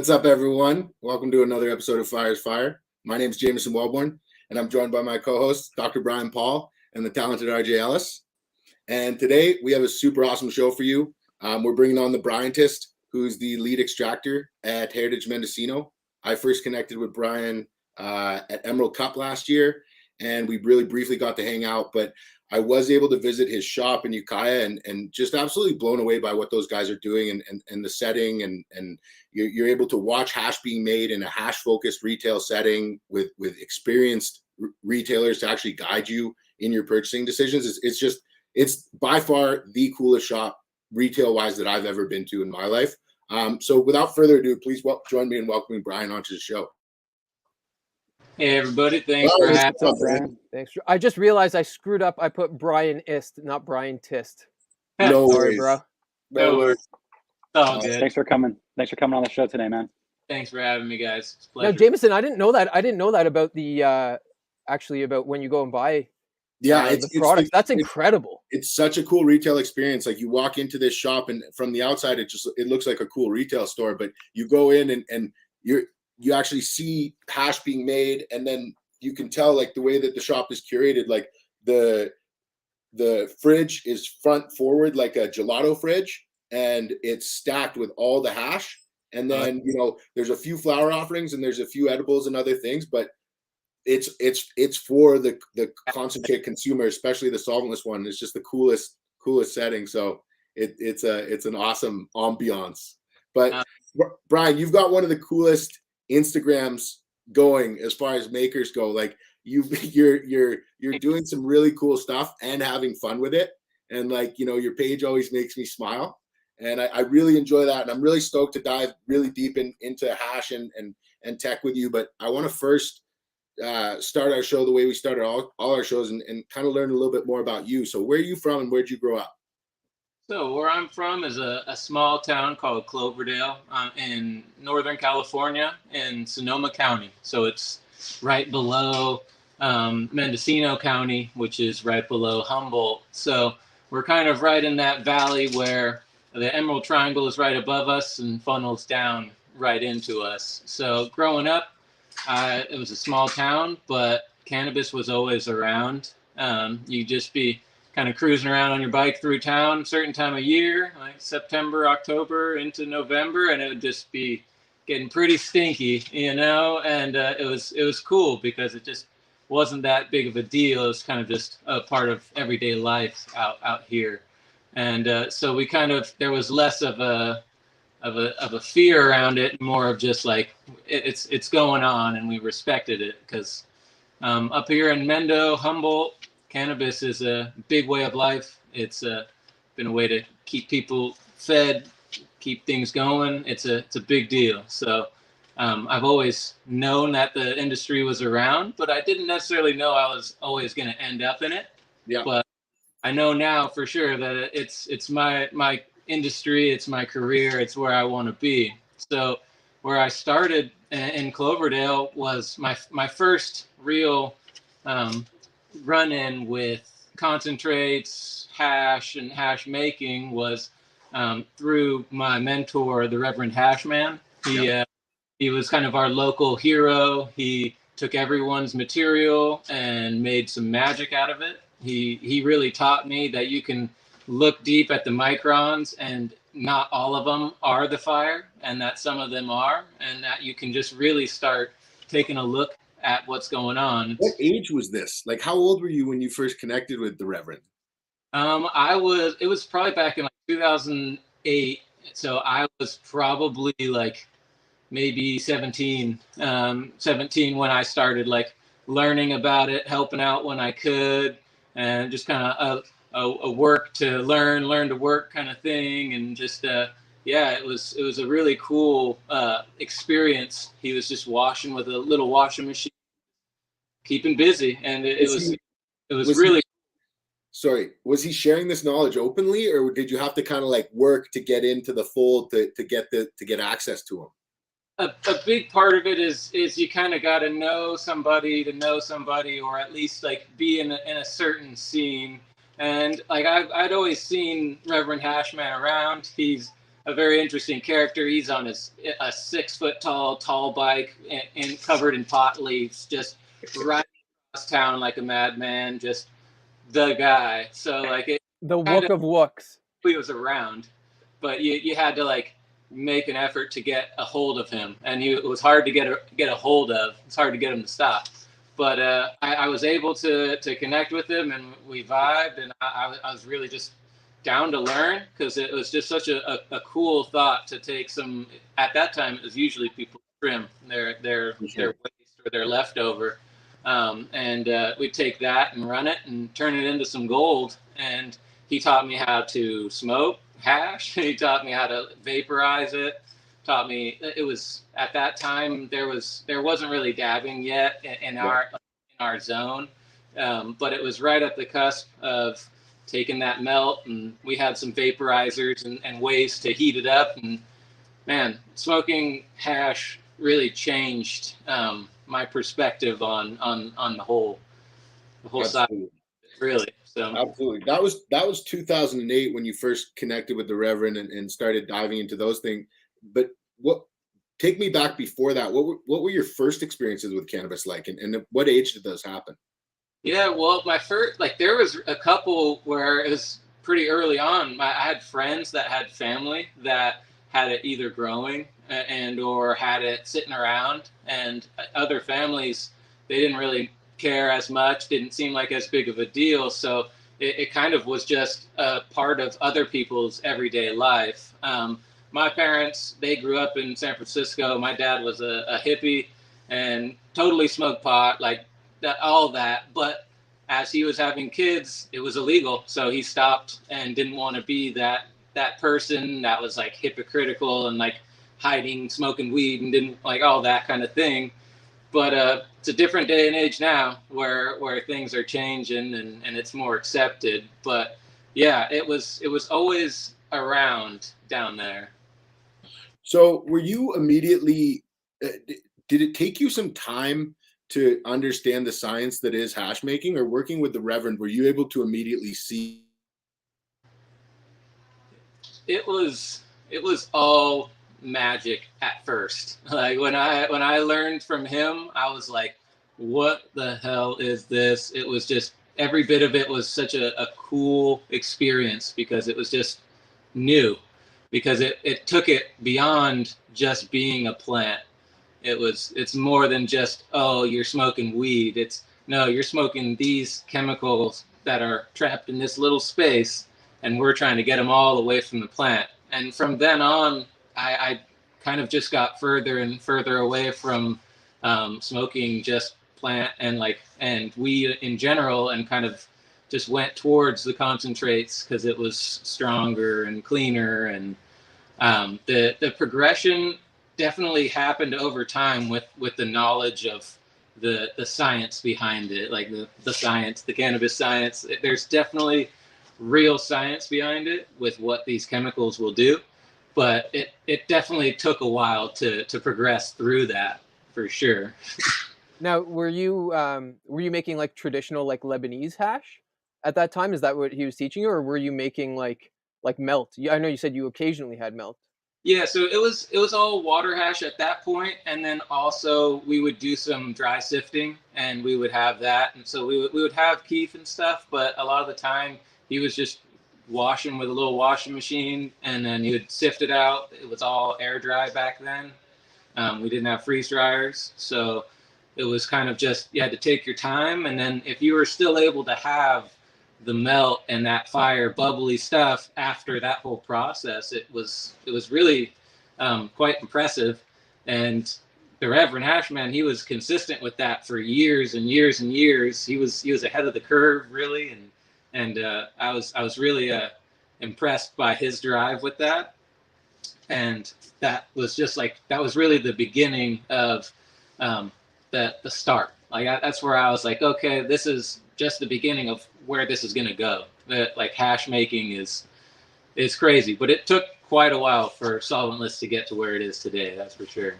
What's up, everyone? Welcome to another episode of Fire's Fire. My name is Jameson Wellborn, and I'm joined by my co-host, Dr. Brian Paul, and the talented RJ Ellis. And today, we have a super awesome show for you. We're bringing on the Bryantist, who's the lead extractor at Heritage Mendocino. I first connected with Brian at Emerald Cup last year, and we really briefly got to hang out, but I was able to visit his shop in Ukiah and just absolutely blown away by what those guys are doing and the setting. And you're able to watch hash being made in a hash-focused retail setting with experienced retailers to actually guide you in your purchasing decisions. It's by far the coolest shop retail-wise that I've ever been to in my life. So without further ado, please join me in welcoming Brian onto the show. Hey everybody, thanks for having me. Brian. Thanks. I just realized I screwed up. I put Bryantist, not Bryantist. No Sorry, worries. bro. No worries. It's all good. Thanks for coming. Thanks for coming on the show today, man. Thanks for having me, guys. It's a Now, pleasure. Jameson, I didn't know that. I didn't know that about the actually about when you go and buy the products. That's incredible. It's such a cool retail experience. Like you walk into this shop and from the outside, it looks like a cool retail store, but you go in and you actually see hash being made, and then you can tell like the way that the shop is curated, like the fridge is front forward like a gelato fridge, and it's stacked with all the hash. And then there's a few flower offerings and there's a few edibles and other things, but it's for the concentrate consumer, especially the solventless one. It's just the coolest setting. So it's an awesome ambiance. But Brian, you've got one of the coolest Instagrams going as far as makers go. Like you're doing some really cool stuff and having fun with it. And like, your page always makes me smile. And I really enjoy that. And I'm really stoked to dive really deep into hash and tech with you. But I want to first start our show the way we started all our shows and kind of learn a little bit more about you. So where are you from and where'd you grow up? So where I'm from is a small town called Cloverdale in Northern California in Sonoma County. So it's right below Mendocino County, which is right below Humboldt. So we're kind of right in that valley where the Emerald Triangle is right above us and funnels down right into us. So growing up, it was a small town, but cannabis was always around. You'd just be kind of cruising around on your bike through town, certain time of year, like September, October into November, and it would just be getting pretty stinky, and it was cool because it just wasn't that big of a deal. It was kind of just a part of everyday life out here. And so we there was less of a fear around it, more of just like it's going on, and we respected it because up here in Mendo, Humboldt, cannabis is a big way of life. It's been a way to keep people fed, keep things going. It's a big deal. So I've always known that the industry was around, but I didn't necessarily know I was always going to end up in it. Yeah. But I know now for sure that it's my industry, it's my career, it's where I want to be. So where I started in Cloverdale was my first real run-in with concentrates, hash, and hash making was through my mentor, the Reverend Hashman. He was kind of our local hero. He took everyone's material and made some magic out of it. He really taught me that you can look deep at the microns and not all of them are the fire, and that some of them are, and that you can just really start taking a look at what's going on. What age was this? Like, how old were you when you first connected with the Reverend? It was probably back in like 2008. So I was probably like maybe 17 when I started like learning about it, helping out when I could, and just kind of a work to learn to work kind of thing. And just, it was a really cool experience. He was just washing with a little washing machine, keeping busy, and it was really. Sorry, was he sharing this knowledge openly, or did you have to kind of like work to get into the fold to get access to him? A big part of it is you kind of got to know somebody, or at least like be in a certain scene. And like I'd always seen Reverend Hashman around. He's a very interesting character. He's on a 6 foot tall bike and covered in pot leaves, just riding across town like a madman, just the guy. So like the wook of wooks. He was around, but you had to like make an effort to get a hold of him, and it was hard to get a hold of. It's hard to get him to stop. But I was able to connect with him, and we vibed, and I was really just down to learn, because it was just such a cool thought to take some. At that time, it was usually people trim their waste or their leftover, and we'd take that and run it and turn it into some gold. And he taught me how to smoke hash. He taught me how to vaporize it. Taught me, it was at that time there wasn't really dabbing yet in our zone, but it was right at the cusp of taking that melt, and we had some vaporizers and ways to heat it up. And man, smoking hash really changed my perspective on the whole side, really. So absolutely, that was 2008 when you first connected with the Reverend and started diving into those things. But take me back before that. What were your first experiences with cannabis like, and at what age did those happen? Yeah, well, my first, like, there was a couple where it was pretty early on. I had friends that had family that had it either growing and or had it sitting around, and other families, they didn't really care as much, didn't seem like as big of a deal. So it kind of was just a part of other people's everyday life. My parents, they grew up in San Francisco. My dad was a hippie and totally smoked pot, like all that. But as he was having kids, it was illegal. So he stopped and didn't want to be that person that was like hypocritical and like hiding, smoking weed, and didn't like all that kind of thing. But it's a different day and age now where things are changing and it's more accepted. But yeah, it was always around down there. So were you immediately, did it take you some time to understand the science that is hash making, or working with the Reverend, were you able to immediately see? It was all magic at first. Like when I learned from him, I was like, what the hell is this? It was just, every bit of it was such a cool experience, because it was just new, because it took it beyond just being a plant. It's more than just, oh, you're smoking weed. No, you're smoking these chemicals that are trapped in this little space, and we're trying to get them all away from the plant. And from then on, I kind of just got further and further away from smoking just plant and weed in general, and kind of just went towards the concentrates because it was stronger and cleaner. And the progression definitely happened over time with the knowledge of the science behind it, like the science, the cannabis science. There's definitely real science behind it with what these chemicals will do, but it definitely took a while to progress through that, for sure. Now, were you making like traditional like Lebanese hash at that time? Is that what he was teaching you, or were you making like melt? I know you said you occasionally had melt. Yeah, so it was all water hash at that point, and then also we would do some dry sifting, and we would have that, and so we would have Keith and stuff, but a lot of the time he was just washing with a little washing machine, and then he would sift it out. It was all air dry back then. We didn't have freeze dryers, so it was kind of just, you had to take your time, and then if you were still able to have the melt and that fire bubbly stuff after that whole process, it was really quite impressive. And the Reverend Hashman, he was consistent with that for years and years and years. He was ahead of the curve, really, and I was really impressed by his drive with that. And that was just like, that was really the beginning of the start. Like that's where I was like, okay, this is just the beginning of where this is going to go. That like hash making is crazy, but it took quite a while for solventless to get to where it is today. That's for sure.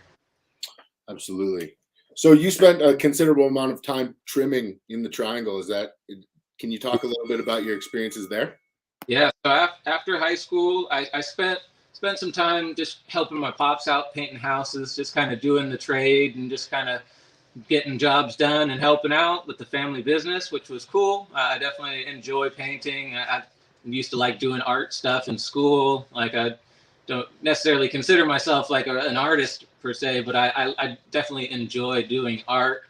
Absolutely. So you spent a considerable amount of time trimming in the Triangle. Can you talk a little bit about your experiences there? Yeah. So after high school, I spent spent some time just helping my pops out painting houses, just kind of doing the trade and just kind of getting jobs done and helping out with the family business, which was cool. I definitely enjoy painting. I used to like doing art stuff in school. Like I don't necessarily consider myself like an artist per se, but I definitely enjoy doing art.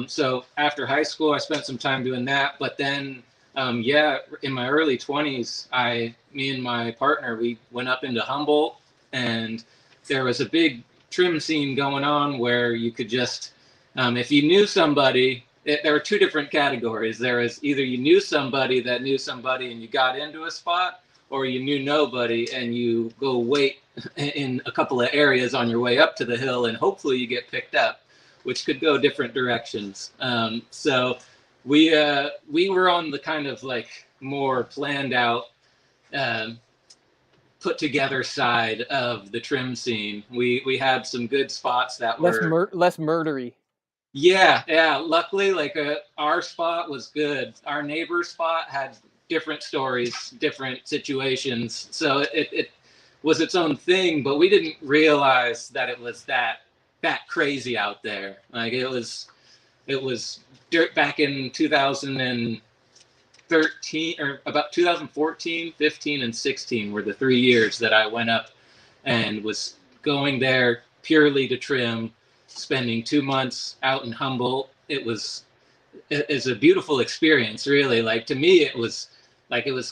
So after high school, I spent some time doing that. But then, in my early 20s, me and my partner, we went up into Humboldt, and there was a big trim scene going on where you could just, if you knew somebody, there were two different categories. There was either you knew somebody that knew somebody and you got into a spot, or you knew nobody and you go wait in a couple of areas on your way up to the hill and hopefully you get picked up, which could go different directions. So we were on the kind of like more planned out, put together side of the trim scene. We had some good spots that were less murdery. Yeah. Luckily, like our spot was good. Our neighbor's spot had different stories, different situations. So it was its own thing, but we didn't realize that it was that crazy out there. Like it was back in 2013 or about 2014, 15, and 16 were the 3 years that I went up and was going there purely to trim, spending 2 months out in Humboldt. It's a beautiful experience, really. Like to me, it was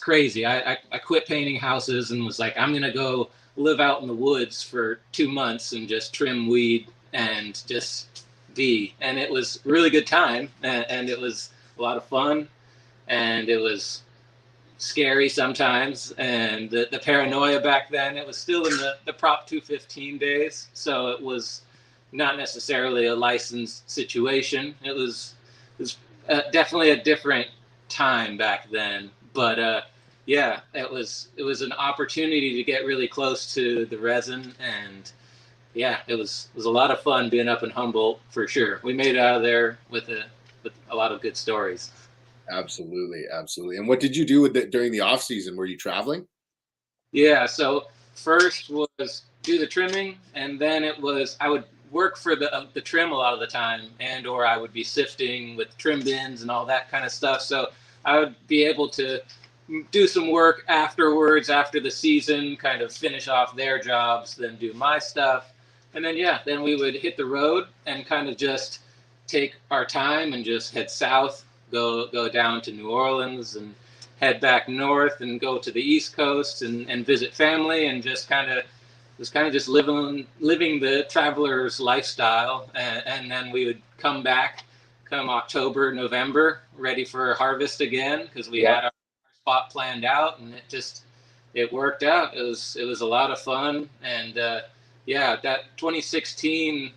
crazy. I quit painting houses and was like, I'm gonna go live out in the woods for 2 months and just trim weed and just be. And it was a really good time, and it was a lot of fun, and it was scary sometimes. And the paranoia back then, it was still in the Prop 215 days, so it was not necessarily a licensed situation. It was definitely a different time back then. But it was an opportunity to get really close to the resin, and it was a lot of fun being up in Humboldt for sure. We made it out of there with a lot of good stories. Absolutely. And what did you do with it during the off season? Were you traveling? Yeah. So first was do the trimming, and then I would work for the trim a lot of the time, or I would be sifting with trim bins and all that kind of stuff. So I would be able to do some work afterwards, after the season, kind of finish off their jobs, then do my stuff. And then, then we would hit the road and kind of just take our time and just head south, go down to New Orleans and head back north and go to the East Coast and visit family, and just kind of just living the traveler's lifestyle. And then we would come back come October, November, ready for harvest again, because we had our spot planned out, and it worked out. It was a lot of fun. And that 2015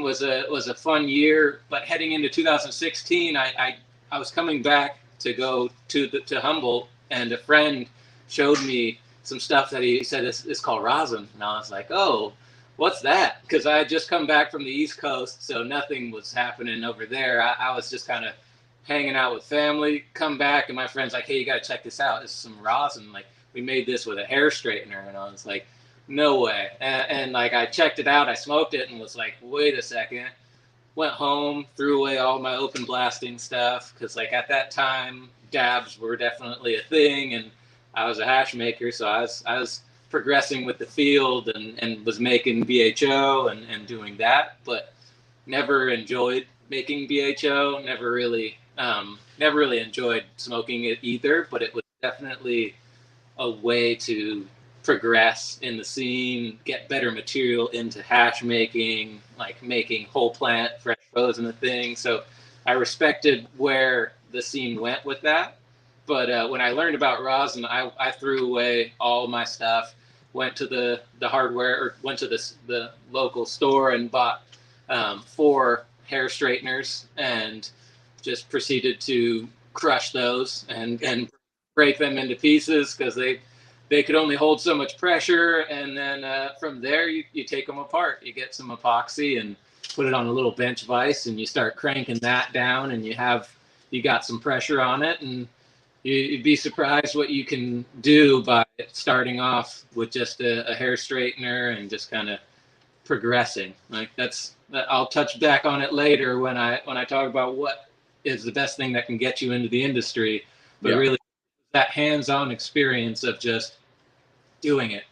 was a fun year, but heading into 2016, I was coming back to go to Humboldt, and a friend showed me some stuff that he said is called rosin, and I was like, oh, what's that? Because I had just come back from the East Coast, so nothing was happening over there. I was just kind of hanging out with family, come back, and my friend's like, hey, you got to check this out. This is some rosin. Like, we made this with a hair straightener. And I was like, no way. And like, I checked it out, I smoked it, and was like, wait a second. Went home, threw away all my open blasting stuff, because like at that time, dabs were definitely a thing, and I was a hash maker, so I was progressing with the field and was making BHO and doing that, but never enjoyed making BHO, never really enjoyed smoking it either. But it was definitely a way to progress in the scene, get better material into hash making, like making whole plant fresh frozen a thing. So I respected where the scene went with that. But when I learned about rosin, I threw away all my stuff, went to the hardware, or went to the local store and bought 4 hair straighteners, and just proceeded to crush those and break them into pieces, because they could only hold so much pressure. And then from there, you take them apart. You get some epoxy and put it on a little bench vise, and you start cranking that down, and you got some pressure on it, and You'd be surprised what you can do by starting off with just a hair straightener and just kind of progressing. Like I'll touch back on it later when I talk about what is the best thing that can get you into the industry. But really, that hands-on experience of just doing it,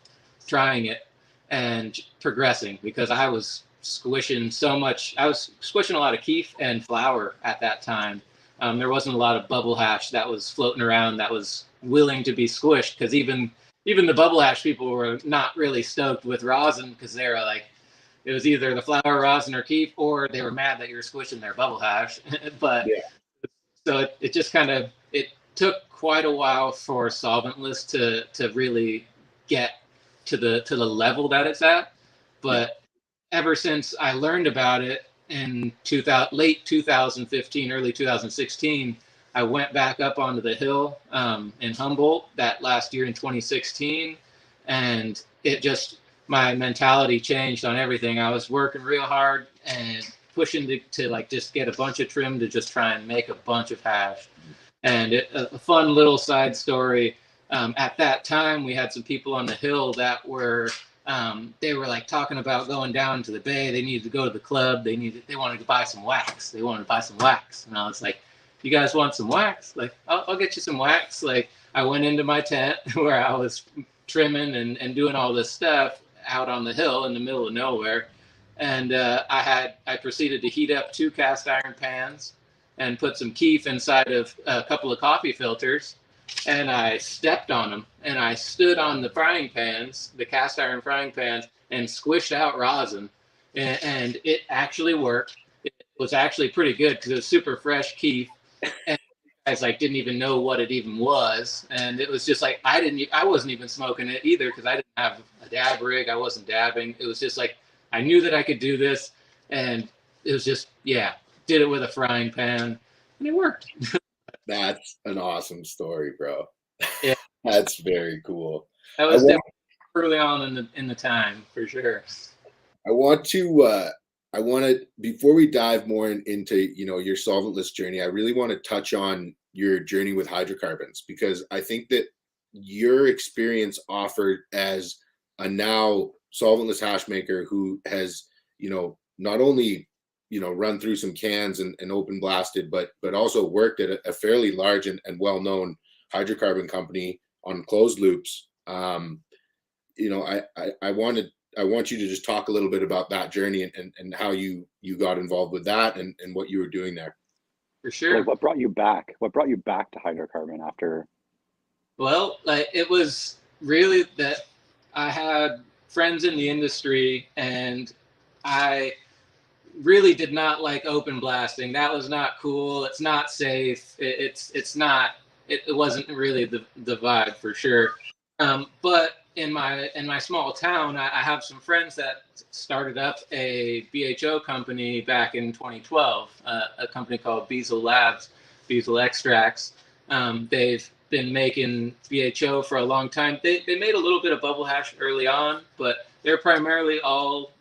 trying it, and progressing, because I was squishing so much. I was squishing a lot of keef and flour at that time. There wasn't a lot of bubble hash that was floating around that was willing to be squished, because even the bubble hash people were not really stoked with rosin, because they were like, it was either the flour, rosin, or keef, or they were mad that you were squishing their bubble hash. But so it just kind of, it took quite a while for solventless to really get to the level that it's at. But ever since I learned about it in late 2015, early 2016, I went back up onto the hill in Humboldt that last year in 2016, and it just, my mentality changed on everything. I was working real hard and pushing to like just get a bunch of trim to just try and make a bunch of hash. And a fun little side story, at that time we had some people on the hill that were they were like talking about going down to the bay. They needed to go to the club. They wanted to buy some wax. And I was like, you guys want some wax? Like, I'll get you some wax. Like, I went into my tent where I was trimming and doing all this stuff out on the hill in the middle of nowhere. And I proceeded to heat up 2 cast iron pans and put some keef inside of a couple of coffee filters. And I stepped on them, and I stood on the frying pans, the cast iron frying pans, and squished out rosin. And it actually worked. It was actually pretty good because it was super fresh keef. And I like didn't even know what it even was. And it was just like, I wasn't even smoking it either, because I didn't have a dab rig. I wasn't dabbing. It was just like, I knew that I could do this. And it was just, did it with a frying pan, and it worked. That's an awesome story, bro. Yeah. That's very cool. That was definitely early on in the time, for sure. I want to, before we dive more into, your solventless journey, I really want to touch on your journey with hydrocarbons, because I think that your experience offered as a now solventless hash maker who has, not only run through some cans and open blasted, but also worked at a fairly large and well-known hydrocarbon company on closed loops. I want you to just talk a little bit about that journey and how you got involved with that and what you were doing there. For sure. Like, what brought you back? What brought you back to hydrocarbon after? Well, it was really that I had friends in the industry, and I really did not like open blasting. That was not cool. It's not safe. It wasn't really the vibe, for sure. But in my small town, I have some friends that started up a BHO company back in 2012, a company called Beazle Labs, Beazle Extracts. They've been making BHO for a long time. They made a little bit of bubble hash early on, but they're primarily all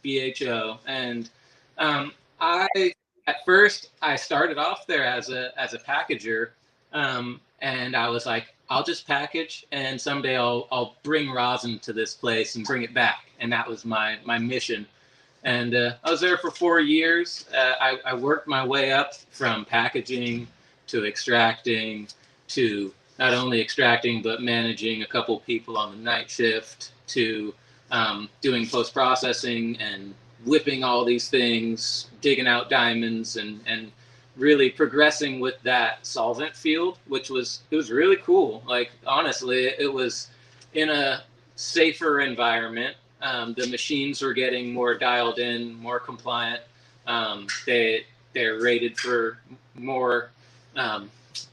BHO. And at first I started off there as a packager, and I was like, I'll just package, and someday I'll bring rosin to this place and bring it back. And that was my mission. And I was there for 4 years. I worked my way up from packaging to extracting, to not only extracting but managing a couple people on the night shift, to doing post-processing and whipping all these things, digging out diamonds, and really progressing with that solvent field, it was really cool. Like, honestly, it was in a safer environment. The machines were getting more dialed in, more compliant. They're rated for more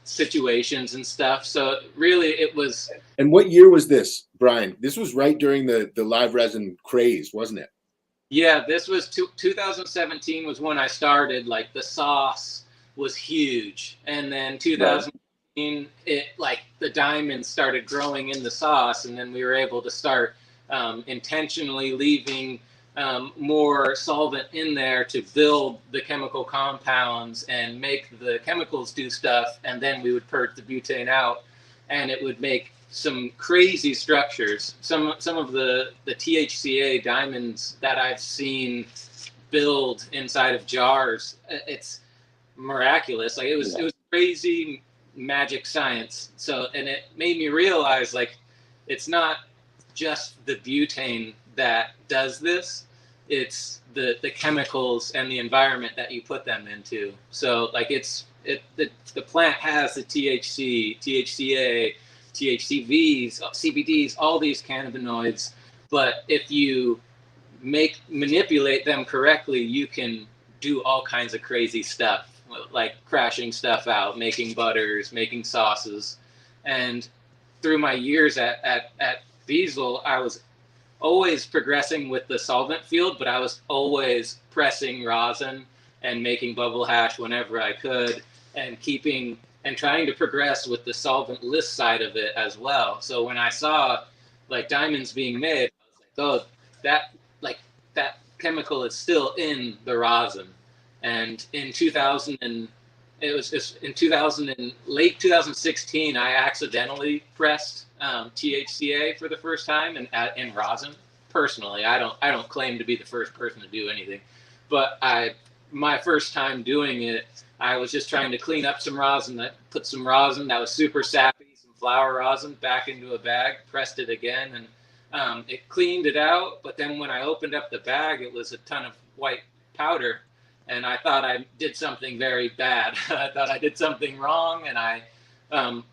situations and stuff. So really it was. And what year was this, Brian? This was right during the live resin craze, wasn't it? Yeah, this was 2017 was when I started. Like, the sauce was huge. And then 2018, the diamonds started growing in the sauce. And then we were able to start intentionally leaving more solvent in there to build the chemical compounds and make the chemicals do stuff, and then we would purge the butane out, and it would make some crazy structures. Some of the THCA diamonds that I've seen build inside of jars, it's miraculous. Like it was crazy magic science. So, and it made me realize like it's not just the butane that does this, it's the chemicals and the environment that you put them into. So like the plant has the THC, THCA, THCVs, CBDs, all these cannabinoids, but if you manipulate them correctly, you can do all kinds of crazy stuff, like crashing stuff out, making butters, making sauces. And through my years at Beazle, I was always progressing with the solvent field, but I was always pressing rosin and making bubble hash whenever I could, and keeping and trying to progress with the solventless side of it as well. So when I saw like diamonds being made, I was like, oh, that like that chemical is still in the rosin. And in 2000 and it was just in 2000 and late 2016, I accidentally pressed THCA for the first time in rosin. Personally, I don't claim to be the first person to do anything, but my first time doing it, I was just trying to clean up some rosin. I put some rosin that was super sappy, some flower rosin, back into a bag, pressed it again, and it cleaned it out. But then when I opened up the bag, it was a ton of white powder. And I thought I did something very bad. I thought I did something wrong, and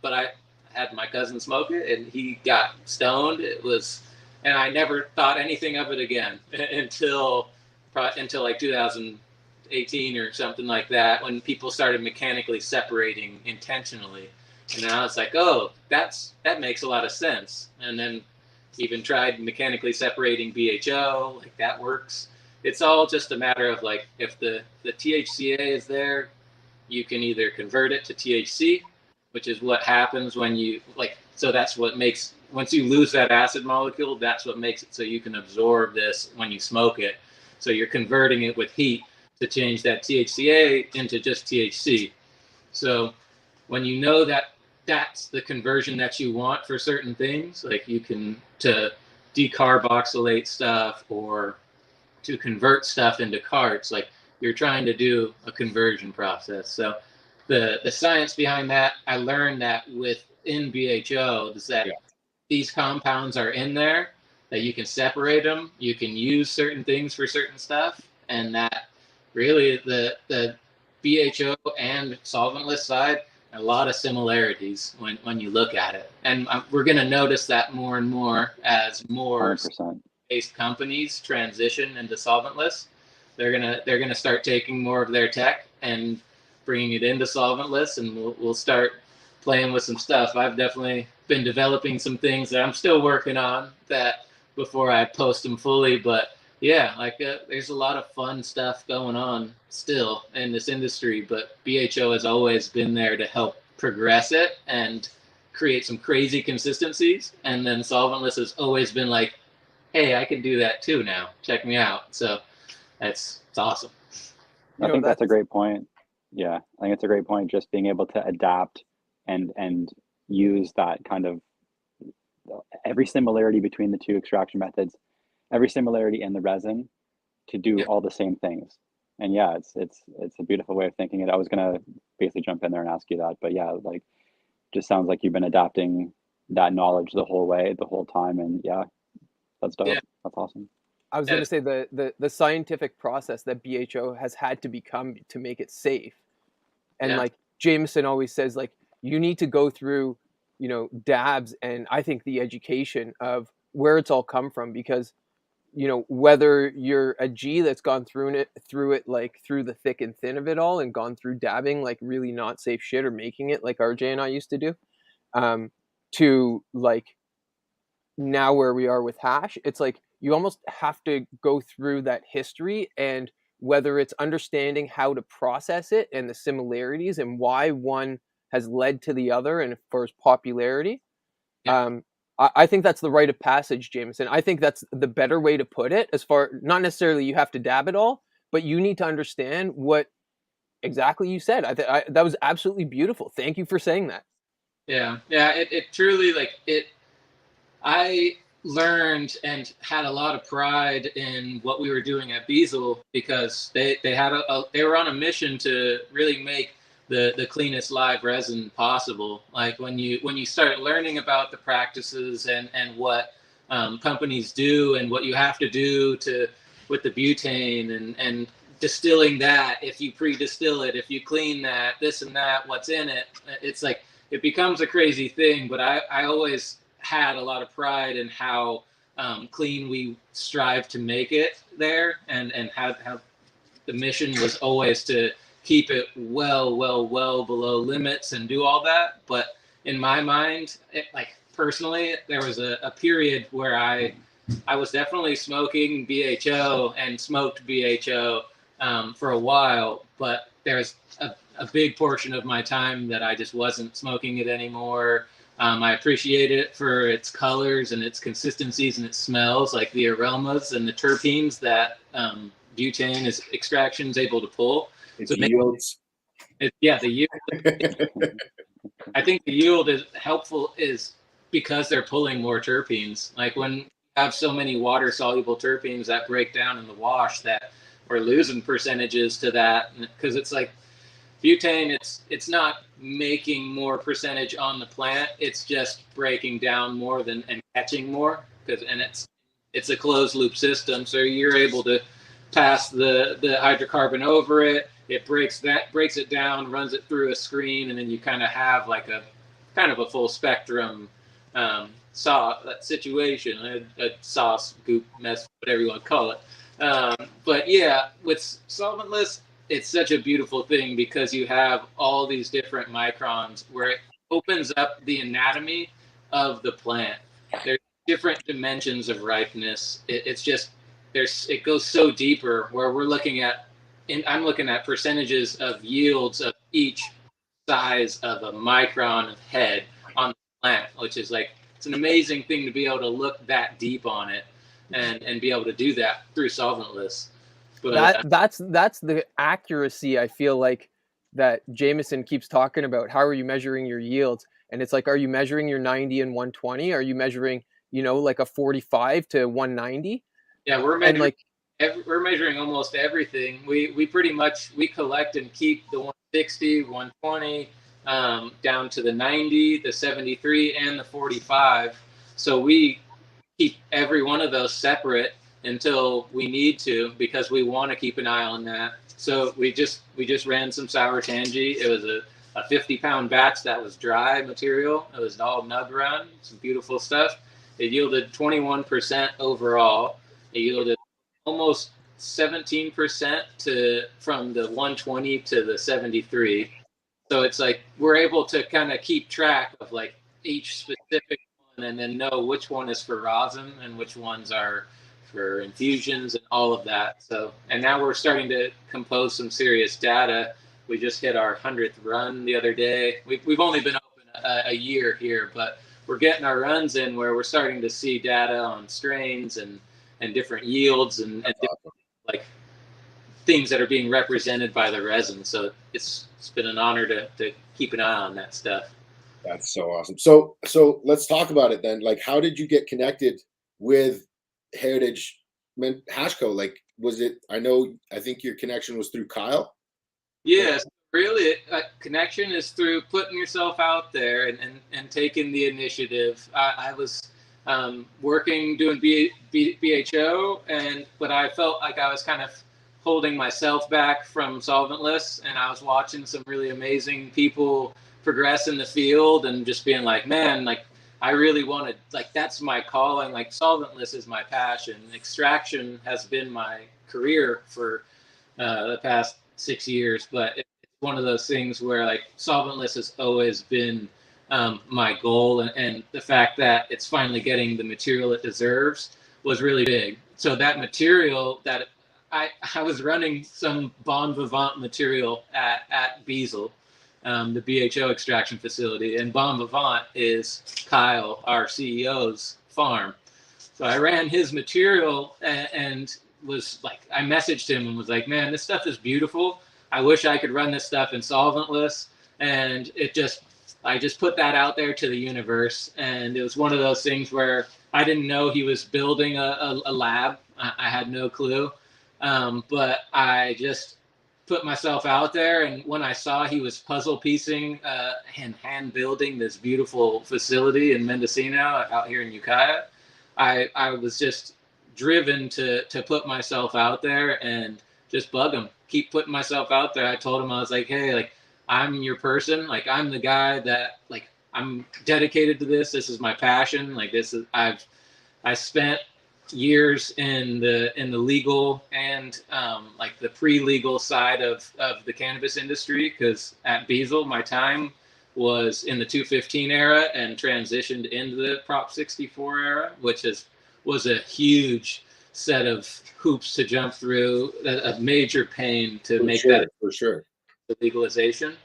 but I had my cousin smoke it, and he got stoned. And I never thought anything of it again until like 2018 or something like that, when people started mechanically separating intentionally, and then I was like, oh, that makes a lot of sense. And then even tried mechanically separating BHO, like that works. It's all just a matter of like, if the THCA is there, you can either convert it to THC, which is what happens when you so that's what makes, once you lose that acid molecule, that's what makes it so you can absorb this when you smoke it. So you're converting it with heat to change that THCA into just THC. So when you know that that's the conversion that you want for certain things, like you can to decarboxylate stuff or to convert stuff into carts, like you're trying to do a conversion process. So the science behind that, I learned that within BHO is that these compounds are in there, that you can separate them, you can use certain things for certain stuff, and that really the BHO and solventless side, a lot of similarities when you look at it. And we're going to notice that more and more as more 100%. based companies transition into solventless. They're gonna start taking more of their tech and bringing it into solventless, and we'll start playing with some stuff. I've definitely been developing some things that I'm still working on that before I post them fully. But yeah, there's a lot of fun stuff going on still in this industry. But BHO has always been there to help progress it and create some crazy consistencies. And then solventless has always been like, hey, I can do that too now. Check me out. So it's awesome. I think that's a great point. Yeah, I think it's a great point. Just being able to adapt and use that kind of every similarity between the two extraction methods, every similarity in the resin to do all the same things. And yeah, it's a beautiful way of thinking it. I was gonna basically jump in there and ask you that, but yeah, like just sounds like you've been adapting that knowledge the whole time, and yeah, that's dope. Yeah. That's awesome. I was going to say the scientific process that BHO has had to become to make it safe. And like Jameson always says, like, you need to go through, dabs and I think the education of where it's all come from, because, whether you're a G that's gone through it, like through the thick and thin of it all and gone through dabbing, like really not safe shit, or making it like RJ and I used to do, to like now where we are with hash, it's like you almost have to go through that history, and whether it's understanding how to process it and the similarities and why one has led to the other and for its popularity. I think that's the rite of passage, Jameson. I think that's the better way to put it. As far, not necessarily you have to dab it all, but you need to understand what exactly you said. That was absolutely beautiful. Thank you for saying that. Yeah, yeah. It truly, like it. I learned and had a lot of pride in what we were doing at Beazle, because they had they were on a mission to really make the cleanest live resin possible. Like when you start learning about the practices and what companies do and what you have to do to with the butane and distilling that, if you pre-distill it, if you clean that, this and that, what's in it, it's like it becomes a crazy thing. But I always had a lot of pride in how clean we strive to make it there, and how the mission was always to keep it well below limits and do all that. But in my mind, like personally, there was a period where I was definitely smoking BHO and smoked BHO for a while, but there's a big portion of my time that I just wasn't smoking it anymore. I appreciate it for its colors and its consistencies and its smells, like the aromas and the terpenes that butane extraction is able to pull. It yields. The yield. I think the yield is helpful is because they're pulling more terpenes. Like when you have so many water soluble terpenes that break down in the wash, that we're losing percentages to that, because it's like butane, it's not making more percentage on the plant, it's just breaking down more than and catching more, and it's a closed loop system, so you're able to pass the hydrocarbon over it. It breaks it down, runs it through a screen, and then you kind of have like a full spectrum situation, a sauce, goop, mess, whatever you want to call it. But yeah, with solventless, it's such a beautiful thing because you have all these different microns where it opens up the anatomy of the plant. There's different dimensions of ripeness. It's just it goes so deeper where I'm looking at percentages of yields of each size of a micron of head on the plant, which is like, it's an amazing thing to be able to look that deep on it and be able to do that through solventless. But that's the accuracy, I feel like, that Jameson keeps talking about. How are you measuring your yields? And it's like, are you measuring your 90 and 120? Are you measuring, like a 45 to 190? Yeah, we're measuring almost everything. We pretty much, we collect and keep the 160, 120, down to the 90, the 73, and the 45. So we keep every one of those separate until we need to, because we want to keep an eye on that. So we just ran some sour tangy. It was a 50-pound batch that was dry material. It was all nug run, some beautiful stuff. It yielded 21% overall. It yielded almost 17% from the 120 to the 73. So it's like we're able to kind of keep track of like each specific one, and then know which one is for rosin and which ones are for infusions and all of that. So, and now we're starting to compose some serious data. We just hit our 100th run the other day. We've only been open a year here, but we're getting our runs in where we're starting to see data on strains and different yields and different, like, things that are being represented by the resin. So it's been an honor to keep an eye on that stuff. That's so awesome. So let's talk about it then. Like, how did you get connected with Heritage Hashco? Like, was it, I think your connection was through Kyle? Yes, really, connection is through putting yourself out there and taking the initiative. I was working, doing BHO, but I felt like I was kind of holding myself back from solventless, and I was watching some really amazing people progress in the field and just being like, man, like, I really wanted, like, that's my calling. Like, solventless is my passion. Extraction has been my career for the past 6 years, but it's one of those things where, like, solventless has always been my goal, and the fact that it's finally getting the material it deserves was really big. So that material that I was running some Bon Vivant material at Beazle, the BHO extraction facility, and Bon Vivant is Kyle, our CEO's farm. So I ran his material and was like, I messaged him and was like, man, this stuff is beautiful. I wish I could run this stuff in solventless. And I just put that out there to the universe. And it was one of those things where I didn't know he was building a lab. I had no clue. But I just put myself out there. And when I saw he was puzzle piecing and hand building this beautiful facility in Mendocino out here in Ukiah, I was just driven to put myself out there and just bug him, keep putting myself out there. I told him, I was like, hey, like, I'm your person. Like, I'm the guy that, like, I'm dedicated to this. This is my passion. Like, this is, I spent years in the legal and like the pre-legal side of the cannabis industry, because at Beazle my time was in the 215 era and transitioned into the Prop 64 era, which was a huge set of hoops to jump through, a major pain to make that for sure legalization.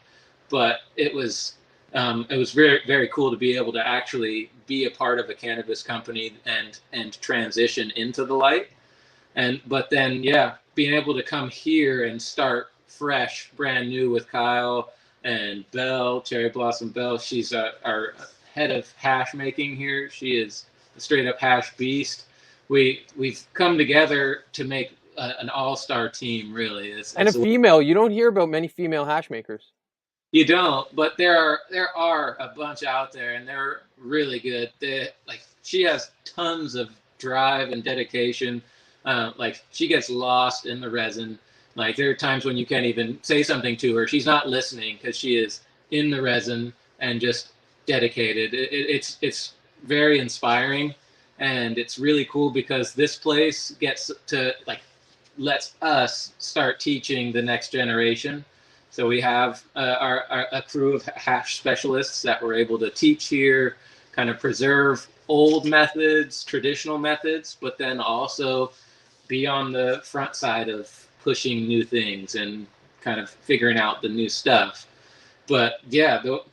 But it was very, very cool to be able to actually be a part of a cannabis company and transition into the light. But then, yeah, being able to come here and start fresh, brand new with Kyle and Belle, Cherry Blossom Belle. She's our head of hash making here. She is a straight up hash beast. We've come together to make an all-star team, really. It's a female. You don't hear about many female hash makers. You don't, but there are a bunch out there, and they're really good. She has tons of drive and dedication. Like, she gets lost in the resin. Like, there are times when you can't even say something to her. She's not listening because she is in the resin and just dedicated. It's very inspiring, and it's really cool because this place gets to, like, lets us start teaching the next generation. So we have a crew of hash specialists that we're able to teach here, kind of preserve old methods, traditional methods, but then also be on the front side of pushing new things and kind of figuring out the new stuff. But yeah, the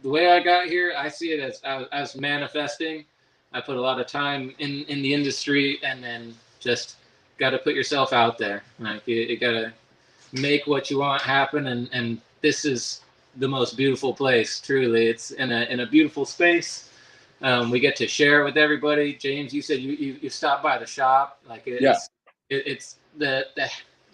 way I got here, I see it as manifesting. I put a lot of time in the industry, and then just got to put yourself out there. Like, you got to make what you want happen, and this is the most beautiful place. Truly, it's in a beautiful space. We get to share it with everybody. James, you said you stopped by the shop. Like, it's the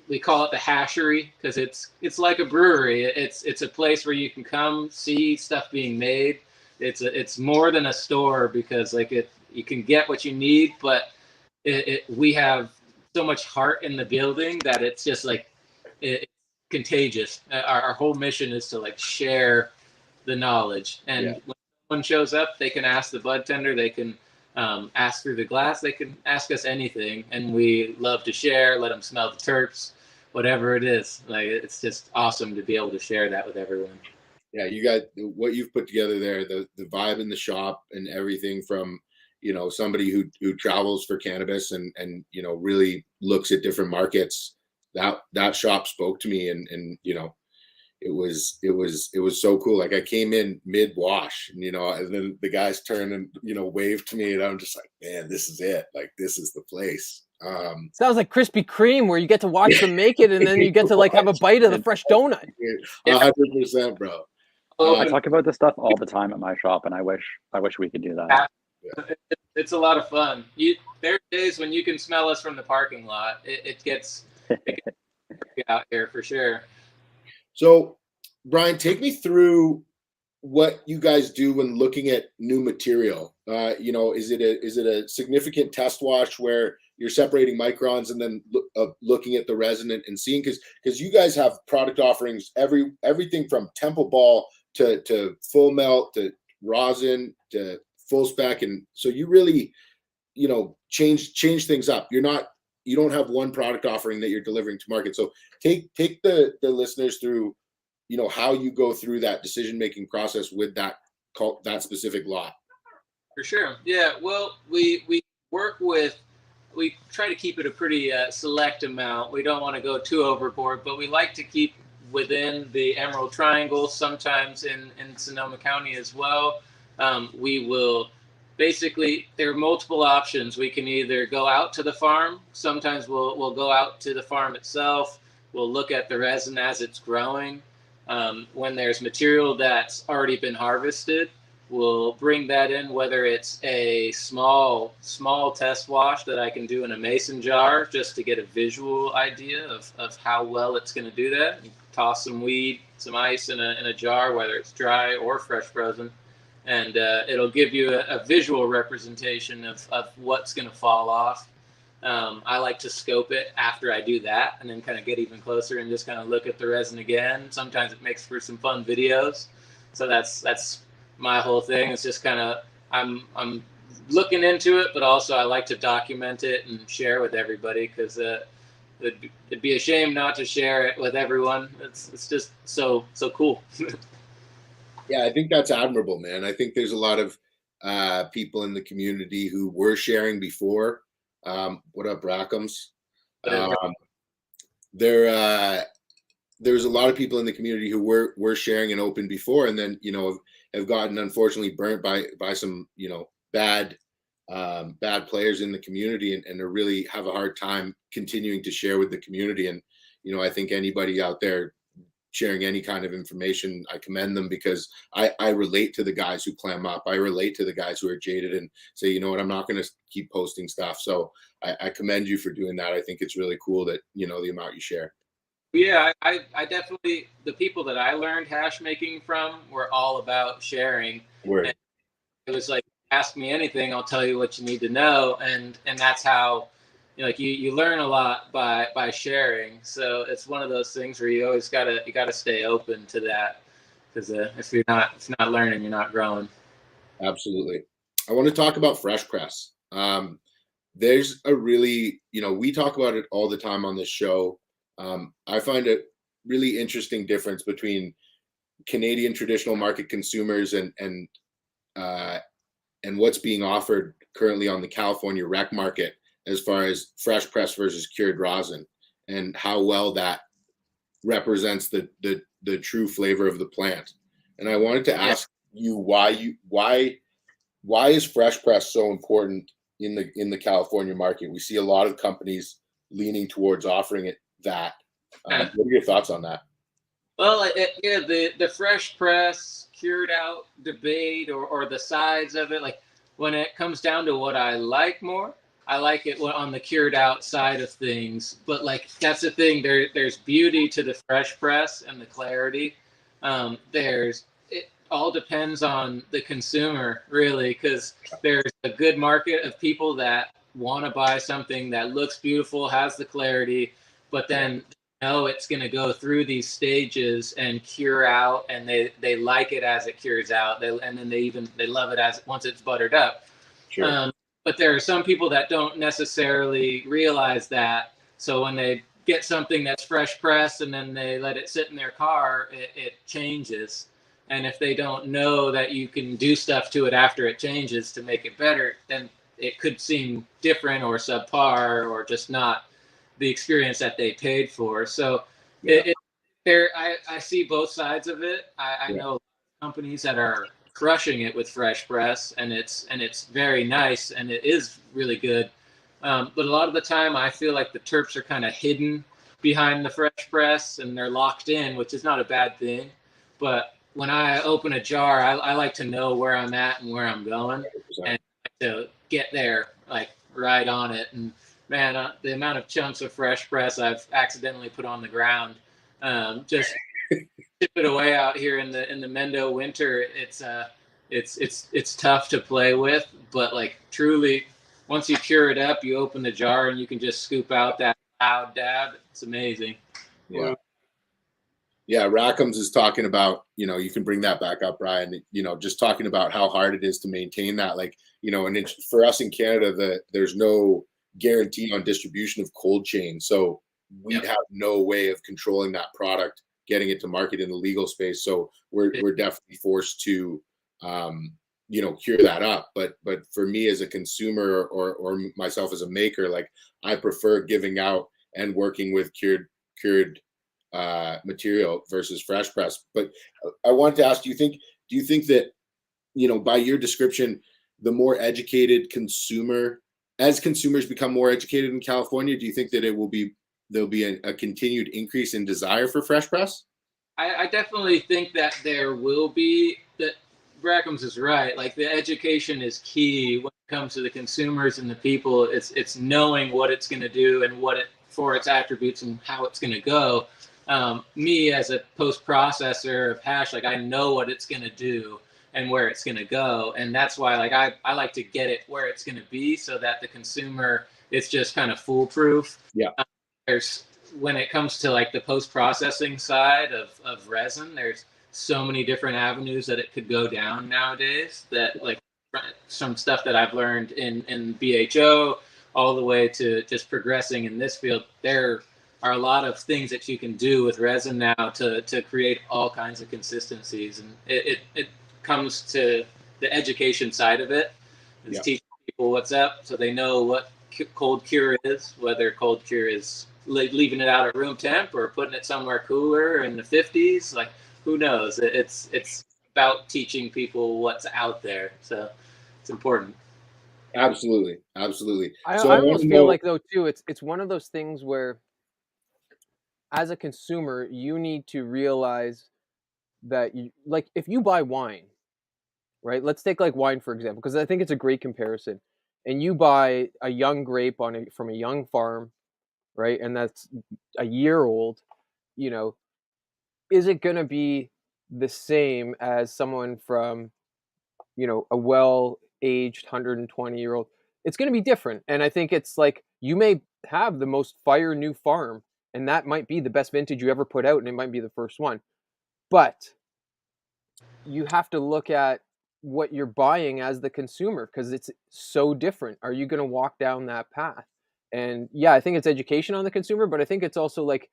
we call it the hashery because it's like a brewery. It's a place where you can come see stuff being made. It's more than a store because, like, you can get what you need, but we have so much heart in the building that it's just like it's contagious. Our whole mission is to, like, share the knowledge, and when someone shows up, they can ask the bud tender, they can ask through the glass, they can ask us anything, and we love to share, let them smell the terps, whatever it is. Like, it's just awesome to be able to share that with everyone. Yeah, you got what you've put together there, the vibe in the shop and everything from, you know, somebody who travels for cannabis and you know, really looks at different markets. That shop spoke to me, and you know, it was so cool. Like, I came in mid wash, and you know, and then the guys turned and, you know, waved to me, and I'm just like, man, this is it. Like, this is the place. Sounds like Krispy Kreme, where you get to watch them make it, and then you get to, like, have a bite of the fresh donut. 100%, bro. I talk about this stuff all the time at my shop, and I wish we could do that. It's a lot of fun. There are days when you can smell us from the parking lot. It gets out here for sure. So, Brian, take me through what you guys do when looking at new material. You know, is it a significant test wash where you're separating microns and then looking at the resin and seeing, because you guys have product offerings, everything from temple ball to full melt to rosin to full spec, and so you really, you know, change things up. You don't have one product offering that you're delivering to market. So take the listeners through, you know, how you go through that decision making process with that specific lot. For sure. Yeah. Well, we try to keep it a pretty select amount. We don't want to go too overboard, but we like to keep within the Emerald Triangle, sometimes in Sonoma County as well. We will basically, there are multiple options. We can either go out to the farm. Sometimes we'll go out to the farm itself. We'll look at the resin as it's growing. When there's material that's already been harvested, we'll bring that in, whether it's a small test wash that I can do in a mason jar just to get a visual idea of how well it's going to do that. You toss some weed, some ice in a jar, whether it's dry or fresh frozen, and it'll give you a visual representation of what's going to fall off. I like to scope it after I do that and then kind of get even closer and just kind of look at the resin again. Sometimes it makes for some fun videos. So that's my whole thing. It's just kind of, I'm looking into it, but also I like to document it and share with everybody, because it'd be a shame not to share it with everyone. It's just so cool. Yeah, I think that's admirable, man. I think there's a lot of people in the community who were sharing before. What up, Rackams? There's a lot of people in the community who were sharing and open before, and then have gotten unfortunately burnt by some bad players in the community, and they really have a hard time continuing to share with the community. And I think anybody out there sharing any kind of information, I commend them, because I relate to the guys who clam up. I relate to the guys who are jaded and say, you know what, I'm not going to keep posting stuff. So I commend you for doing that. I think it's really cool that the amount you share. Yeah, I definitely, the people that I learned hash making from were all about sharing. Word. And it was like, ask me anything, I'll tell you what you need to know, and that's how you learn a lot by sharing. So it's one of those things where you always gotta stay open to that, because if you're not learning, you're not growing. Absolutely. I want to talk about fresh press. There's a really, we talk about it all the time on this show. I find a really interesting difference between Canadian traditional market consumers and what's being offered currently on the California rec market, as far as fresh press versus cured rosin, and how well that represents the true flavor of the plant. And I wanted to ask you why is fresh press so important in the California market? We see a lot of companies leaning towards offering it that. What are your thoughts on that? Well, the fresh press cured out debate, or the sides of it, like when it comes down to what I like more, I like it on the cured out side of things. But like, that's the thing, there's beauty to the fresh press and the clarity. It all depends on the consumer, really, because there's a good market of people that want to buy something that looks beautiful, has the clarity, but then it's going to go through these stages and cure out, and they like it as it cures out, and then they love it as once it's buttered up. Sure. But there are some people that don't necessarily realize that. So when they get something that's fresh pressed and then they let it sit in their car, it changes. And if they don't know that you can do stuff to it after it changes to make it better, then it could seem different or subpar, or just not the experience that they paid for. So I see both sides of it. I know companies that are crushing it with fresh press, and it's very nice, and it is really good. But a lot of the time, I feel like the terps are kind of hidden behind the fresh press, and they're locked in, which is not a bad thing. But when I open a jar, I like to know where I'm at and where I'm going, 100%. and to get there, like right on it. And man, the amount of chunks of fresh press I've accidentally put on the ground, just chip it away out here in the Mendo winter. It's tough to play with, but like truly, once you cure it up, you open the jar and you can just scoop out that loud dab. It's amazing. Yeah, Rackams is talking about, you can bring that back up, Brian, just talking about how hard it is to maintain that. Like, and for us in Canada, there's no guarantee on distribution of cold chain. So we'd have no way of controlling that product, getting it to market in the legal space. So we're definitely forced to, cure that up. But for me as a consumer, or myself as a maker, like I prefer giving out and working with cured material versus fresh press. But I want to ask, do you think that, by your description, the more educated consumer, as consumers become more educated in California, do you think that there'll be a continued increase in desire for fresh press? I definitely think that there will be. That Brackhams is right. Like, the education is key when it comes to the consumers and the people. It's knowing what it's going to do and for its attributes and how it's going to go. Me as a post processor of hash, like, I know what it's going to do and where it's going to go, and that's why, like, I like to get it where it's going to be so that the consumer, it's just kind of foolproof. Yeah. When it comes to, like, the post-processing side of resin, there's so many different avenues that it could go down nowadays, that, like, some stuff that I've learned in BHO all the way to just progressing in this field, there are a lot of things that you can do with resin now to create all kinds of consistencies. And it comes to the education side of it, is teaching people what's up so they know what cold cure is, whether cold cure is leaving it out at room temp or putting it somewhere cooler in the 50s. Like, who knows? It's about teaching people what's out there, so it's important. Absolutely. I So almost feel like, though, too, it's one of those things where, as a consumer, you need to realize that like, if you buy wine, right? Let's take, like, wine, for example, because I think it's a great comparison. And you buy a young grape from a young farm, right? And that's a year old, is it going to be the same as someone from, a well-aged 120-year-old? It's going to be different. And I think it's like, you may have the most fire new farm, and that might be the best vintage you ever put out, and it might be the first one. But you have to look at what you're buying as the consumer, because it's so different. Are you going to walk down that path? And yeah, I think it's education on the consumer, but I think it's also, like,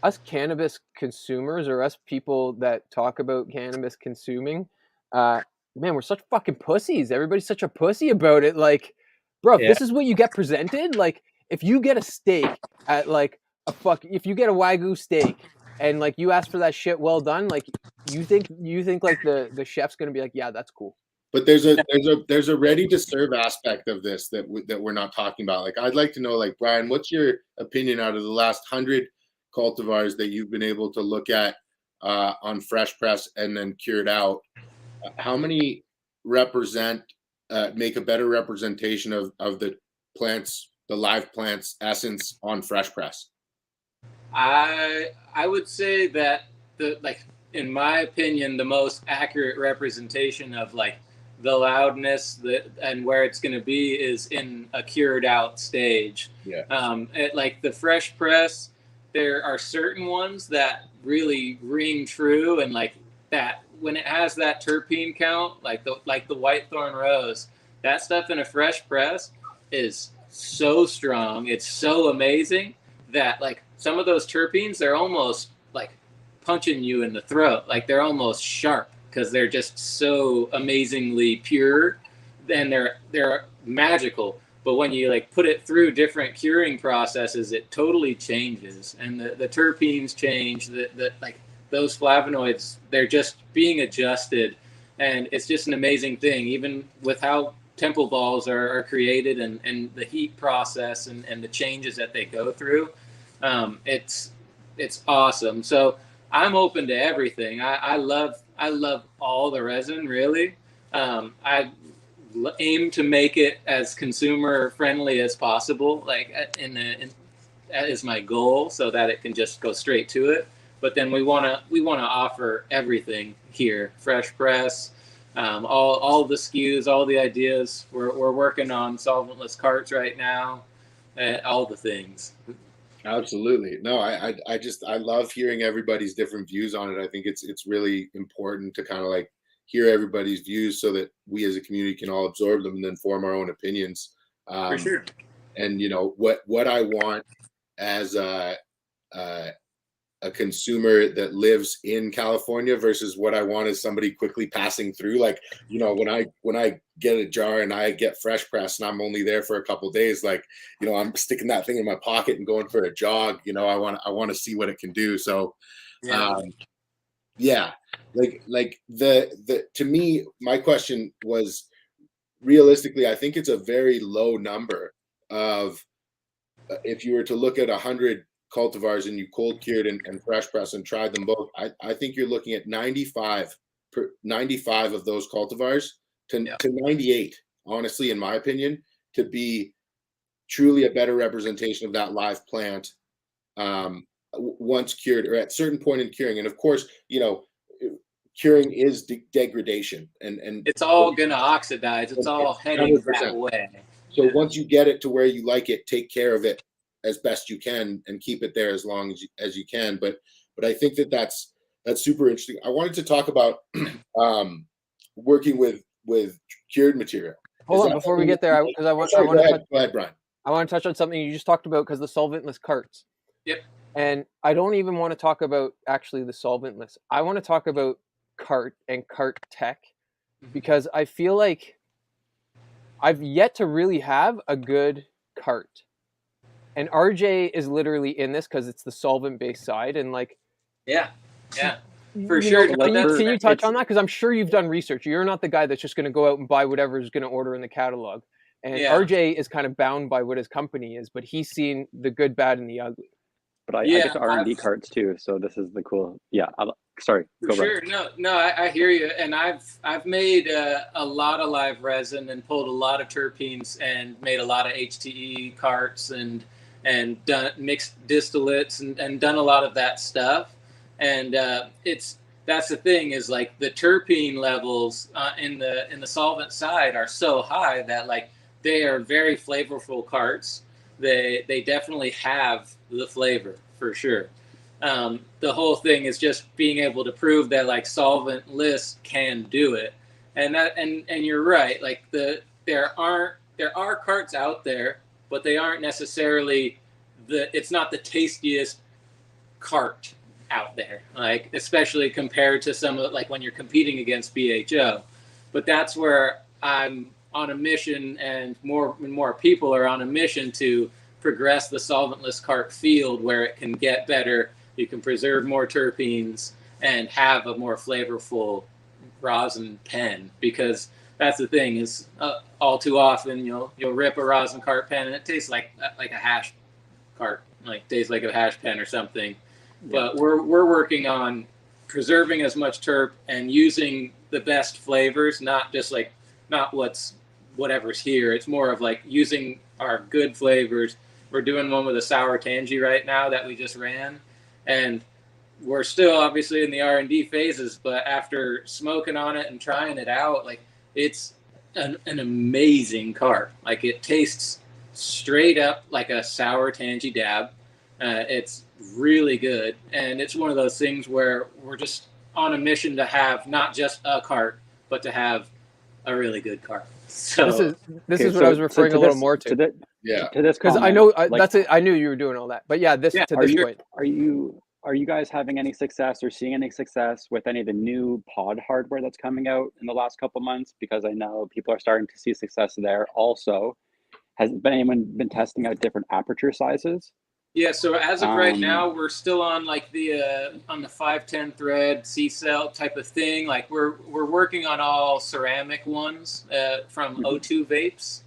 us cannabis consumers, or us people that talk about cannabis consuming, man, we're such fucking pussies. Everybody's such a pussy about it. Like, bro, if this is what you get presented, like, if you get a steak at, like, if you get a Wagyu steak and, like, you ask for that shit well done, like, you think like the chef's gonna be like, yeah, that's cool. But there's a ready to serve aspect of this that we're not talking about. Like, I'd like to know, like, Brian, what's your opinion out of the last 100 cultivars that you've been able to look at on fresh press and then cured out? How many make a better representation of the plants, the live plants essence on fresh press? I would say that in my opinion, the most accurate representation of, like, the loudness and where it's going to be is in a cured out stage. Yeah. Like, the fresh press, there are certain ones that really ring true, and, like, that when it has that terpene count, like the white thorn rose, that stuff in a fresh press is so strong. It's so amazing that, like, some of those terpenes, they're almost like punching you in the throat. Like, they're almost sharp because they're just so amazingly pure, and they're magical. But when you, like, put it through different curing processes, it totally changes, and the terpenes change. Like, those flavonoids, they're just being adjusted, and it's just an amazing thing. Even with how temple balls are created, and the heat process and the changes that they go through, it's awesome. So I'm open to everything. I love all the resin, really. I aim to make it as consumer friendly as possible, like, that is my goal, so that it can just go straight to it. But then we want to offer everything here: fresh press, all the SKUs, all the ideas. We're working on solventless carts right now, all the things. Absolutely. No, I love hearing everybody's different views on it. I think it's really important to kind of, like, hear everybody's views so that we as a community can all absorb them and then form our own opinions. For sure. And what I want as a a consumer that lives in California versus what I want is somebody quickly passing through. Like, you know, when I get a jar and I get fresh press and I'm only there for a couple days, like, you know, I'm sticking that thing in my pocket and going for a jog. You know, I want to see what it can do. So, yeah, like the to me, my question was, realistically, I think it's a very low number of, if you were to look at 100 cultivars and you cold cured and fresh press and tried them both, I think you're looking at 95 of those cultivars to 98, honestly, in my opinion, to be truly a better representation of that live plant once cured or at certain point in curing. And of course, you know, curing is degradation, and it's all gonna oxidize. It's all heading 100%. that way. So once you get it to where you like it, take care of it as best you can and keep it there as long as you can. But I think that's super interesting. I wanted to talk about working with cured material. Hold on, before we get there, because I want to touch. Go ahead, Brian. I want to touch on something you just talked about, because the solventless carts. Yep. And I don't even want to talk about actually the solventless. I want to talk about cart and cart tech, because I feel like I've yet to really have a good cart. And RJ is literally in this because it's the solvent-based side, and like, yeah, for sure. Can you touch on that? Because I'm sure you've done research. You're not the guy that's just going to go out and buy whatever is going to order in the catalog. And RJ is kind of bound by what his company is, but he's seen the good, bad, and the ugly. But I get to R&D carts too, so this is the cool. Yeah, sorry. Go sure, right. No, I hear you, and I've made a lot of live resin and pulled a lot of terpenes and made a lot of HTE carts and done mixed distillates and done a lot of that stuff. And that's the thing, is like the terpene levels in the solvent side are so high that like they are very flavorful carts. They definitely have the flavor for sure. The whole thing is just being able to prove that like solventless can do it, and you're right. Like there are carts out there, but they aren't necessarily it's not the tastiest cart out there. Like especially compared to some of like when you're competing against BHO, but that's where I'm on a mission, and more people are on a mission to progress the solventless cart field, where it can get better, you can preserve more terpenes and have a more flavorful rosin pen. Because that's the thing, is all too often you'll rip a rosin cart pen and it tastes like a hash cart, like tastes like a hash pen or something. But we're working on preserving as much terp and using the best flavors, not just like not whatever's here. It's more of like using our good flavors. We're doing one with a sour tangy right now that we just ran, and we're still obviously in the R&D phases, but after smoking on it and trying it out, like it's an amazing cart. Like it tastes straight up like a sour tangy dab. It's really good, and it's one of those things where we're just on a mission to have not just a cart, but to have a really good cart. So this is what I was referring a little more to. To this, because I know that's it. I knew you were doing all that, but to this point, are you guys having any success or seeing any success with any of the new pod hardware that's coming out in the last couple months? Because I know people are starting to see success there. Also, has anyone been testing out different aperture sizes? Yeah, so as of right now, we're still on like on the 510 thread C-cell type of thing. Like we're working on all ceramic ones from O2 Vapes.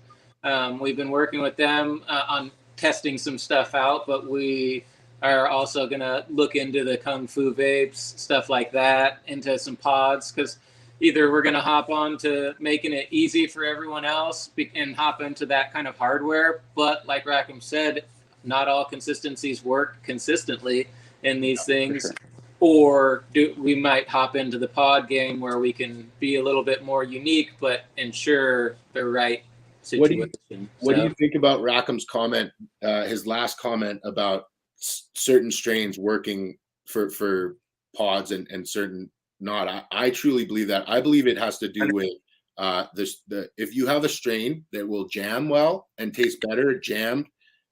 We've been working with them on testing some stuff out, but we are also gonna look into the Kung Fu Vapes, stuff like that, into some pods, because either we're gonna hop on to making it easy for everyone else and hop into that kind of hardware. But like Rackham said, not all consistencies work consistently in these things. Sure. Or we might hop into the pod game where we can be a little bit more unique, but ensure the right situation. What do you think about Rackham's comment, his last comment about certain strains working for pods and certain not? I truly believe that. I believe it has to do with if you have a strain that will jam well and taste better jammed,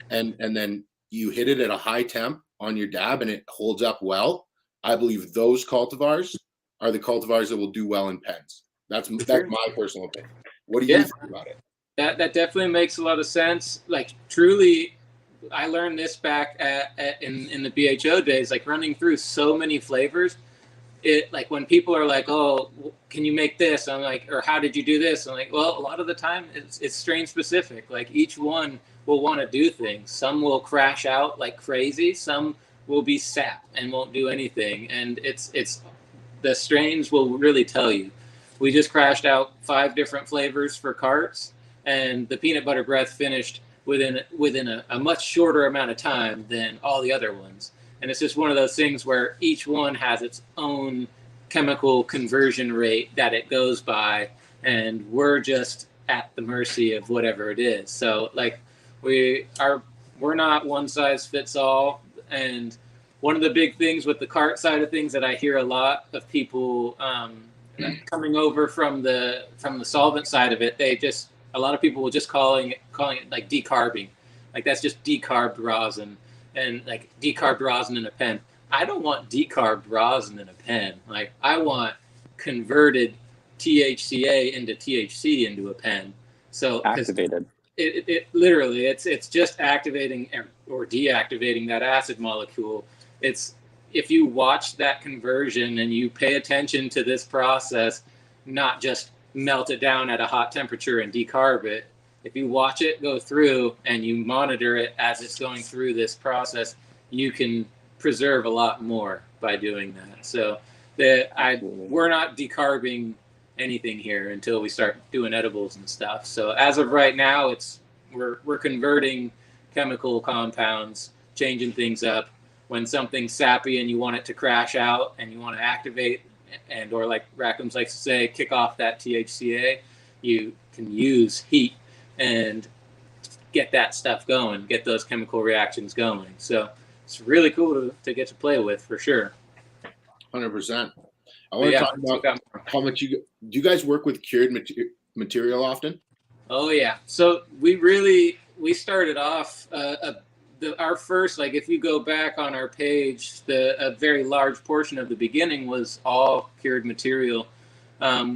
and then you hit it at a high temp on your dab and it holds up well, I believe those cultivars are the cultivars that will do well in pens. That's my personal opinion. What do you think about it? That definitely makes a lot of sense. Like, truly, I learned this back in the BHO days, like running through so many flavors. It, like, when people are like, oh, can you make this? I'm like, or how did you do this? I'm like, well, a lot of the time it's strain specific. Like, each one will want to do things. Some will crash out like crazy. Some will be sap and won't do anything. And it's the strains will really tell you. We just crashed out 5 different flavors for carts, and the peanut butter breath finished within a much shorter amount of time than all the other ones. And it's just one of those things where each one has its own chemical conversion rate that it goes by, and we're just at the mercy of whatever it is. So, like, we're not one size fits all. And one of the big things with the cart side of things that I hear a lot of people coming over from the solvent side of it, a lot of people will just calling it like decarbing, like that's just decarbed rosin, and like decarbed rosin in a pen. I don't want decarbed rosin in a pen. Like, I want converted THCA into THC into a pen. So activated. It literally it's just activating or deactivating that acid molecule. It's, if you watch that conversion and you pay attention to this process, not just melt it down at a hot temperature and decarb it. If you watch it go through and you monitor it as it's going through this process, you can preserve a lot more by doing that. So we're not decarbing anything here until we start doing edibles and stuff. So as of right now, we're converting chemical compounds, changing things up. When something's sappy and you want it to crash out and you want to activate, and or like Rackhams likes to say, kick off that THCA, you can use heat and get that stuff going, get those chemical reactions going. So it's really cool to get to play with, for sure. 100%. I want to talk about how much do you guys work with cured material often? Oh yeah. So we started off our first, like, if you go back on our page, a very large portion of the beginning was all cured material.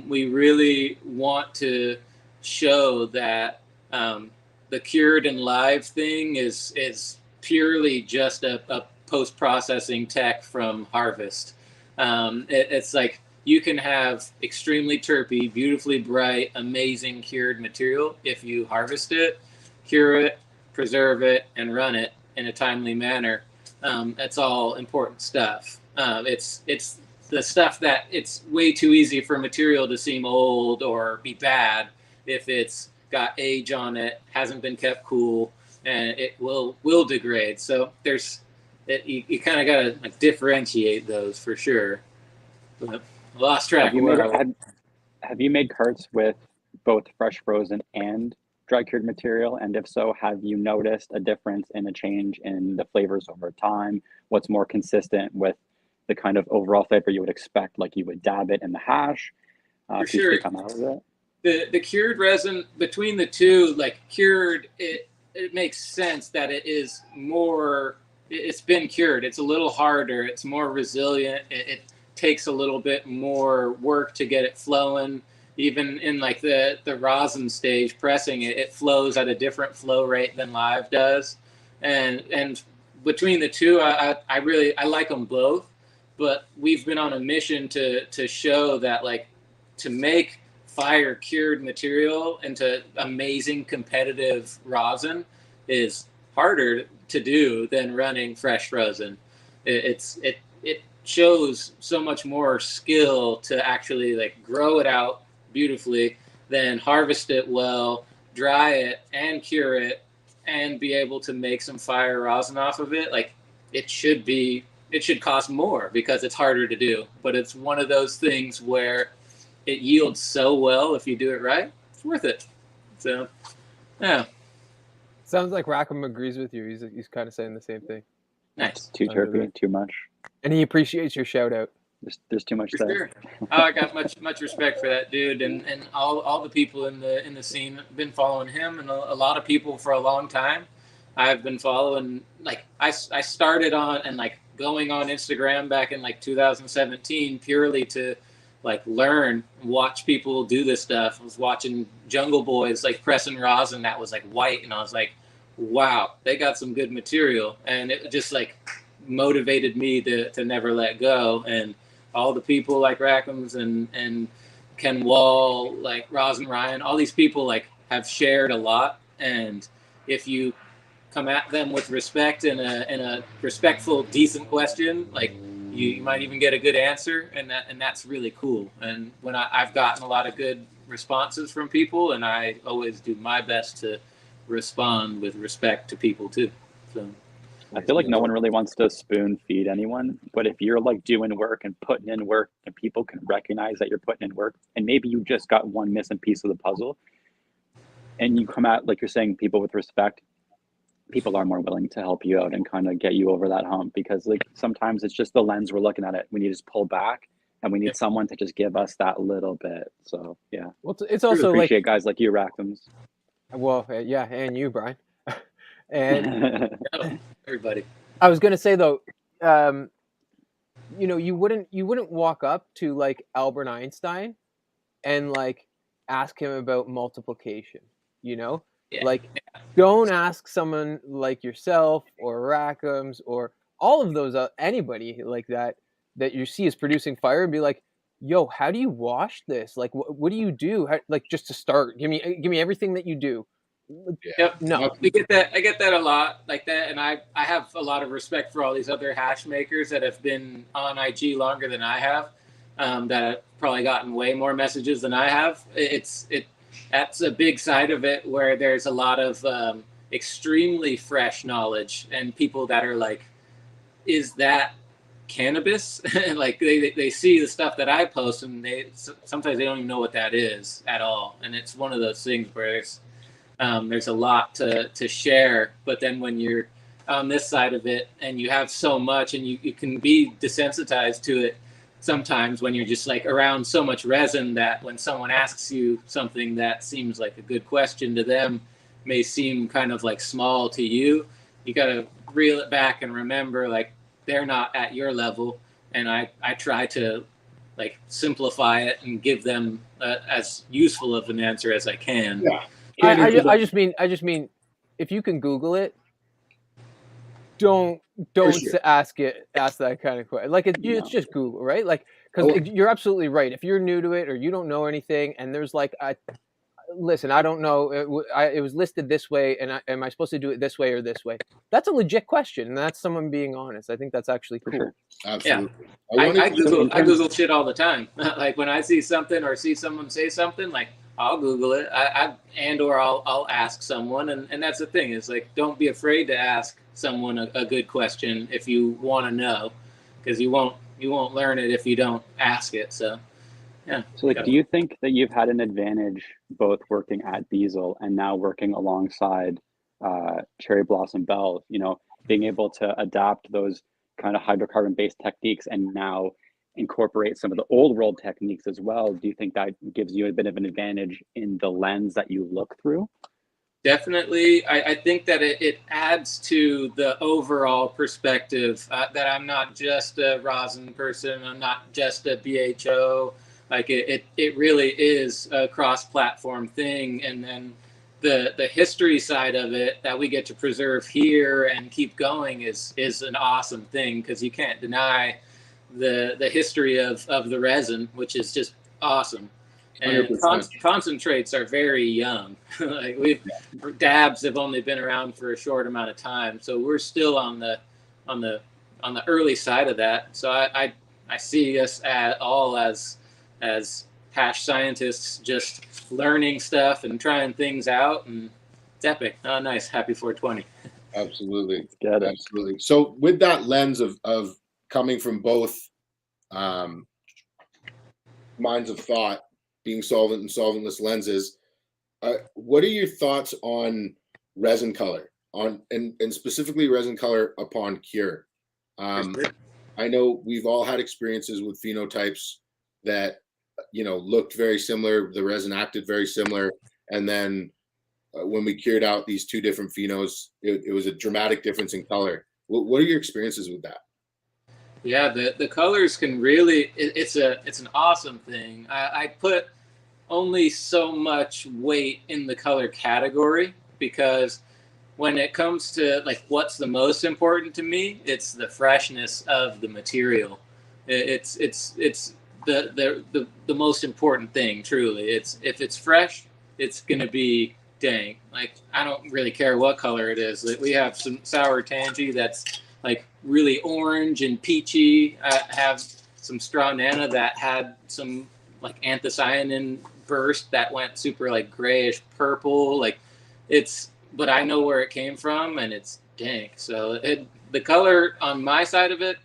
We really want to show that the cured and live thing is purely just a post-processing tech from harvest. It's like, you can have extremely terpy, beautifully bright, amazing cured material if you harvest it, cure it, preserve it, and run it in a timely manner. That's all important stuff. It's the stuff that it's way too easy for material to seem old or be bad if it's got age on it, hasn't been kept cool, and it will degrade. So you kind of got to, like, differentiate those for sure. But I lost track. Have you made carts with both fresh frozen and dry cured material? And if so, have you noticed a difference in a change in the flavors over time? What's more consistent with the kind of overall flavor you would expect? Like, you would dab it in the hash? For sure. Come out of it? The cured resin, between the two, like cured, it makes sense that it is more, it's been cured. It's a little harder. It's more resilient. It takes a little bit more work to get it flowing. Even in like the rosin stage, pressing it flows at a different flow rate than live does. And between the two, I like them both, but we've been on a mission to show that, like, to make fire cured material into amazing competitive rosin is harder to do than running fresh frozen. It shows so much more skill to actually, like, grow it out beautifully, then harvest it well, dry it and cure it, and be able to make some fire rosin off of it. Like, it should cost more because it's harder to do, but it's one of those things where it yields so well if you do it right. It's worth it. So yeah, sounds like Rackham agrees with you. He's kind of saying the same thing. Nice. Too terpy, too much, and he appreciates your shout out. There's too much for there. Sure. I got much respect for that dude, and all the people in the scene have been following him, and a lot of people for a long time. I've been following, like I started on and like going on Instagram back in like 2017 purely to like learn, watch people do this stuff. I was watching Jungle Boys like pressing rosin that was like white, and I was like, wow, they got some good material, and it just like motivated me to never let go. And all the people like Rackham's and Ken Wall, like Rosin Ryan, all these people like have shared a lot, and if you come at them with respect and a respectful, decent question, like you might even get a good answer, and that's really cool. And when I've gotten a lot of good responses from people, and I always do my best to respond with respect to people too. So I feel like no one really wants to spoon feed anyone, but if you're like doing work and putting in work and people can recognize that you're putting in work, and maybe you just got one missing piece of the puzzle, and you come at, like you're saying, people with respect, people are more willing to help you out and kind of get you over that hump, because like sometimes it's just the lens we're looking at it. We need to just pull back, and we need someone to just give us that little bit. So yeah, well, it's also really appreciate like guys like you, Rackhams. Well, yeah, and you, Brian. And everybody. I was gonna say though, you wouldn't walk up to like Albert Einstein and like ask him about multiplication. Yeah. Like don't ask someone like yourself or Rackham's or all of those anybody like that you see is producing fire and be like, yo, how do you wash this? Like, what do you do? Like, just to start, give me everything that you do. Yep. No, We get that. I get that a lot, like that, and I have a lot of respect for all these other hash makers that have been on IG longer than I have, that have probably gotten way more messages than I have. That's a big side of it, where there's a lot of extremely fresh knowledge and people that are like, is that cannabis? Like they see the stuff that I post, and sometimes they don't even know what that is at all. And it's one of those things where there's a lot to share, but then when you're on this side of it and you have so much, and you can be desensitized to it sometimes when you're just like around so much resin, that when someone asks you something that seems like a good question to them may seem kind of like small to you, you got to reel it back and remember like they're not at your level. And I try to like simplify it and give them as useful of an answer as I can. Yeah. I just mean, if you can Google it, don't ask that kind of question. Like it's just Google, right? Like, because you're absolutely right. If you're new to it or you don't know anything, and there's like, listen, I don't know, it was listed this way, and am I supposed to do it this way or this way? That's a legit question, and that's someone being honest. I think that's actually cool. Sure. Absolutely. Yeah. I Google shit all the time. Like when I see something or see someone say something, like I'll Google it. Or I'll ask someone, and that's the thing, is like, don't be afraid to ask someone a good question if you want to know, because you won't learn it if you don't ask it. So yeah. So like, do you think that you've had an advantage both working at Diesel and now working alongside Cherry Blossom Bell, being able to adapt those kind of hydrocarbon based techniques and now incorporate some of the old world techniques as well? Do you think that gives you a bit of an advantage in the lens that you look through? Definitely. I think that it adds to the overall perspective, that I'm not just a rosin person, I'm not just a BHO. Like it really is a cross-platform thing. And then the history side of it that we get to preserve here and keep going is an awesome thing, because you can't deny the history of the resin, which is just awesome. And concentrates are very young. Like dabs have only been around for a short amount of time, so we're still on the early side of that. So I see us all as hash scientists, just learning stuff and trying things out, and it's epic. Oh, nice. Happy 420. Absolutely. Absolutely. So with that lens of coming from both minds of thought, being solvent and solventless lenses, what are your thoughts on resin color, and specifically resin color upon cure? I know we've all had experiences with phenotypes that looked very similar, the resin acted very similar, and then when we cured out these two different phenos, it was a dramatic difference in color. What are your experiences with that? Yeah, the colors can really, it's an awesome thing. I put only so much weight in the color category, because when it comes to like what's the most important to me, it's the freshness of the material. It's the most important thing, truly. It's if it's fresh, it's gonna be dang. Like, I don't really care what color it is. Like, we have some sour tangy that's like really orange and peachy. I have some straw nana that had some like anthocyanin burst that went super like grayish purple. Like, but I know where it came from, and it's dank. So the color on my side of it,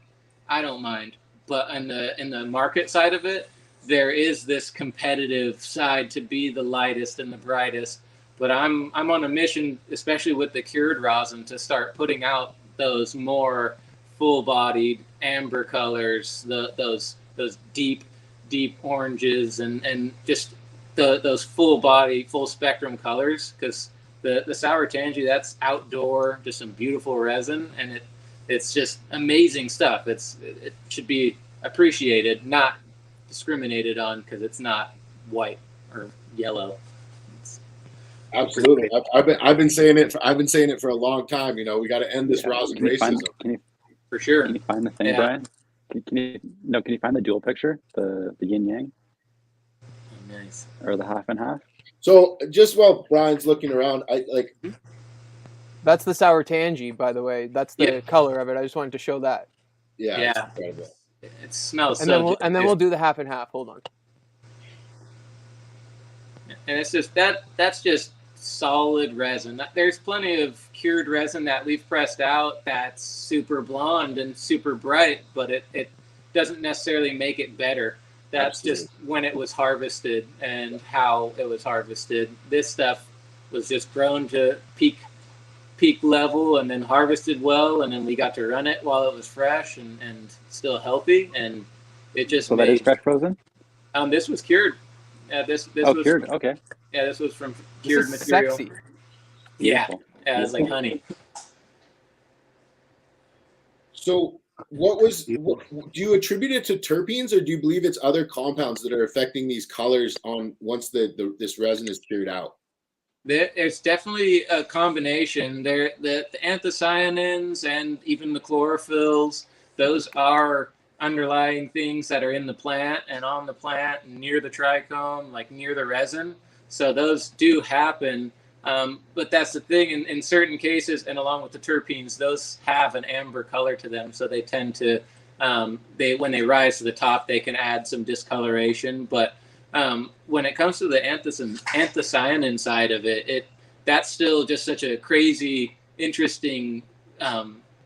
I don't mind. But in the market side of it, there is this competitive side to be the lightest and the brightest. But I'm on a mission, especially with the cured rosin, to start putting out those more full-bodied amber colors, those deep oranges, and just those full-body, full-spectrum colors. Because the sour tangy, that's outdoor, just some beautiful resin, and it's just amazing stuff. It should be appreciated, not discriminated on, because it's not white or yellow. Absolutely, I've been saying it. I've been saying it for a long time. You know, we got to end this rosin racism. For sure. Can you find the thing, Brian? Can you find the dual picture, the yin yang? Oh, nice. Or the half and half? So just while Brian's looking around, That's the sour tangy, by the way. That's the color of it. I just wanted to show that. Yeah. It smells and then we'll do the half and half. Hold on. And it's just that's just solid resin. There's plenty of cured resin that we've pressed out that's super blonde and super bright, but it doesn't necessarily make it better. That's just when it was harvested and how it was harvested. This stuff was just grown to peak level and then harvested well, and then we got to run it while it was fresh and still healthy, and it just that is fresh frozen? This was cured. This was cured. Okay. Yeah, this was from cured material. Sexy. Yeah, it's like honey. So do you attribute it to terpenes, or do you believe it's other compounds that are affecting these colors once this resin is cured out? It's definitely a combination. The anthocyanins and even the chlorophylls, those are underlying things that are in the plant and on the plant and near the trichome, like near the resin. So those do happen. But that's the thing, in certain cases, and along with the terpenes, those have an amber color to them. So they tend to, when they rise to the top, they can add some discoloration. But when it comes to the anthocyanin side of it, that's still just such a crazy, interesting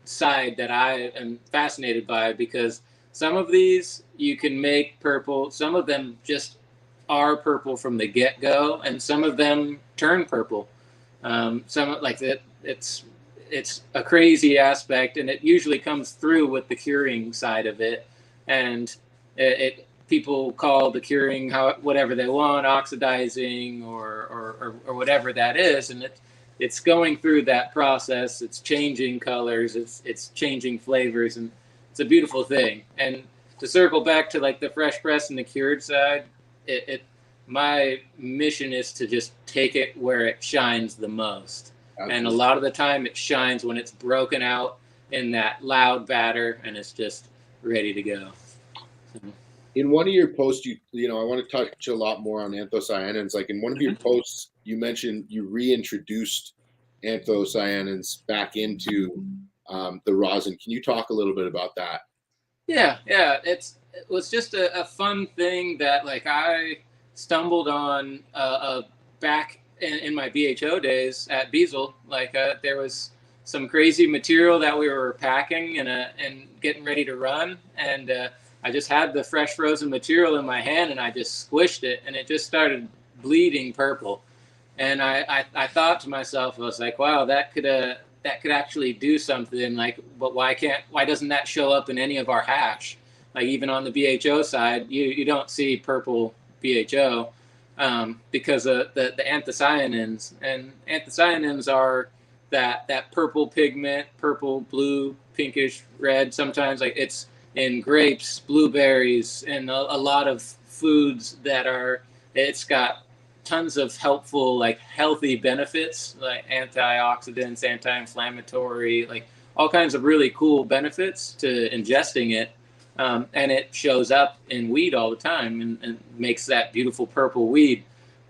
side that I am fascinated by, because some of these you can make purple, some of them just are purple from the get-go, and some of them turn purple. Some like that, it's a crazy aspect, and it usually comes through with the curing side of it. And people call the curing whatever they want, oxidizing or whatever that is, and it's going through that process. It's changing colors, it's changing flavors, and it's a beautiful thing. And to circle back to like the fresh press and the cured side, my mission is to just take it where it shines the most. Absolutely. And a lot of the time it shines when it's broken out in that loud batter and it's just ready to go. In one of your posts, I want to touch a lot more on anthocyanins. Like in one of your posts, you mentioned you reintroduced anthocyanins back into the rosin. Can you talk a little bit about that? Yeah. It was just a fun thing that like I stumbled on back in my BHO days at Beazle. Like there was some crazy material that we were packing and getting ready to run, and I just had the fresh frozen material in my hand, and I just squished it, and it just started bleeding purple. And I thought to myself, I was like, wow, that could actually do something. Like, but why doesn't that show up in any of our hash? Like even on the BHO side, you don't see purple BHO. because of the anthocyanins. And anthocyanins are that purple pigment, purple, blue, pinkish, red. Sometimes like it's in grapes, blueberries, and a lot of foods that are. It's got tons of helpful, like healthy benefits, like antioxidants, anti-inflammatory, like all kinds of really cool benefits to ingesting it. And it shows up in weed all the time and makes that beautiful purple weed.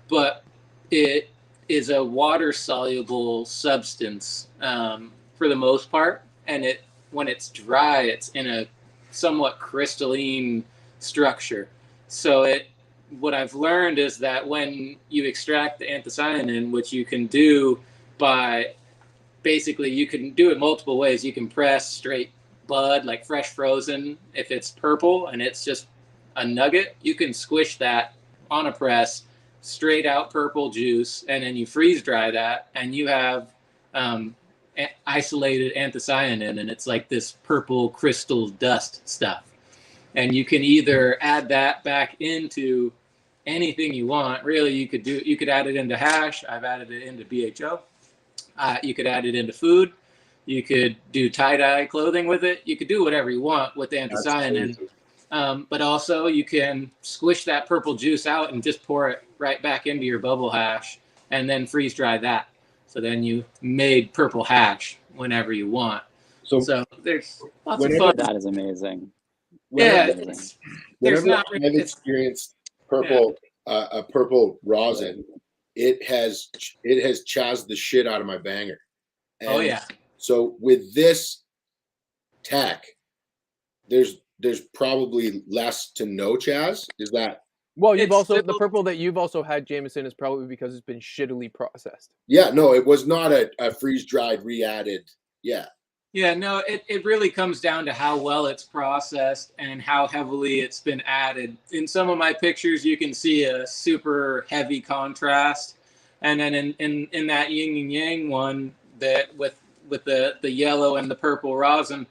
But it is a water soluble substance for the most part. And when it's dry, it's in a somewhat crystalline structure. So what I've learned is that when you extract the anthocyanin, which you can do by basically, you can do it multiple ways. You can press straight bud, like fresh frozen. If it's purple and it's just a nugget, you can squish that on a press, straight out purple juice, and then you freeze dry that, and you have isolated anthocyanin, and it's like this purple crystal dust stuff. And you can either add that back into anything you want. Really, you could add it into hash. I've added it into BHO. You could add it into food. You could do tie-dye clothing with it. You could do whatever you want with the anthocyanin. But also you can squish that purple juice out and just pour it right back into your bubble hash and then freeze dry that. So then you made purple hash whenever you want. So there's lots of fun. That is amazing. Whenever I've experienced purple, a purple rosin, it has chazzed the shit out of my banger. And so with this tech, there's probably less to no chaz. Is that? Well, the purple that you've also had, Jameson, is probably because it's been shittily processed. Yeah, no, it was not a freeze dried, re-added. Yeah. Yeah, no, it really comes down to how well it's processed and how heavily it's been added. In some of my pictures, you can see a super heavy contrast. And then in that yin and yang one, that with the yellow and the purple rosin,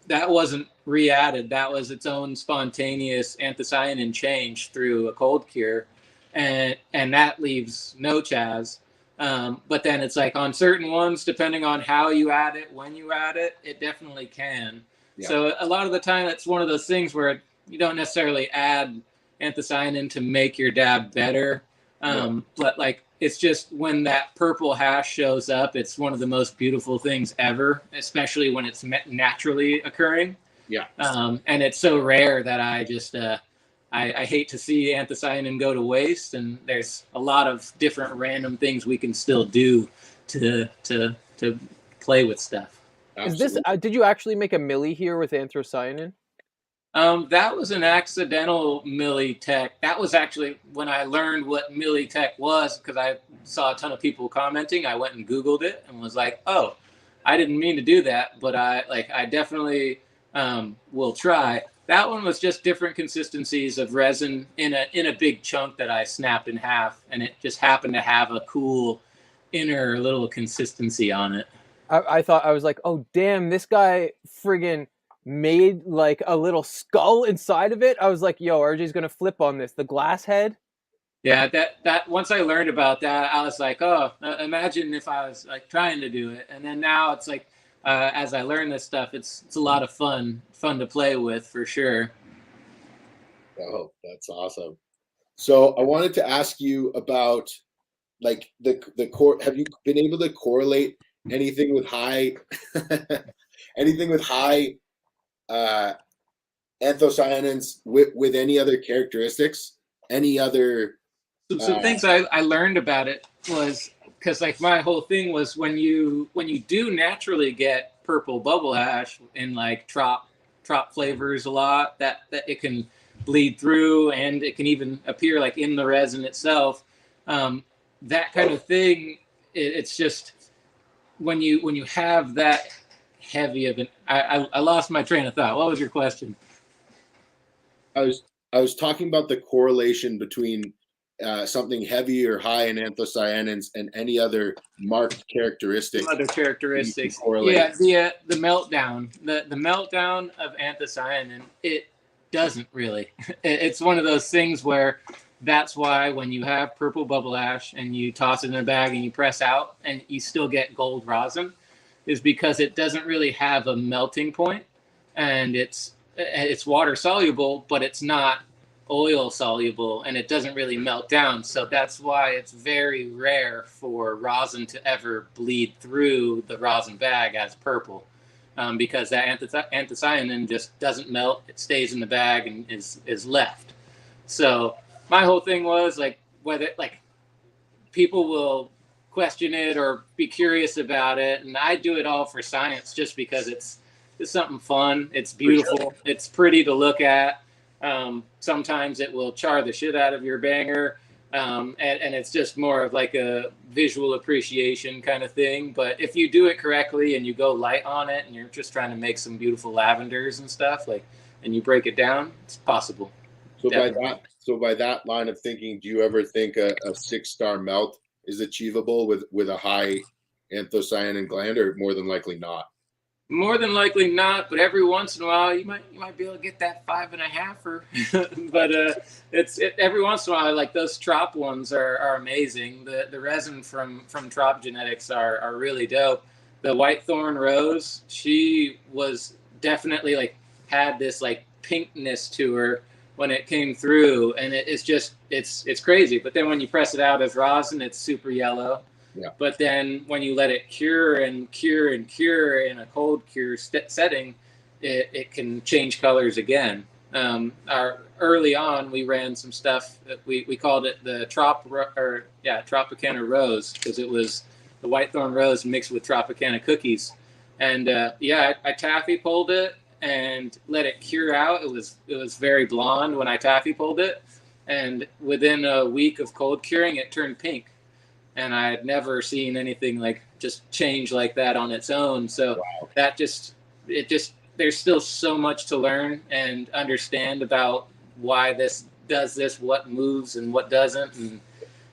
that wasn't re-added. That was its own spontaneous anthocyanin change through a cold cure. And that leaves no chaz. But then it's like on certain ones, depending on how you add it, when you add it, it definitely can. Yeah. So a lot of the time, it's one of those things where you don't necessarily add anthocyanin to make your dab better. But like, it's just when that purple hash shows up, it's one of the most beautiful things ever, especially when it's naturally occurring. Yeah. And it's so rare that I just, I hate to see anthocyanin go to waste, and there's a lot of different random things we can still do to play with stuff. Absolutely. Is this? Did you actually make a milli here with anthocyanin? That was an accidental milli tech. That was actually when I learned what milli tech was, because I saw a ton of people commenting. I went and Googled it and was like, oh, I didn't mean to do that, but I definitely will try. That one was just different consistencies of resin in a big chunk that I snapped in half, and it just happened to have a cool inner little consistency on it. I was like, oh damn, this guy friggin' made like a little skull inside of it. I was like, yo, RJ's gonna flip on this. The glass head. Yeah, that once I learned about that, I was like, oh, imagine if I was like trying to do it. And then now it's like, as I learn this stuff, it's a lot of fun to play with for sure. Oh, that's awesome. So I wanted to ask you about like the core. Have you been able to correlate anything with high anthocyanins with any other characteristics? Any other? Some things I learned about it was because like my whole thing was when you do naturally get purple bubble hash in like trop flavors a lot, that it can bleed through and it can even appear like in the resin itself. That kind of thing. It's just when you have that heavy of an. I lost my train of thought. What was your question? I was talking about the correlation between something heavy or high in anthocyanins and any other marked characteristics. Other characteristics. Yeah, the meltdown. The meltdown of anthocyanin, it doesn't really. It's one of those things where that's why when you have purple bubble ash and you toss it in a bag and you press out and you still get gold rosin, is because it doesn't really have a melting point, and it's water soluble, but it's not oil soluble, and it doesn't really melt down. So that's why it's very rare for rosin to ever bleed through the rosin bag as purple, because that anthocyanin just doesn't melt. It stays in the bag and is left. So my whole thing was like, whether like people will question it or be curious about it, and I do it all for science, just because it's something fun. It's beautiful. Sure. It's pretty to look at. Sometimes it will char the shit out of your banger, and it's just more of like a visual appreciation kind of thing. But if you do it correctly and you go light on it and you're just trying to make some beautiful lavenders and stuff, like, and you break it down, it's possible. So by that line of thinking, do you ever think a 6-star melt is achievable with a high anthocyanin gland, or more than likely not? More than likely not, but every once in a while you might be able to get that 5.5. But it's every once in a while. Like those Trop ones are amazing. The resin from Trop Genetics are really dope. The Whitethorn Rose, she was definitely like had this like pinkness to her when it came through, and it's crazy. But then when you press it out as rosin, it's super yellow. Yeah. But then when you let it cure and cure and cure in a cold cure setting, it can change colors again. Early on, we ran some stuff that we called it the Tropicana Rose, because it was the Whitethorn Rose mixed with Tropicana cookies. And I taffy pulled it and let it cure out. It was very blonde when I taffy pulled it, and within a week of cold curing, it turned pink. And I had never seen anything like just change like that on its own. So wow. There's still so much to learn and understand about why this does this, what moves and what doesn't. And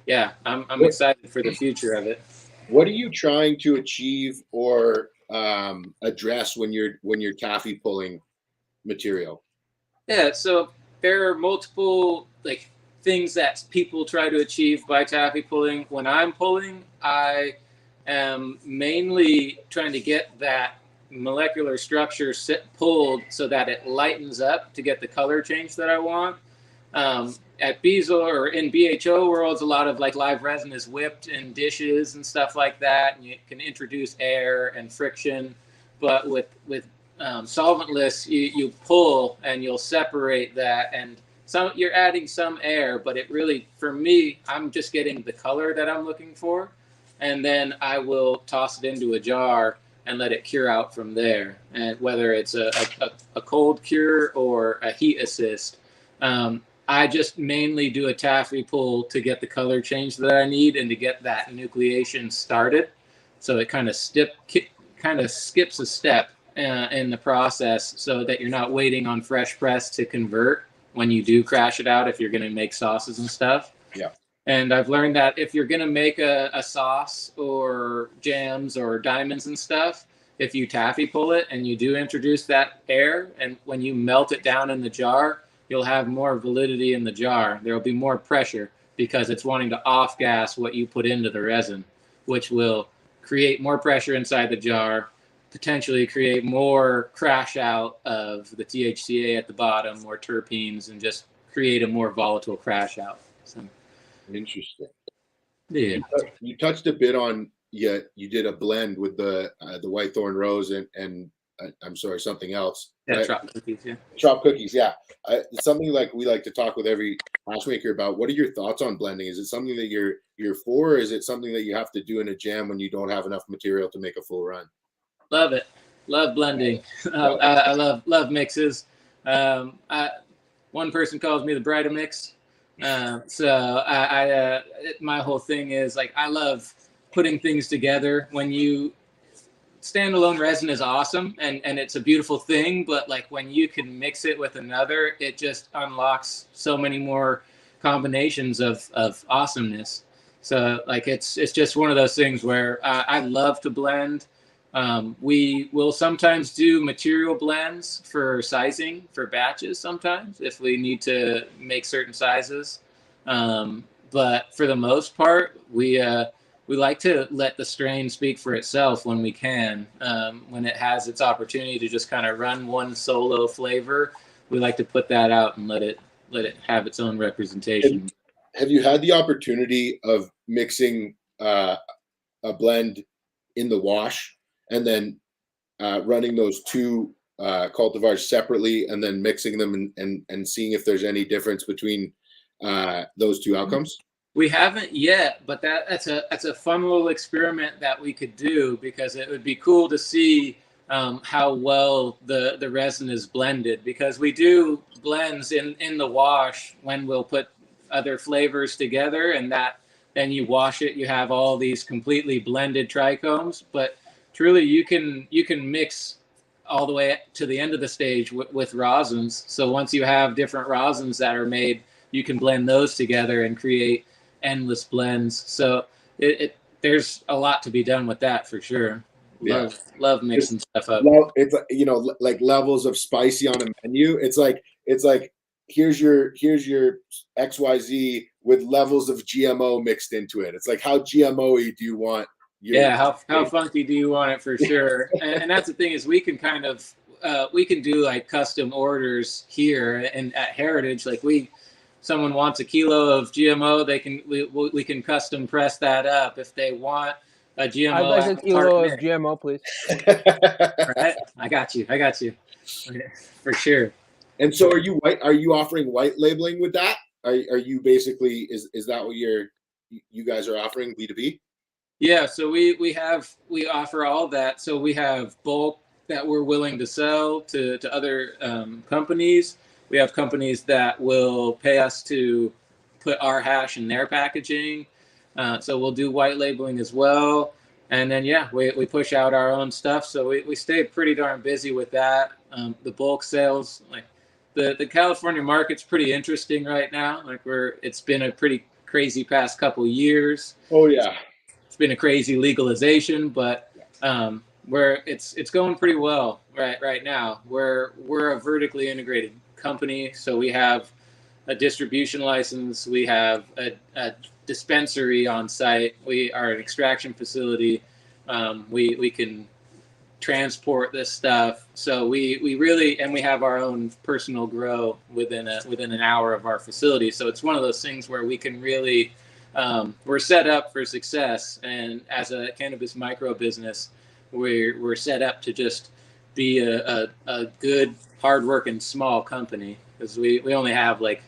yeah, I'm excited for the future of it. What are you trying to achieve or address when you're taffy pulling material? Yeah, so there are multiple like things that people try to achieve by taffy pulling. When I'm pulling, I am mainly trying to get that molecular structure pulled so that it lightens up to get the color change that I want. At Beazle or in BHO worlds, a lot of like live resin is whipped in dishes and stuff like that, and you can introduce air and friction. But with solventless, you pull and you'll separate that, and you're adding some air, but it really, for me, I'm just getting the color that I'm looking for, and then I will toss it into a jar and let it cure out from there. And whether it's a cold cure or a heat assist, I just mainly do a taffy pull to get the color change that I need and to get that nucleation started. So it kind of skips a step in the process, so that you're not waiting on fresh press to convert when you do crash it out, if you're going to make sauces and stuff. Yeah. And I've learned that if you're going to make a sauce or jams or diamonds and stuff, if you taffy pull it and you do introduce that air, and when you melt it down in the jar, you'll have more validity in the jar. There will be more pressure because it's wanting to off gas what you put into the resin, which will create more pressure inside the jar, potentially create more crash out of the THCA at the bottom, more terpenes, and just create a more volatile crash out. So, interesting. Yeah. You touched a bit on you did a blend with the Whitethorn Rose and I'm sorry, something else. Yeah, right? Trop cookies. Yeah. Trop cookies. Yeah. It's something like we like to talk with every hash maker about. What are your thoughts on blending? Is it something that you're for, or is it something that you have to do in a jam when you don't have enough material to make a full run? Love it. Love blending. I love mixes. One person calls me the Bryantist. So my whole thing is like, I love putting things together. When you standalone resin is awesome and it's a beautiful thing, but like when you can mix it with another, it just unlocks so many more combinations of awesomeness. So like it's just one of those things where I love to blend. We will sometimes do material blends for sizing for batches sometimes if we need to make certain sizes. But for the most part, we like to let the strain speak for itself when we can. When it has its opportunity to just kind of run one solo flavor, we like to put that out and let it have its own representation. Have you had the opportunity of mixing a blend in the wash and then running those two cultivars separately and then mixing them and seeing if there's any difference between those two outcomes? We haven't yet, but that's a fun little experiment that we could do, because it would be cool to see how well the resin is blended, because we do blends in the wash when we'll put other flavors together, and that then you wash it, you have all these completely blended trichomes. But truly, you can mix all the way to the end of the stage with rosins. So once you have different rosins that are made, you can blend those together and create endless blends. So there's a lot to be done with that for sure. Love mixing stuff up. It's like levels of spicy on a menu. It's like here's your XYZ with levels of GMO mixed into it. It's like, how GMO-y do you want? How funky do you want it, for sure? And that's the thing, is we can kind of we can do like custom orders here and at Heritage. Like someone wants a kilo of GMO, we can custom press that up. If they want a GMO, I'd like a kilo of GMO, please. Right? I got you for sure. And so, are you offering white labeling with that? Are you basically, is that what you guys are offering, B2B? Yeah, so we offer all that. So we have bulk that we're willing to sell to other companies. We have companies that will pay us to put our hash in their packaging. So we'll do white labeling as well. And then, we push out our own stuff. So we stay pretty darn busy with that. The bulk sales, like the California market's pretty interesting right now. Like it's been a pretty crazy past couple years. Oh yeah. It's been a crazy legalization, but it's going pretty well right now. We're a vertically integrated company, so we have a distribution license, we have a dispensary on site, we are an extraction facility, we can transport this stuff. So we really, and we have our own personal grow within an hour of our facility. So it's one of those things where we can really we're set up for success. And as a cannabis micro business, we're set up to just be a good, hardworking small company, because we only have like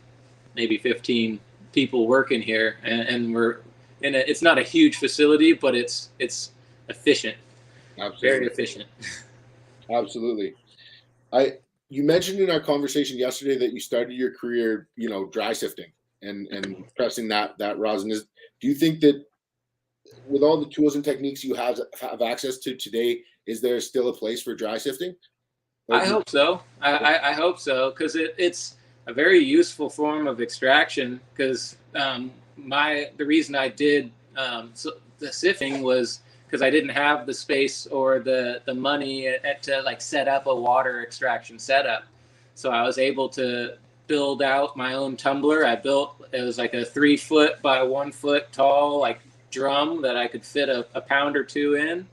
maybe 15 people working here, and we're in it's not a huge facility, but it's efficient. Absolutely. Very efficient. Absolutely. You mentioned in our conversation yesterday that you started your career, dry sifting and pressing that rosin. Do you think that with all the tools and techniques you have access to today, is there still a place for dry sifting? I hope so. I hope so, because it's a very useful form of extraction. Because the reason I did the sifting was because I didn't have the space or the money to like set up a water extraction setup. So I was able to build out my own tumbler. It was like a 3 foot by 1 foot tall like drum that I could fit a pound or two in,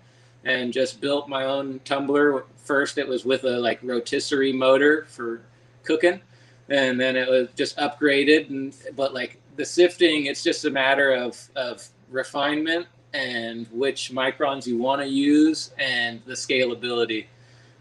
and just built my own tumbler. First it was with a like rotisserie motor for cooking, and then it was just upgraded. But like the sifting, it's just a matter of refinement and which microns you want to use and the scalability.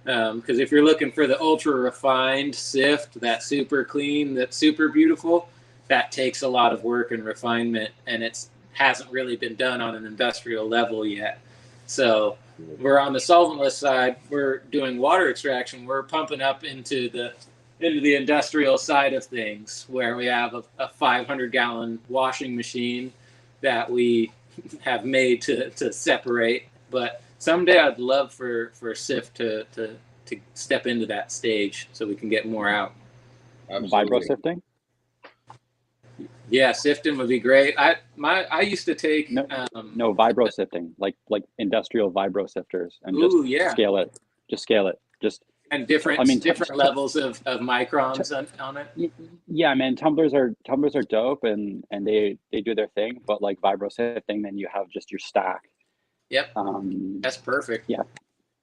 Because if you're looking for the ultra refined sift, that super clean, that super beautiful, that takes a lot of work and refinement, and it hasn't really been done on an industrial level yet. So we're on the solventless side. We're doing water extraction. We're pumping up into the industrial side of things, where we have a 500-gallon washing machine that we have made to separate. But someday I'd love for SIF to step into that stage so we can get more out. Vibro sifting? Yeah, sifting would be great. I used to take no vibro sifting, like industrial vibro sifters, and scale it. Just And different, I mean, different levels of microns on it. Yeah, man, tumblers are dope, and they do their thing. But like vibro sifting, then you have just your stack. Yep, that's perfect. Yeah,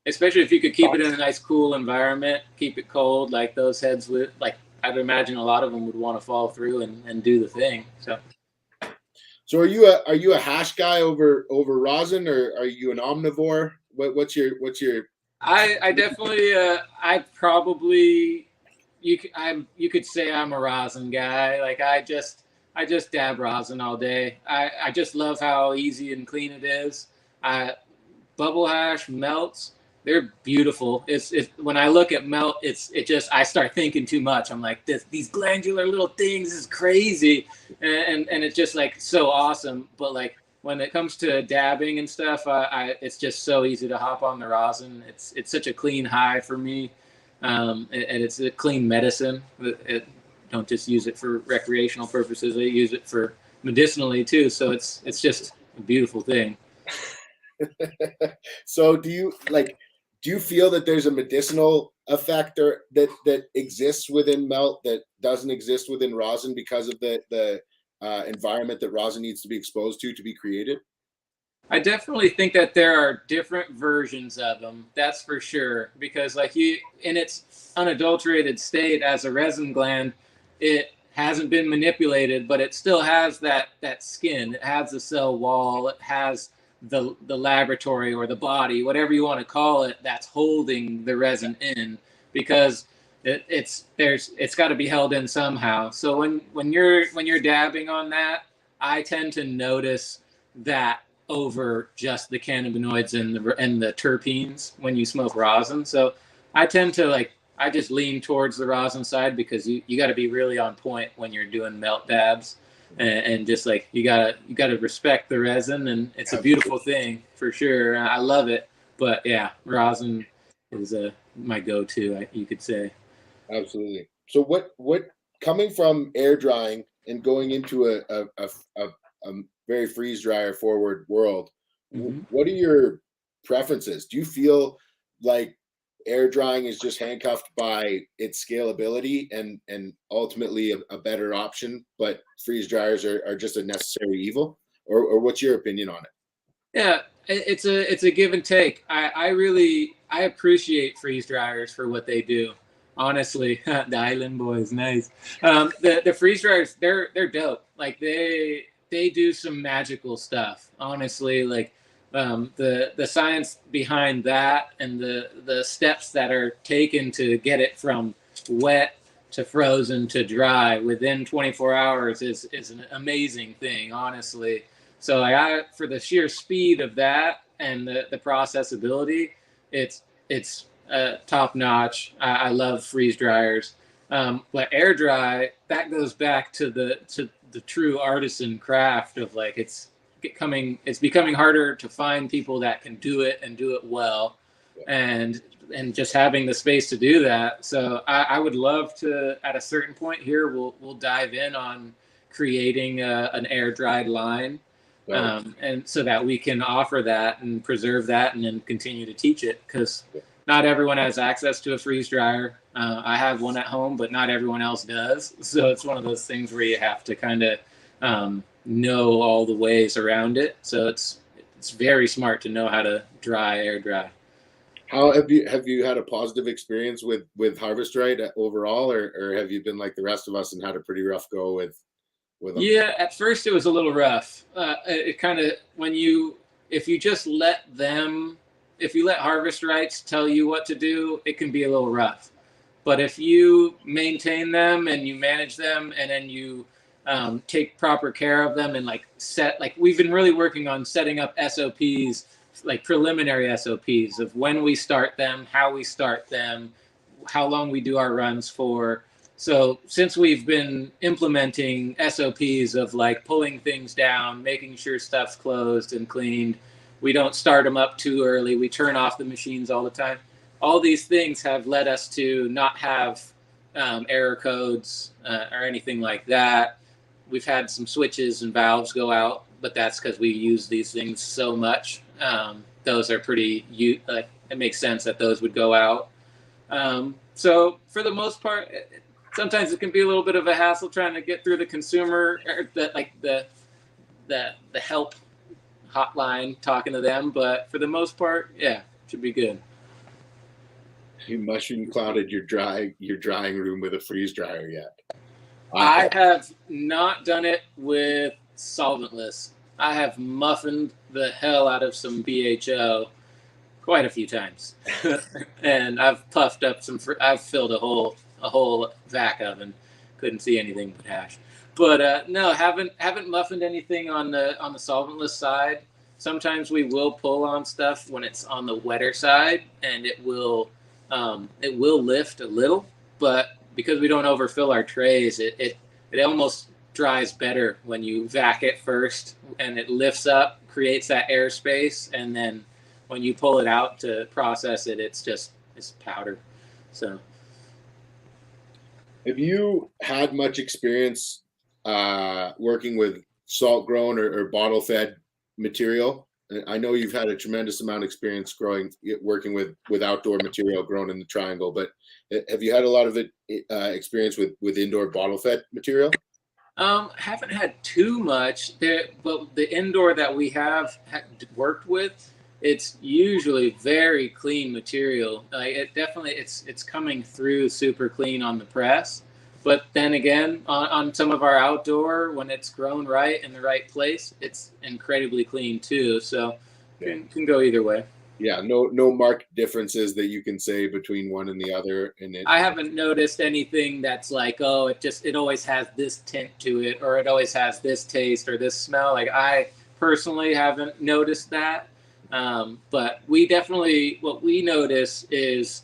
Especially if you could keep it in a nice, cool environment, keep it cold. Like those heads would, like I'd imagine a lot of them would want to fall through and do the thing. So are you a hash guy over rosin, or are you an omnivore? What's your I definitely I probably you could say I'm a rosin guy. Like I just dab rosin all day. I just love how easy and clean it is. Bubble hash melts, they're beautiful. It's when I look at melt, I start thinking too much. I'm like, these glandular little things is crazy, and it's just like so awesome. But like when it comes to dabbing and stuff, it's just so easy to hop on the rosin. It's such a clean high for me, and it's a clean medicine. Don't just use it for recreational purposes. I use it for medicinally too. So it's just a beautiful thing. So do you feel that there's a medicinal effect that exists within melt that doesn't exist within rosin because of the environment that rosin needs to be exposed to be created? I definitely think that there are different versions of them. That's for sure. Because like in its unadulterated state as a resin gland, it hasn't been manipulated, but it still has that skin. It has the cell wall. It has the laboratory or the body, whatever you want to call it, that's holding the resin in, because it's got to be held in somehow. So when you're dabbing on that, I tend to notice that over just the cannabinoids and the terpenes when you smoke rosin. So I tend to I just lean towards the rosin side, because you got to be really on point when you're doing melt dabs. And just like you gotta respect the resin, and it's a beautiful thing for sure. I love it, but yeah, rosin is my go-to, you could say. Absolutely. So what coming from air drying and going into a very freeze dryer forward world, what are your preferences? Do you feel like air drying is just handcuffed by its scalability and ultimately a better option, but freeze dryers are just a necessary evil? Or what's your opinion on it? Yeah, it's a give and take. I appreciate freeze dryers for what they do. Honestly, the Island Boys, nice. The freeze dryers, they're dope. Like they do some magical stuff. Honestly, like the science behind that and the steps that are taken to get it from wet to frozen to dry within 24 hours is an amazing thing, honestly. So for the sheer speed of that and the processability, it's top notch. I love freeze dryers, but air dry, that goes back to the true artisan craft of like it's becoming harder to find people that can do it and do it well, and just having the space to do that. So I would love to, at a certain point here, we'll dive in on creating an air dried line. And so that we can offer that and preserve that and then continue to teach it, because not everyone has access to a freeze dryer. I have one at home, but not everyone else does. So it's one of those things where you have to kind of know all the ways around it. So it's very smart to know how to air dry. How have you had a positive experience with Harvest Right overall, or have you been like the rest of us and had a pretty rough go with them? Yeah, at first it was a little rough. It kind of, if you let Harvest Rights tell you what to do, it can be a little rough. But if you maintain them and you manage them, and then you take proper care of them, and we've been really working on setting up SOPs, like preliminary SOPs of when we start them, how we start them, how long we do our runs for. So since we've been implementing SOPs of like pulling things down, making sure stuff's closed and cleaned, we don't start them up too early, we turn off the machines all the time. All these things have led us to not have error codes or anything like that. We've had some switches and valves go out, but that's because we use these things so much. Those are it makes sense that those would go out. So for the most part, sometimes it can be a little bit of a hassle trying to get through the consumer, or the help hotline, talking to them. But for the most part, yeah, should be good. You mushroom clouded your drying room with a freeze dryer yet? I have not done it with solventless. I have muffined the hell out of some BHO quite a few times, and I've puffed up some. I've filled a whole vac of and couldn't see anything but hash. But no, haven't muffined anything on the solventless side. Sometimes we will pull on stuff when it's on the wetter side, and it will lift a little, but because we don't overfill our trays, it almost dries better when you vac it first, and it lifts up, creates that airspace, and then when you pull it out to process it, it's powder. So, have you had much experience working with salt grown or bottle fed material? I know you've had a tremendous amount of experience working with outdoor material grown in the triangle, but have you had a lot of experience with indoor bottle fed material? Haven't had too much there, but the indoor that we have worked with, it's usually very clean material. Like it's coming through super clean on the press. But then again, on some of our outdoor, when it's grown right in the right place, it's incredibly clean too. So can go either way. Yeah, no marked differences that you can say between one and the other. And I haven't noticed anything that's like, oh, it always has this tint to it, or it always has this taste or this smell. Like, I personally haven't noticed that. But what we notice is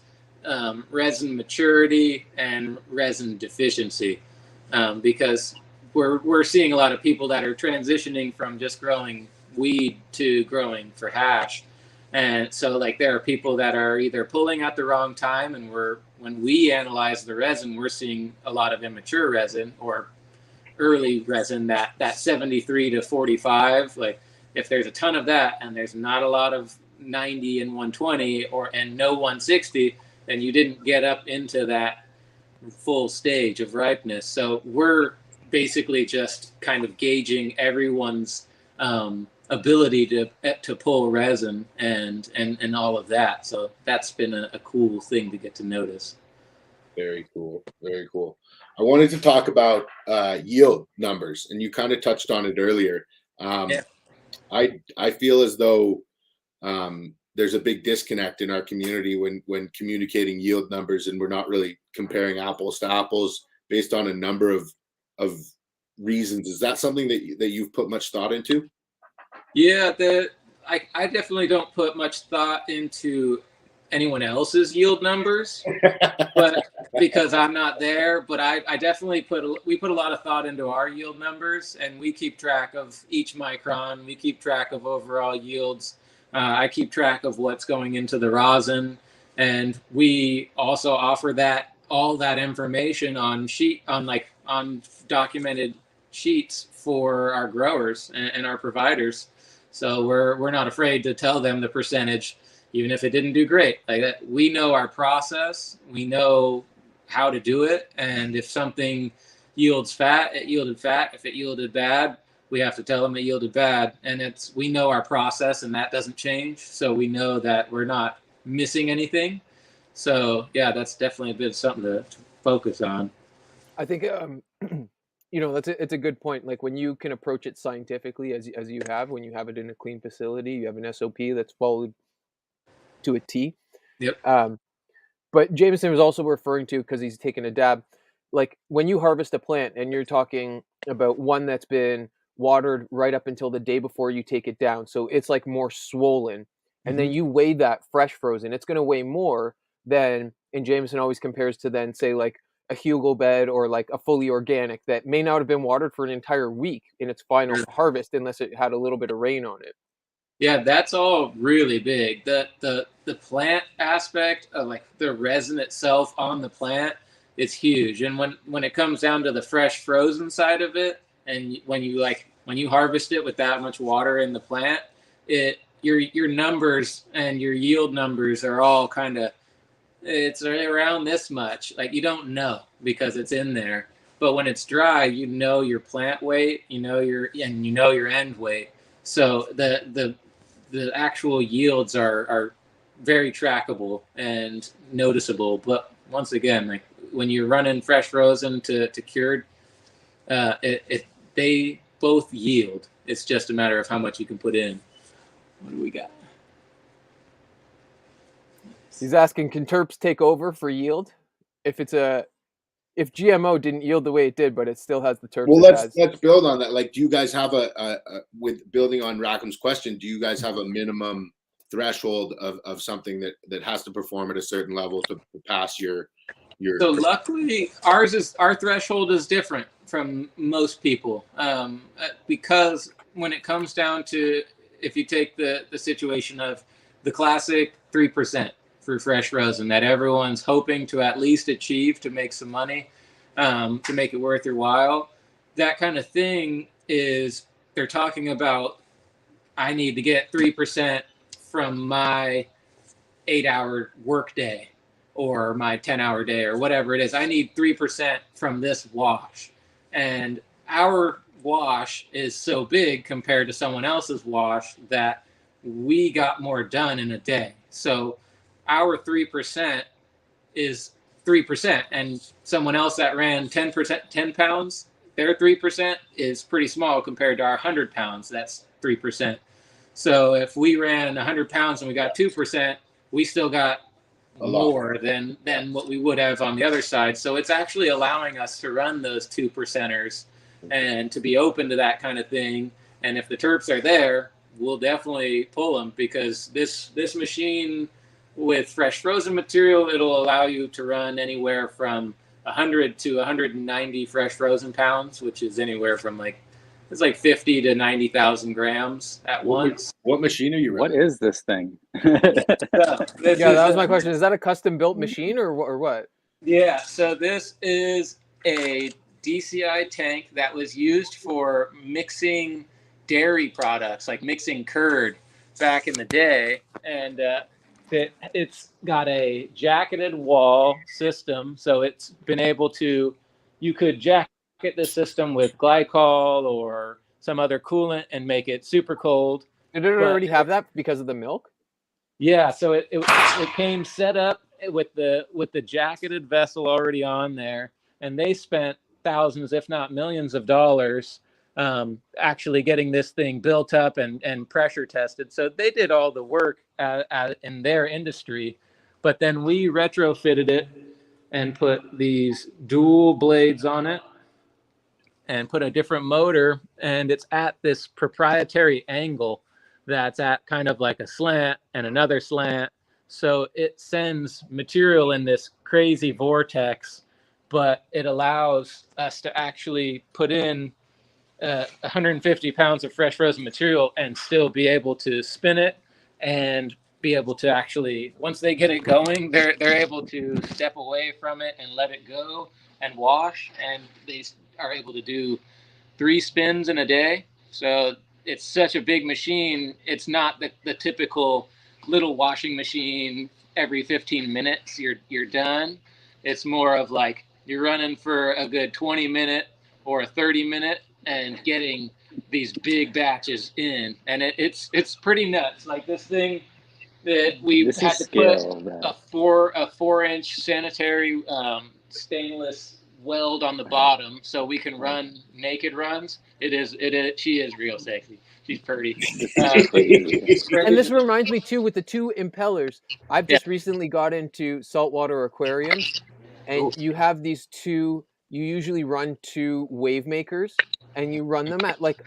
resin maturity and resin deficiency, because we're seeing a lot of people that are transitioning from just growing weed to growing for hash. And so, like, there are people that are either pulling at the wrong time, and when we analyze the resin, we're seeing a lot of immature resin or early resin, that 73 to 45. Like, if there's a ton of that and there's not a lot of 90 and 120 and no 160, then you didn't get up into that full stage of ripeness. So we're basically just kind of gauging everyone's ability to pull resin and all of that. So that's been a cool thing to get to notice. Very cool. Very cool. I wanted to talk about yield numbers, and you kind of touched on it earlier. Yeah. I feel as though there's a big disconnect in our community when communicating yield numbers, and we're not really comparing apples to apples based on a number of reasons. Is that something that you've put much thought into? Yeah, I definitely don't put much thought into anyone else's yield numbers, but because I'm not there. But I definitely we put a lot of thought into our yield numbers, and we keep track of each micron. We keep track of overall yields. I keep track of what's going into the rosin, and we also offer all that information on documented sheets for our growers and our providers. So we're not afraid to tell them the percentage, even if it didn't do great. Like that, we know our process, we know how to do it, and if something yields fat, it yielded fat. If it yielded bad, we have to tell them it yielded bad. And we know our process, and that doesn't change. So we know that we're not missing anything. So yeah, that's definitely a bit of something to focus on. I think it's a good point. Like, when you can approach it scientifically, as you have, when you have it in a clean facility, you have an SOP that's followed to a T. Yep. But Jameson was also referring to, because he's taken a dab, like when you harvest a plant and you're talking about one that's been watered right up until the day before you take it down, so it's like more swollen, and then you weigh that fresh frozen, it's going to weigh more than, and Jameson always compares to, then say like a hugel bed or like a fully organic that may not have been watered for an entire week in its final harvest, unless it had a little bit of rain on it. Yeah, that's all really big. The plant aspect of, like, the resin itself on the plant is huge. And when it comes down to the fresh frozen side of it, and when you harvest it with that much water in the plant, your numbers and your yield numbers are all kind of it's around this much. Like, you don't know because it's in there. But when it's dry, you know your plant weight, you know your end weight. So the actual yields are very trackable and noticeable. But once again, like when you're running fresh frozen to cured, they both yield. It's just a matter of how much you can put in. What do we got? He's asking, can terps take over for yield? If GMO didn't yield the way it did, but it still has the terps. Well, let's build on that. Like, do you guys have with building on Rackham's question, do you guys have a minimum threshold of something that has to perform at a certain level to pass your So luckily our threshold is different from most people, because when it comes down to, if you take the situation of the classic 3% for fresh frozen that everyone's hoping to at least achieve to make some money, to make it worth your while, that kind of thing is, they're talking about, I need to get 3% from my 8-hour work day or my 10-hour day or whatever it is. I need 3% from this wash. And our wash is so big compared to someone else's wash that we got more done in a day. So our 3% is 3%, and someone else that ran 10%, 10 pounds, their 3% is pretty small compared to our 100 pounds. That's 3%. So if we ran 100 pounds and we got 2%, we still got more than what we would have on the other side. So it's actually allowing us to run those 2%ers and to be open to that kind of thing. And if the terps are there, we'll definitely pull them, because this machine with fresh frozen material, it'll allow you to run anywhere from 100 to 190 fresh frozen pounds, which is anywhere from it's like 50 to 90,000 grams at once. What machine are you running? What is this thing? That was my question. Is that a custom built machine or what? Yeah, so this is a DCI tank that was used for mixing dairy products, like mixing curd back in the day. And it's got a jacketed wall system. So it's been able to, you could jacket the system with glycol or some other coolant and make it super cold. Did it already have that because of the milk? Yeah, so it came set up with the jacketed vessel already on there, and they spent thousands, if not millions of dollars, actually getting this thing built up and pressure tested. So they did all the work in their industry, but then we retrofitted it and put these dual blades on it and put a different motor, and it's at this proprietary angle that's at kind of like a slant and another slant. So it sends material in this crazy vortex, but it allows us to actually put in 150 pounds of fresh frozen material and still be able to spin it and be able to actually, once they get it going, they're able to step away from it and let it go and wash, and they are able to do 3 spins in a day. So it's such a big machine. It's not the typical little washing machine every 15 minutes you're done. It's more of like you're running for a good 20-minute or a 30-minute and getting these big batches in, and it's pretty nuts. Like this thing that we had to put a 4-inch sanitary stainless weld on the bottom so we can run naked runs. She is real sexy. She's pretty. And this reminds me too, with the 2 impellers, I've just recently got into saltwater aquariums, and you have these 2, you usually run 2 wave makers, and you run them at like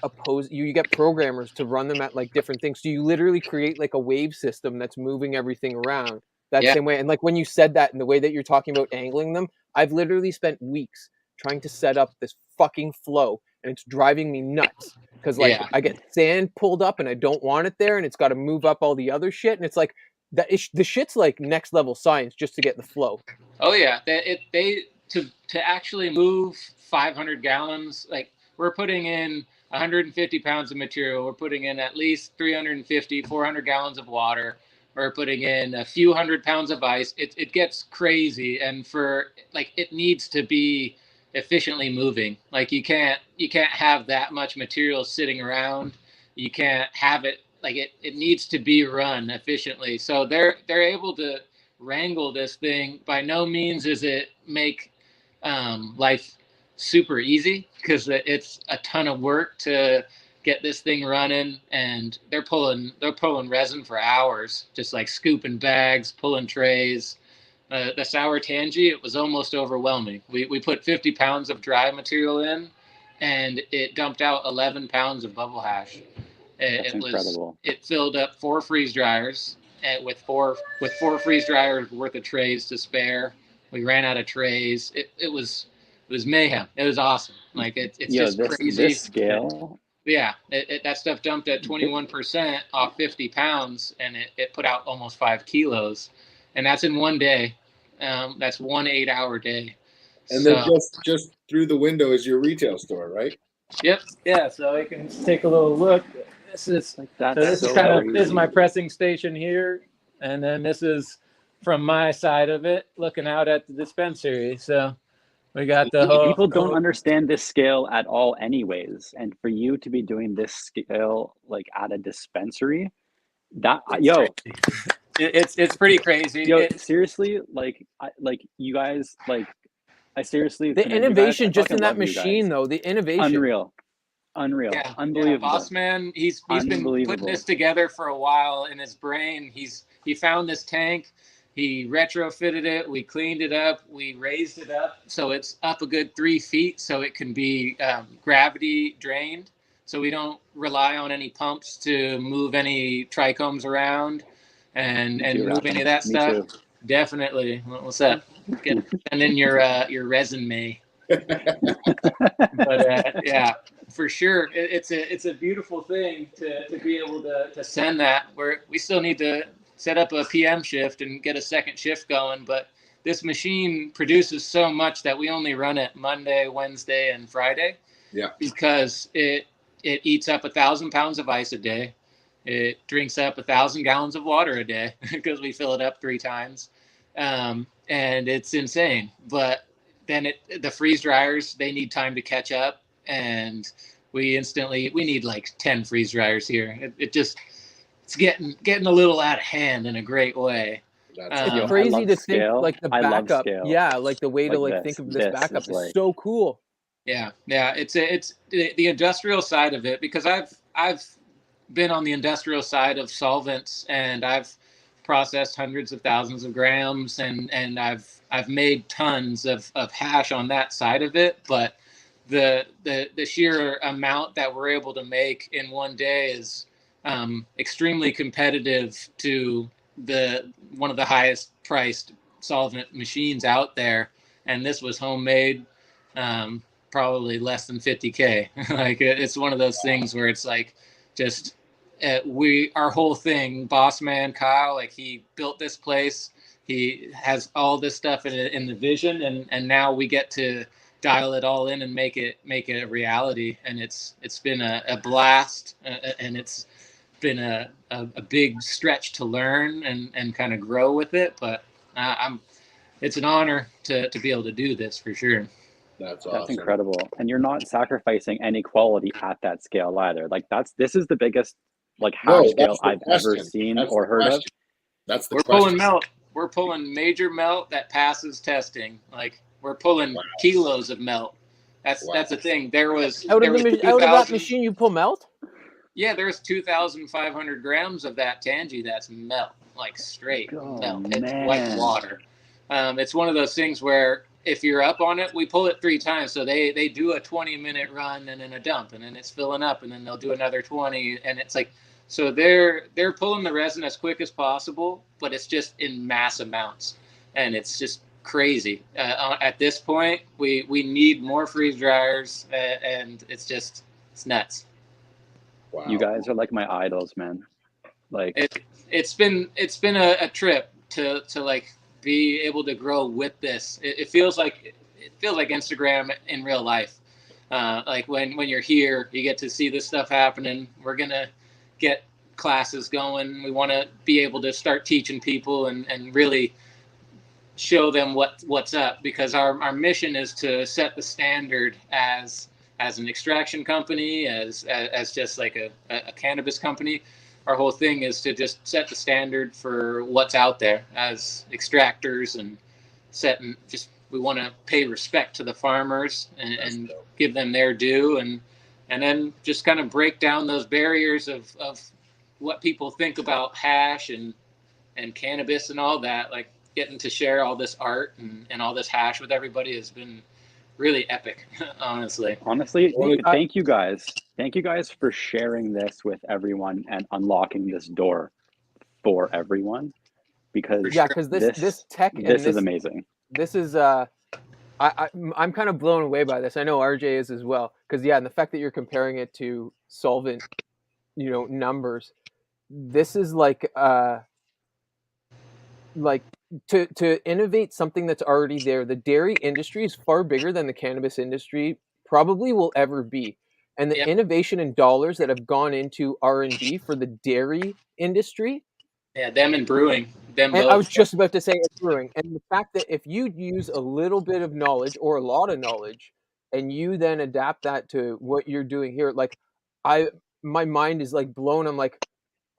you get programmers to run them at like different things. So you literally create like a wave system that's moving everything around that same way. And like when you said that and the way that you're talking about angling them, I've literally spent weeks trying to set up this fucking flow, and it's driving me nuts. Because I get sand pulled up and I don't want it there, and it's got to move up all the other shit, and it's like the shit's like next level science just to get the flow. Oh yeah, to actually move 500 gallons, like we're putting in 150 pounds of material. We're putting in at least 350, 400 gallons of water. we're putting in a few 100 pounds of ice. It gets crazy, and for like it needs to be efficiently moving. Like you can't have that much material sitting around. You can't have it like it needs to be run efficiently. So they're able to wrangle this thing. By no means is it make life super easy, because it's a ton of work to get this thing running, and they're pulling resin for hours, just like scooping bags, pulling trays. The sour tangy, it was almost overwhelming. We put 50 pounds of dry material in, and it dumped out 11 pounds of bubble hash. That's incredible. It filled up 4 freeze dryers, with four freeze dryers worth of trays to spare. We ran out of trays. It was mayhem. It was awesome. Like it's just crazy. This scale. Yeah, that stuff dumped at 21% off 50 pounds, and it put out almost 5 kilos, and that's in one day. That's 1 8-hour day. And then just through the window is your retail store, right? Yep. Yeah. So I can take a little look. This is this is my pressing station here, and then this is from my side of it, looking out at the dispensary. So we got the whole. People don't understand this scale at all, anyways. And for you to be doing this scale like at a dispensary, it's pretty crazy. Seriously, like you guys, like I seriously, the innovation just in that machine, though, the innovation, unreal, yeah, unbelievable. Yeah, Boss Man, he's been putting this together for a while in his brain. He found this tank, he retrofitted it, we cleaned it up, we raised it up so it's up a good 3 feet, so it can be gravity drained, so we don't rely on any pumps to move any trichomes around and move any of that stuff. Too. Definitely. What's that? Send in your resume. But yeah, for sure, it's a beautiful thing to be able to send that. We still need to set up a PM shift and get a second shift going, but this machine produces so much that we only run it Monday, Wednesday, and Friday. Yeah. Because it eats up 1,000 pounds of ice a day. It drinks up 1,000 gallons of water a day because we fill it up 3 times. And it's insane. But then the freeze dryers, they need time to catch up. And we need like 10 freeze dryers here. It's getting a little out of hand in a great way. It's crazy to think like the backup. Yeah, like the way to think of this backup is so cool. Yeah. It's the industrial side of it, because I've been on the industrial side of solvents, and I've processed hundreds of thousands of grams, and I've made tons of hash on that side of it. But the sheer amount that we're able to make in one day is extremely competitive to one of the highest priced solvent machines out there. And this was homemade, probably less than 50K. Like it's one of those things where it's like just our whole thing, Boss Man Kyle, like he built this place. He has all this stuff in the vision, and now we get to dial it all in and make it a reality. And it's been a blast, and it's been a big stretch to learn and kind of grow with it. But it's an honor to be able to do this for sure. That's awesome. That's incredible. And you're not sacrificing any quality at that scale either. Like this is the biggest hash scale I've ever seen or heard of. That's the question. Pulling melt. We're pulling major melt that passes testing. Like we're pulling kilos of melt. That's the thing. There was out of that machine you pull melt? Yeah, there's 2,500 grams of that tangy that's melt, like straight melt. It's like water. It's one of those things where if you're up on it, we pull it 3 times. So they do a 20-minute run and then a dump, and then it's filling up, and then they'll do another 20, and it's like, so they're pulling the resin as quick as possible, but it's just in mass amounts, and it's just crazy. At this point, we need more freeze dryers, and it's nuts. Wow. You guys are like my idols, man. Like it's been a trip to like be able to grow with this. It feels like Instagram in real life. Like when you're here, you get to see this stuff happening. We're gonna get classes going. We want to be able to start teaching people and really show them what's up, because our mission is to set the standard as an extraction company, as just like a cannabis company. Our whole thing is to just set the standard for what's out there as extractors, and we want to pay respect to the farmers and give them their due, and then just kind of break down those barriers of what people think about hash and cannabis and all that. Like, getting to share all this art and all this hash with everybody has been really epic. honestly thank you guys for sharing this with everyone and unlocking this door for everyone, because this tech and this is amazing. This is I'm kind of blown away by this. I know RJ is as well, because and the fact that you're comparing it to solvent, numbers, this is like to innovate something that's already there. The dairy industry is far bigger than the cannabis industry probably will ever be, and the innovation and dollars that have gone into R&D for the dairy industry, them and brewing, them and both. I was just about to say brewing, and the fact that if you use a little bit of knowledge or a lot of knowledge and you then adapt that to what you're doing here, like my mind is like blown. I'm like,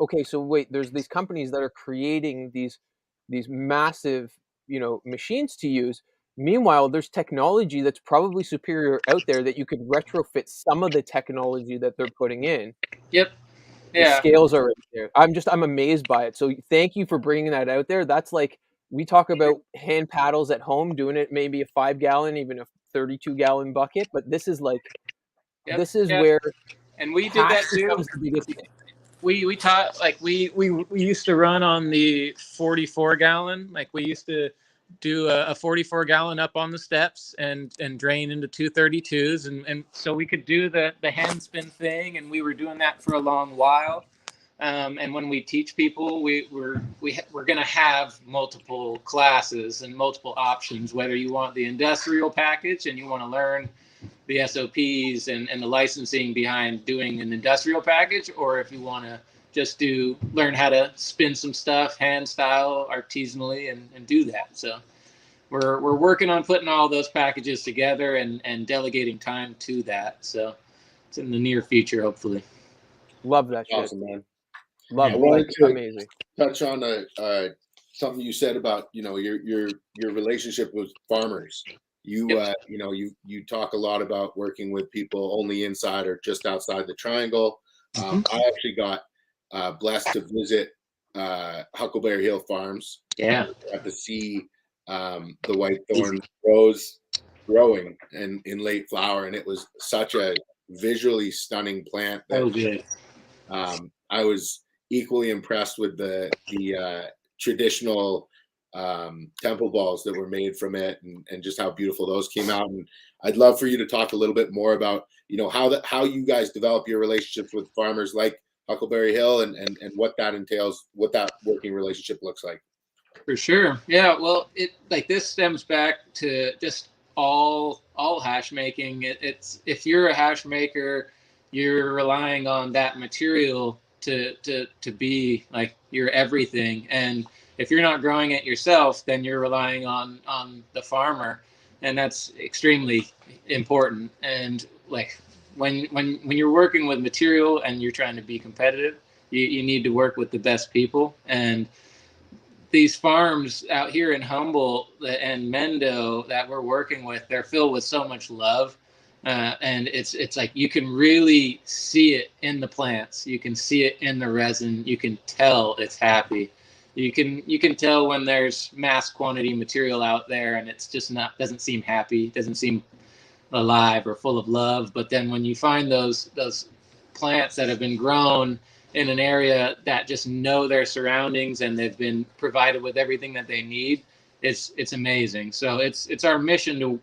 okay, so wait, there's these companies that are creating these massive, machines to use. Meanwhile, there's technology that's probably superior out there that you could retrofit some of the technology that they're putting in. Yep. The scales are right there. I'm amazed by it. So thank you for bringing that out there. That's like, we talk about hand paddles at home, doing it maybe a 5-gallon, even a 32-gallon bucket, but this is like, this is where, and we did that too. The biggest thing. We taught, like, we used to run on the 44-gallon. Like, we used to do a 44-gallon up on the steps and drain into 232s, and so we could do the hand spin thing, and we were doing that for a long while. And when we teach people, we're going to have multiple classes and multiple options, whether you want the industrial package and you want to learn the SOPs and the licensing behind doing an industrial package, or if you want to just learn how to spin some stuff hand style artisanally and do that. So we're working on putting all those packages together and delegating time to that. So it's in the near future, hopefully. Love that shit. Awesome, man. Love I it. wanted to amazing. touch on something you said about your relationship with farmers. You talk a lot about working with people only inside or just outside the triangle. I actually got blessed to visit Huckleberry Hill Farms. Yeah, got to see the whitethorn rose growing and in late flower, and it was such a visually stunning plant that I was equally impressed with the traditional temple balls that were made from it, and just how beautiful those came out. And I'd love for you to talk a little bit more about how you guys develop your relationships with farmers like Huckleberry Hill, and what that entails, what that working relationship looks like. For sure. Yeah, well, this stems back to just all hash making. It's if you're a hash maker, you're relying on that material to be like your everything. And if you're not growing it yourself, then you're relying on the farmer, and that's extremely important. And like when you're working with material and you're trying to be competitive, you need to work with the best people. And these farms out here in Humboldt and Mendo that we're working with, they're filled with so much love. And it's like you can really see it in the plants. You can see it in the resin. You can tell it's happy. You can tell when there's mass quantity material out there and it's just doesn't seem happy, doesn't seem alive or full of love. But then when you find those plants that have been grown in an area that just know their surroundings and they've been provided with everything that they need, it's amazing. So it's our mission to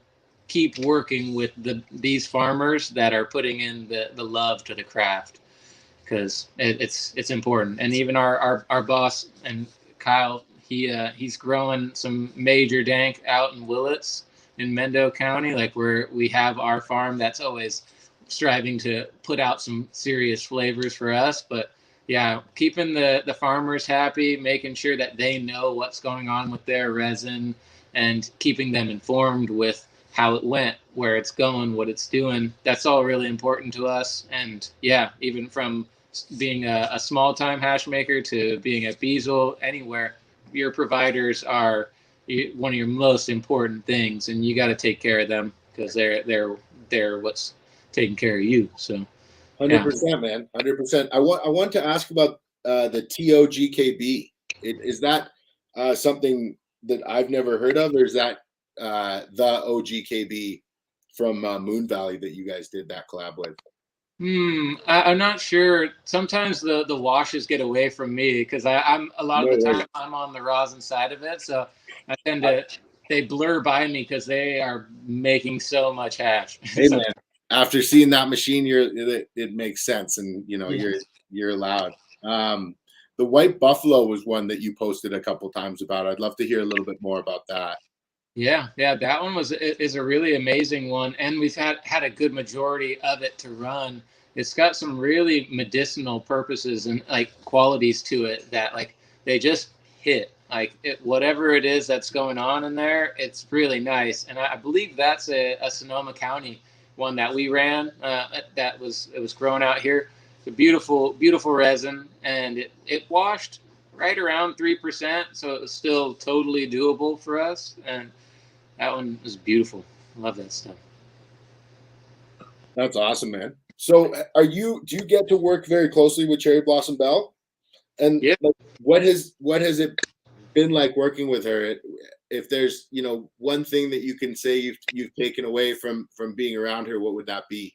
keep working with these farmers that are putting in the love to the craft, because it's important. And even our boss and Kyle, he's growing some major dank out in Willits in Mendo County, like where we have our farm that's always striving to put out some serious flavors for us. But yeah, keeping the farmers happy, making sure that they know what's going on with their resin, and keeping them informed with how it went, where it's going, what it's doing. That's all really important to us. And yeah, even from being a small time hash maker to being at Beazle, anywhere, your providers are one of your most important things, and you got to take care of them because they're what's taking care of you. So. 100%, man. 100%. I want to ask about the TOGKB. Is that something that I've never heard of, or is that the OGKB from Moon Valley that you guys did that collab with? I'm not sure. Sometimes the washes get away from me because I'm a lot of the time I'm on the rosin side of it, so I tend to they blur by me because they are making so much hash. Hey man, after seeing that machine, it makes sense, and you know you're allowed. The White Buffalo was one that you posted a couple times about. I'd love to hear a little bit more about that. Yeah, that one is a really amazing one, and we've had a good majority of it to run. It's got some really medicinal purposes and like qualities to it that like they just hit. Like whatever it is that's going on in there, it's really nice. And I believe that's a Sonoma County one that we ran. It was grown out here. It's a beautiful resin, and it washed right around 3%, so it was still totally doable for us. And that one was beautiful. Love that stuff. That's awesome, man. So do you get to work very closely with Cherry Blossom Belle? And yeah. Like, what has it been like working with her? If there's, one thing that you can say you've taken away from being around her, what would that be?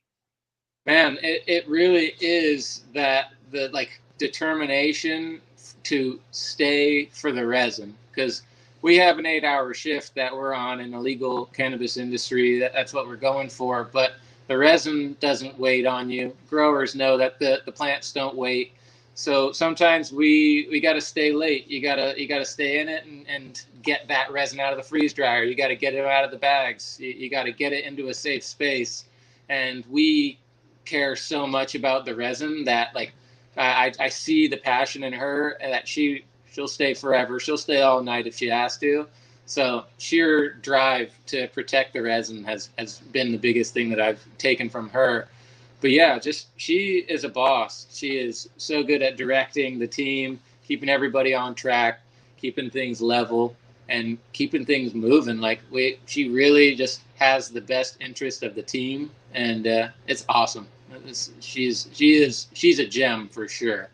Man, it really is that the like determination to stay for the resin, because we have an 8-hour shift that we're on in the legal cannabis industry. That's what we're going for. But the resin doesn't wait on you. Growers know that the plants don't wait. So sometimes we got to stay late. You gotta stay in it and get that resin out of the freeze dryer. You got to get it out of the bags. You got to get it into a safe space. And we care so much about the resin that like I see the passion in her, and that she'll stay forever. She'll stay all night if she has to. So sheer drive to protect the resin has been the biggest thing that I've taken from her. But yeah, just she is a boss. She is so good at directing the team, keeping everybody on track, keeping things level, and keeping things moving. Like she really just has the best interest of the team, and it's awesome. She's a gem for sure.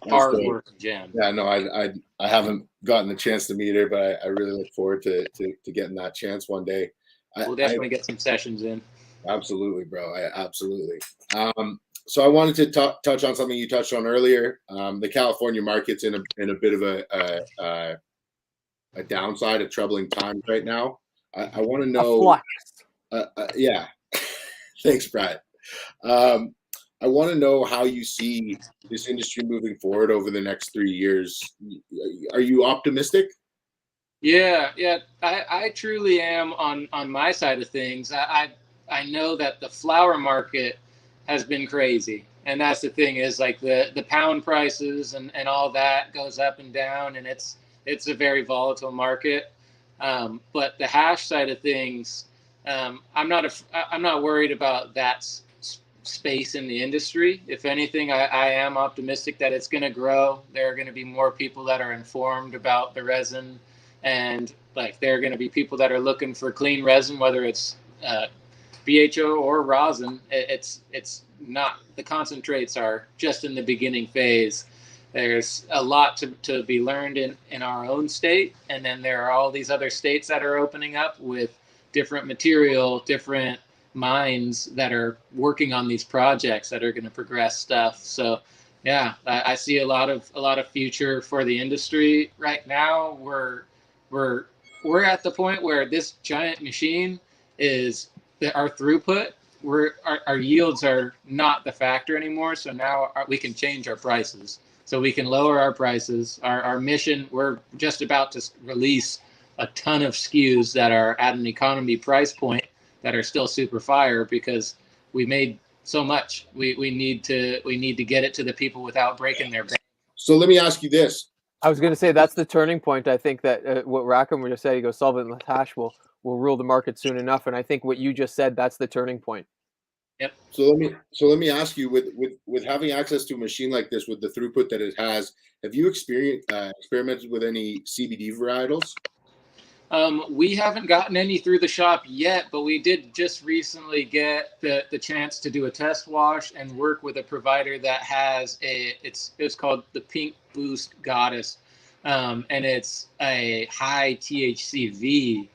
Hard work gem. Yeah, no, I haven't gotten the chance to meet her, but I really look forward to getting that chance one day. We'll definitely get some sessions in. Absolutely, bro. Absolutely. So I wanted to touch on something you touched on earlier. The California market's in a bit of a downside of troubling times right now. I want to know. Yeah. Thanks, Brad. I want to know how you see this industry moving forward over the next 3 years. Are you optimistic? Yeah. I truly am on my side of things. I know that the flower market has been crazy. And that's the thing is like the pound prices and all that goes up and down, and it's a very volatile market. But the hash side of things, I'm not worried about that space in the industry. If anything, I am optimistic that it's going to grow. There are going to be more people that are informed about the resin, and like there are going to be people that are looking for clean resin, whether it's BHO or rosin. It's not, the concentrates are just in the beginning phase. There's a lot to be learned in our own state, and then there are all these other states that are opening up with different material, different minds that are working on these projects that are going to progress stuff. So yeah, I see a lot of future for the industry right now. We're at the point where this giant machine is our throughput. Our yields are not the factor anymore. So now we can change our prices. So we can lower our prices. Our mission, we're just about to release a ton of SKUs that are at an economy price point that are still super fire, because we made so much. We need to get it to the people without breaking their bank. So let me ask you this. I was going to say that's the turning point. I think that what Rackham just said, he goes, solventless hash will rule the market soon enough. And I think what you just said, that's the turning point. Yep. So let me ask you, with having access to a machine like this, with the throughput that it has, have you experimented with any CBD varietals? We haven't gotten any through the shop yet, but we did just recently get the chance to do a test wash and work with a provider that has it's called the Pink Boost Goddess, and it's a high THCV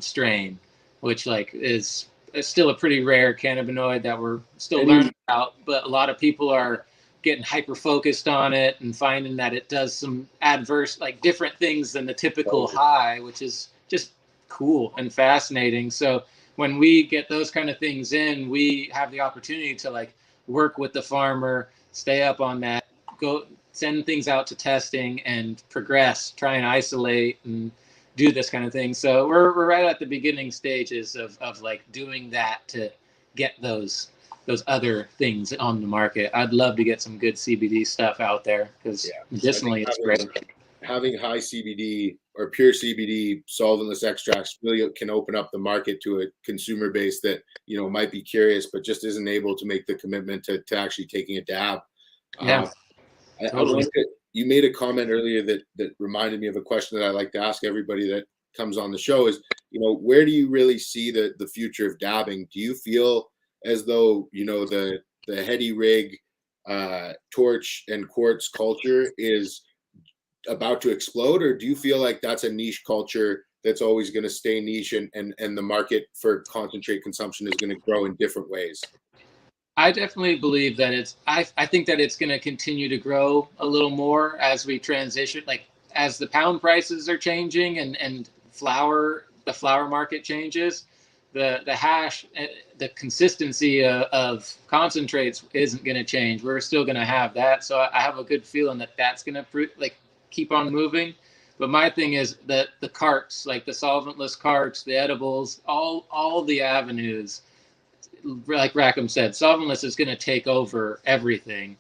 strain, which is still a pretty rare cannabinoid that we're still learning about, but a lot of people are getting hyper focused on it and finding that it does some adverse, different things than the typical high, which is just cool and fascinating. So when we get those kind of things in, we have the opportunity to work with the farmer, stay up on that, go send things out to testing and progress, try and isolate and do this kind of thing. So we're right at the beginning stages of doing that to get those other things on the market. I'd love to get some good CBD stuff out there because medicinally it's great. Having high CBD or pure CBD solventless extracts really can open up the market to a consumer base that might be curious but just isn't able to make the commitment to actually taking a dab. Yeah, totally. You made a comment earlier that reminded me of a question that I like to ask everybody that comes on the show is, where do you really see the future of dabbing? Do you feel as though the heady rig, torch and quartz culture is about to explode, or do you feel like that's a niche culture that's always going to stay niche and the market for concentrate consumption is going to grow in different ways? I definitely believe that I think that it's going to continue to grow a little more as we transition, as the pound prices are changing and the flower market changes. The hash, the consistency of concentrates isn't going to change. We're still going to have that. So I have a good feeling that that's going to keep on moving. But my thing is that the carts, the solventless carts, the edibles, all the avenues, like Rackham said, solventless is going to take over everything.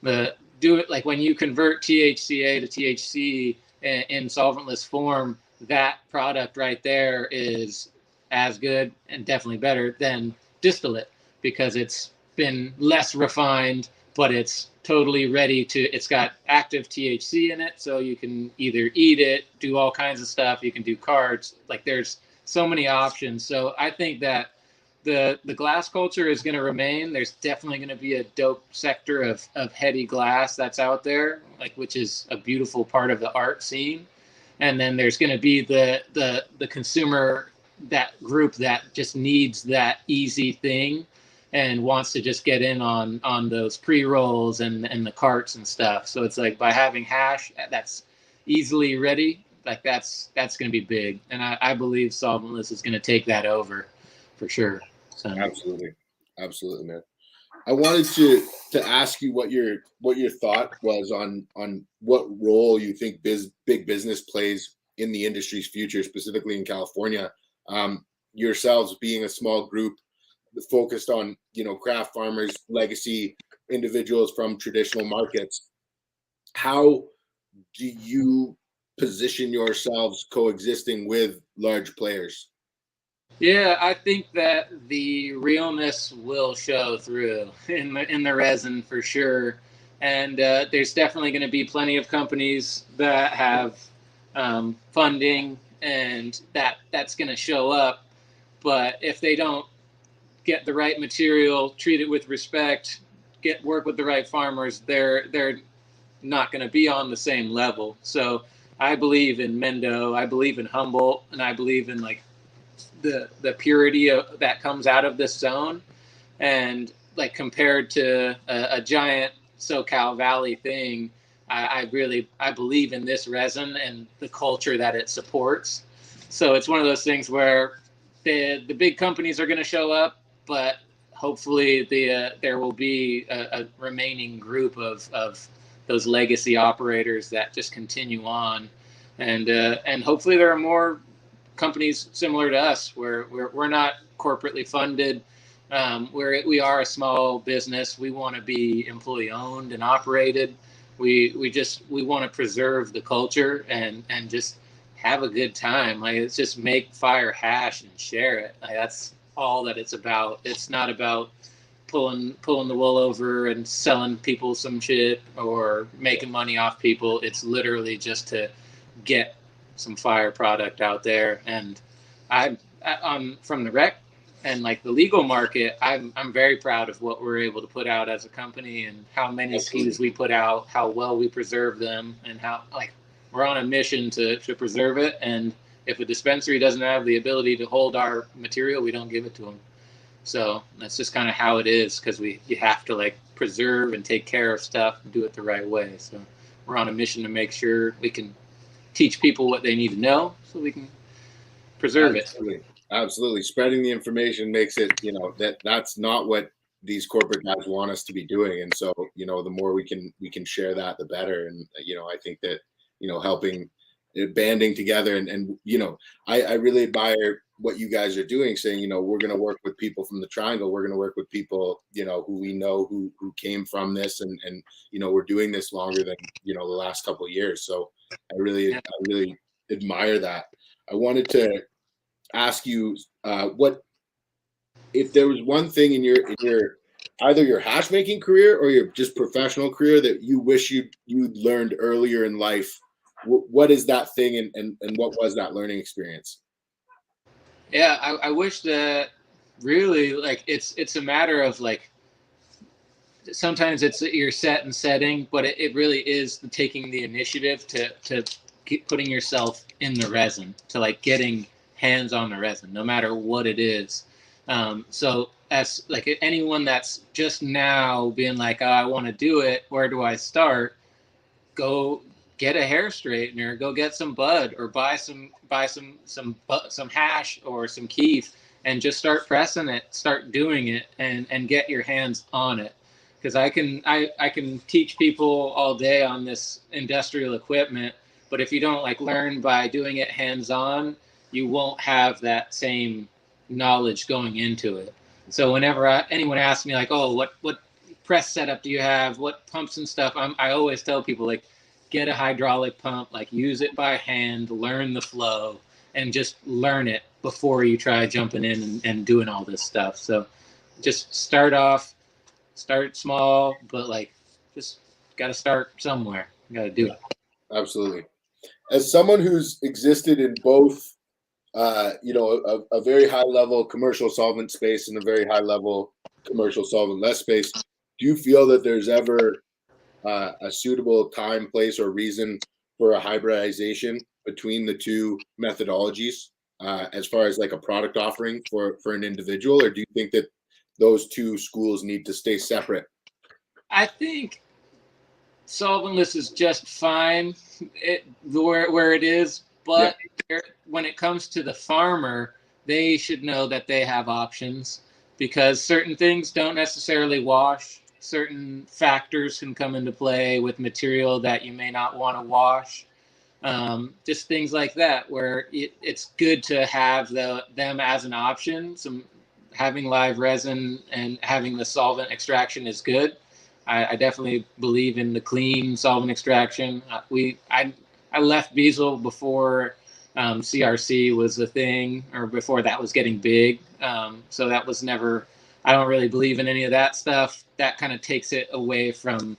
Do it when you convert THCA to THC in solventless form, that product right there is as good and definitely better than distillate because it's been less refined, but it's totally ready to, it's got active THC in it. So you can either eat it, do all kinds of stuff. You can do carts. There's so many options. So I think that the glass culture is going to remain. There's definitely going to be a dope sector of heady glass that's out there, which is a beautiful part of the art scene. And then there's going to be the consumer, that group that just needs that easy thing and wants to just get in on those pre-rolls and the carts and stuff. So it's by having hash that's easily ready, that's going to be big. And I believe solventless is going to take that over for sure. So. Absolutely, man. I wanted to ask you what your thought was on what role you think big business plays in the industry's future, specifically in California. Yourselves being a small group focused on craft farmers, legacy individuals from traditional markets. How do you position yourselves coexisting with large players? Yeah, I think that the realness will show through in the resin for sure, and there's definitely going to be plenty of companies that have funding, and that's going to show up. But if they don't get the right material, treat it with respect, work with the right farmers, they're not going to be on the same level. So I believe in Mendo, I believe in Humboldt, and I believe in the purity that comes out of this zone, and compared to a giant SoCal Valley thing, I believe in this resin and the culture that it supports. So it's one of those things where the big companies are going to show up, but hopefully there will be a remaining group of those legacy operators that just continue on, and hopefully there are more companies similar to us where we're not corporately funded. We are a small business. We want to be employee owned and operated. We want to preserve the culture and just have a good time. Like, it's just make fire hash and share it. Like, that's all that it's about. It's not about pulling the wool over and selling people some shit or making money off people. It's literally just to get some fire product out there. And I'm from the rec and like the legal market. I'm very proud of what we're able to put out as a company and how many SKUs we put out, how well we preserve them, and how like we're on a mission to preserve it. And if a dispensary doesn't have the ability to hold our material, we don't give it to them. So that's just kind of how it is, because you have to like preserve and take care of stuff and do it the right way. So we're on a mission to make sure we can teach people what they need to know so we can preserve it. Absolutely. Spreading the information makes it, that's not what these corporate guys want us to be doing. And so, the more we can share that, the better. And, I think that, helping, banding together and I really admire what you guys are doing, saying, we're going to work with people from the Triangle. We're going to work with people, who we know who came from this and, we're doing this longer than, the last couple of years. So I really admire that. I wanted to ask you, what if there was one thing in your either your hash making career or your just professional career that you wish you'd learned earlier in life? What is that thing, and what was that learning experience? Yeah, I wish that really, like, it's a matter of like, sometimes it's you're set and setting, but it really is taking the initiative to keep putting yourself in the resin, to like getting hands on the resin, no matter what it is. So as like anyone that's just now being like, oh, I want to do it, where do I start? Go get a hair straightener, go get some bud, or buy some hash or some keef, and just start pressing it, start doing it, and get your hands on it. Because I can teach people all day on this industrial equipment, but if you don't like learn by doing it hands on, you won't have that same knowledge going into it. So whenever anyone asks me like, oh, what press setup do you have? What pumps and stuff? I always tell people like, get a hydraulic pump, like use it by hand, learn the flow, and just learn it before you try jumping in and doing all this stuff. So just start small, but like just got to start somewhere. You got to do it. Absolutely. As someone who's existed in both, a very high level commercial solvent space and a very high level commercial solvent-less space, do you feel that there's ever a suitable time, place, or reason for a hybridization between the two methodologies, as far as like a product offering for an individual, or do you think that those two schools need to stay separate? I think solventless is just fine where it is, but when it comes to the farmer, they should know that they have options, because certain things don't necessarily wash. Certain factors can come into play with material that you may not want to wash. Just things like that, where it's good to have them as an option. Having live resin and having the solvent extraction is good. I definitely believe in the clean solvent extraction. I left Beazle before CRC was a thing, or before that was getting big. So that was never. I don't really believe in any of that stuff. That kind of takes it away from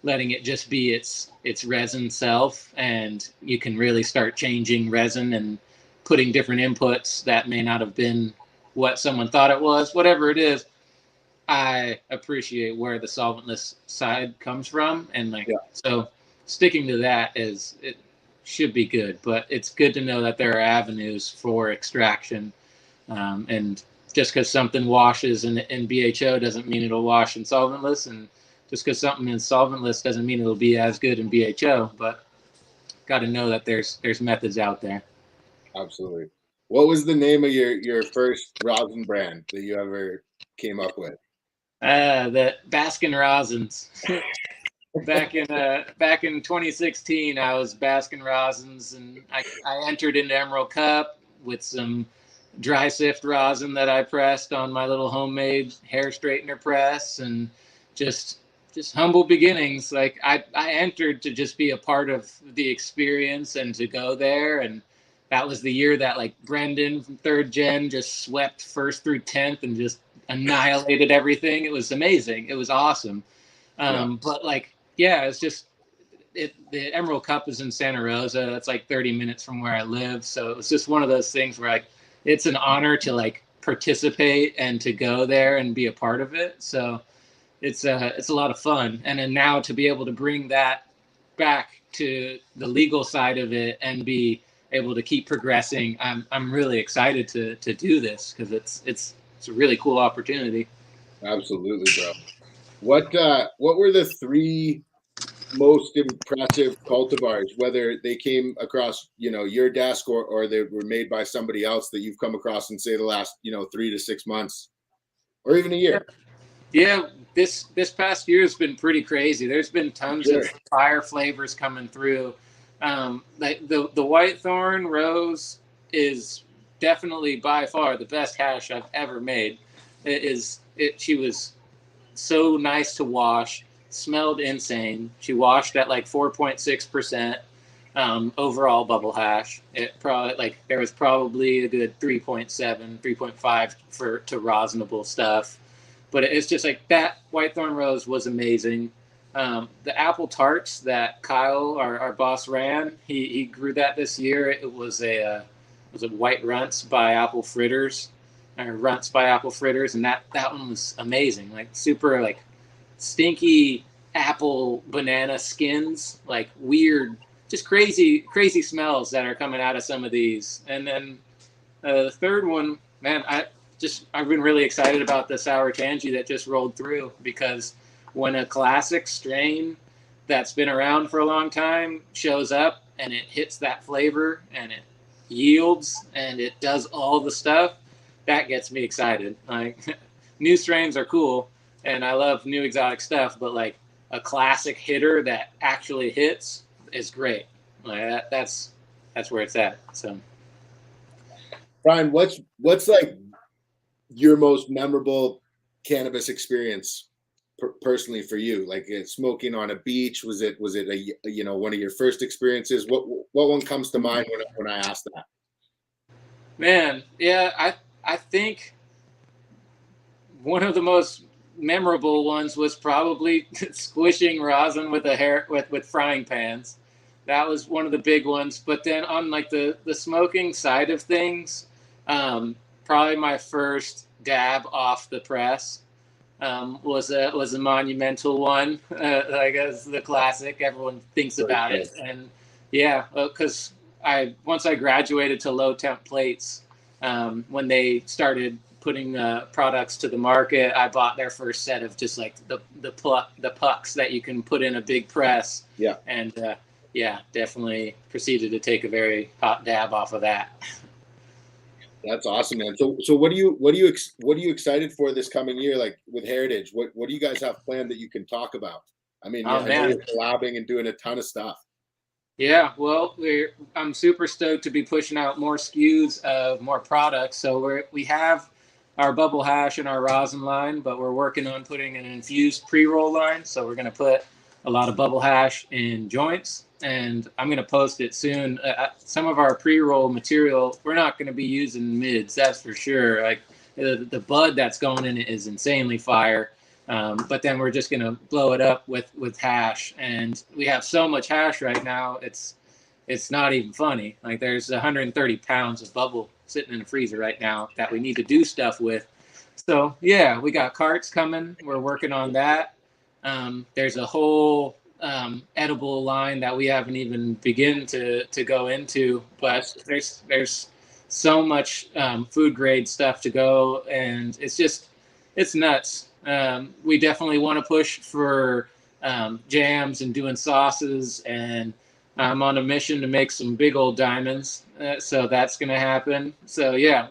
letting it just be its resin self, and you can really start changing resin and putting different inputs that may not have been what someone thought it was. Whatever it is, I appreciate where the solventless side comes from, and so sticking to that it should be good. But it's good to know that there are avenues for extraction, and just because something washes in BHO doesn't mean it'll wash in solventless, and just because something is solventless doesn't mean it'll be as good in BHO. But got to know that there's methods out there. Absolutely. What was the name of your first rosin brand that you ever came up with? The Baskin Rosins. Back in 2016, I was Baskin Rosins, and I entered into Emerald Cup with some dry sift rosin that I pressed on my little homemade hair straightener press, and just humble beginnings. Like I entered to just be a part of the experience and to go there. And that was the year that like Brendan from third gen just swept first through 10th and just annihilated everything. It was amazing. It was awesome. But like, yeah, it's just, the Emerald Cup is in Santa Rosa. That's like 30 minutes from where I live. So it was just one of those things where like, it's an honor to like participate and to go there and be a part of it. So it's a lot of fun. And then now to be able to bring that back to the legal side of it and be able to keep progressing, I'm really excited to do this, because it's a really cool opportunity. Absolutely, bro. What were the 3 most impressive cultivars, whether they came across, your desk or they were made by somebody else, that you've come across in, say, the last, 3 to 6 months or even a year? Yeah, this past year has been pretty crazy. There's been tons of fire flavors coming through. Like the Whitethorn Rose is definitely by far the best hash I've ever made. She was so nice to wash, smelled insane. She washed at like 4.6% overall bubble hash. It probably, like, there was probably a good 3.7, 3.5 to rosinable stuff. But it's just like that Whitethorn Rose was amazing. The apple tarts that Kyle, our boss, ran, he grew that this year. It was a White Runts by Apple Fritters, or Runts by Apple Fritters, and that one was amazing. Like super like stinky apple banana skins, like weird, just crazy smells that are coming out of some of these. And then the third one, man, I've been really excited about the Sour Tangy that just rolled through, because when a classic strain that's been around for a long time shows up and it hits that flavor and it yields and it does all the stuff, that gets me excited. Like, new strains are cool and I love new exotic stuff, but like a classic hitter that actually hits is great. Like that's where it's at. So, Brian, what's like your most memorable cannabis experience personally for you? Like, smoking on a beach, was it a one of your first experiences? What one comes to mind when I ask that? Man, yeah, I think one of the most memorable ones was probably squishing rosin with frying pans. That was one of the big ones. But then on like the smoking side of things, probably my first dab off the press was a monumental one. Like, as the classic, everyone thinks about it. And yeah, because once I graduated to low temp plates, when they started putting products to the market, I bought their first set of just like the pucks that you can put in a big press. Yeah. And yeah, definitely proceeded to take a very hot dab off of that. That's awesome, man. So what are you excited for this coming year? Like with Heritage, what do you guys have planned that you can talk about? I mean, I know you're collabing and doing a ton of stuff. Yeah, well, I'm super stoked to be pushing out more SKUs of more products. So we have our bubble hash and our rosin line, but we're working on putting an infused pre-roll line. So we're going to put a lot of bubble hash in joints, and I'm going to post it soon. Some of our pre-roll material, we're not going to be using mids, that's for sure. Like the bud that's going in it is insanely fire. But then we're just going to blow it up with hash. And we have so much hash right now, it's not even funny. Like, there's 130 pounds of bubble sitting in the freezer right now that we need to do stuff with. So yeah, we got carts coming. We're working on that. There's a whole edible line that we haven't even begun to go into, but there's so much food grade stuff to go, and it's nuts. We definitely want to push for jams and doing sauces, and I'm on a mission to make some big old diamonds. So that's going to happen. So yeah,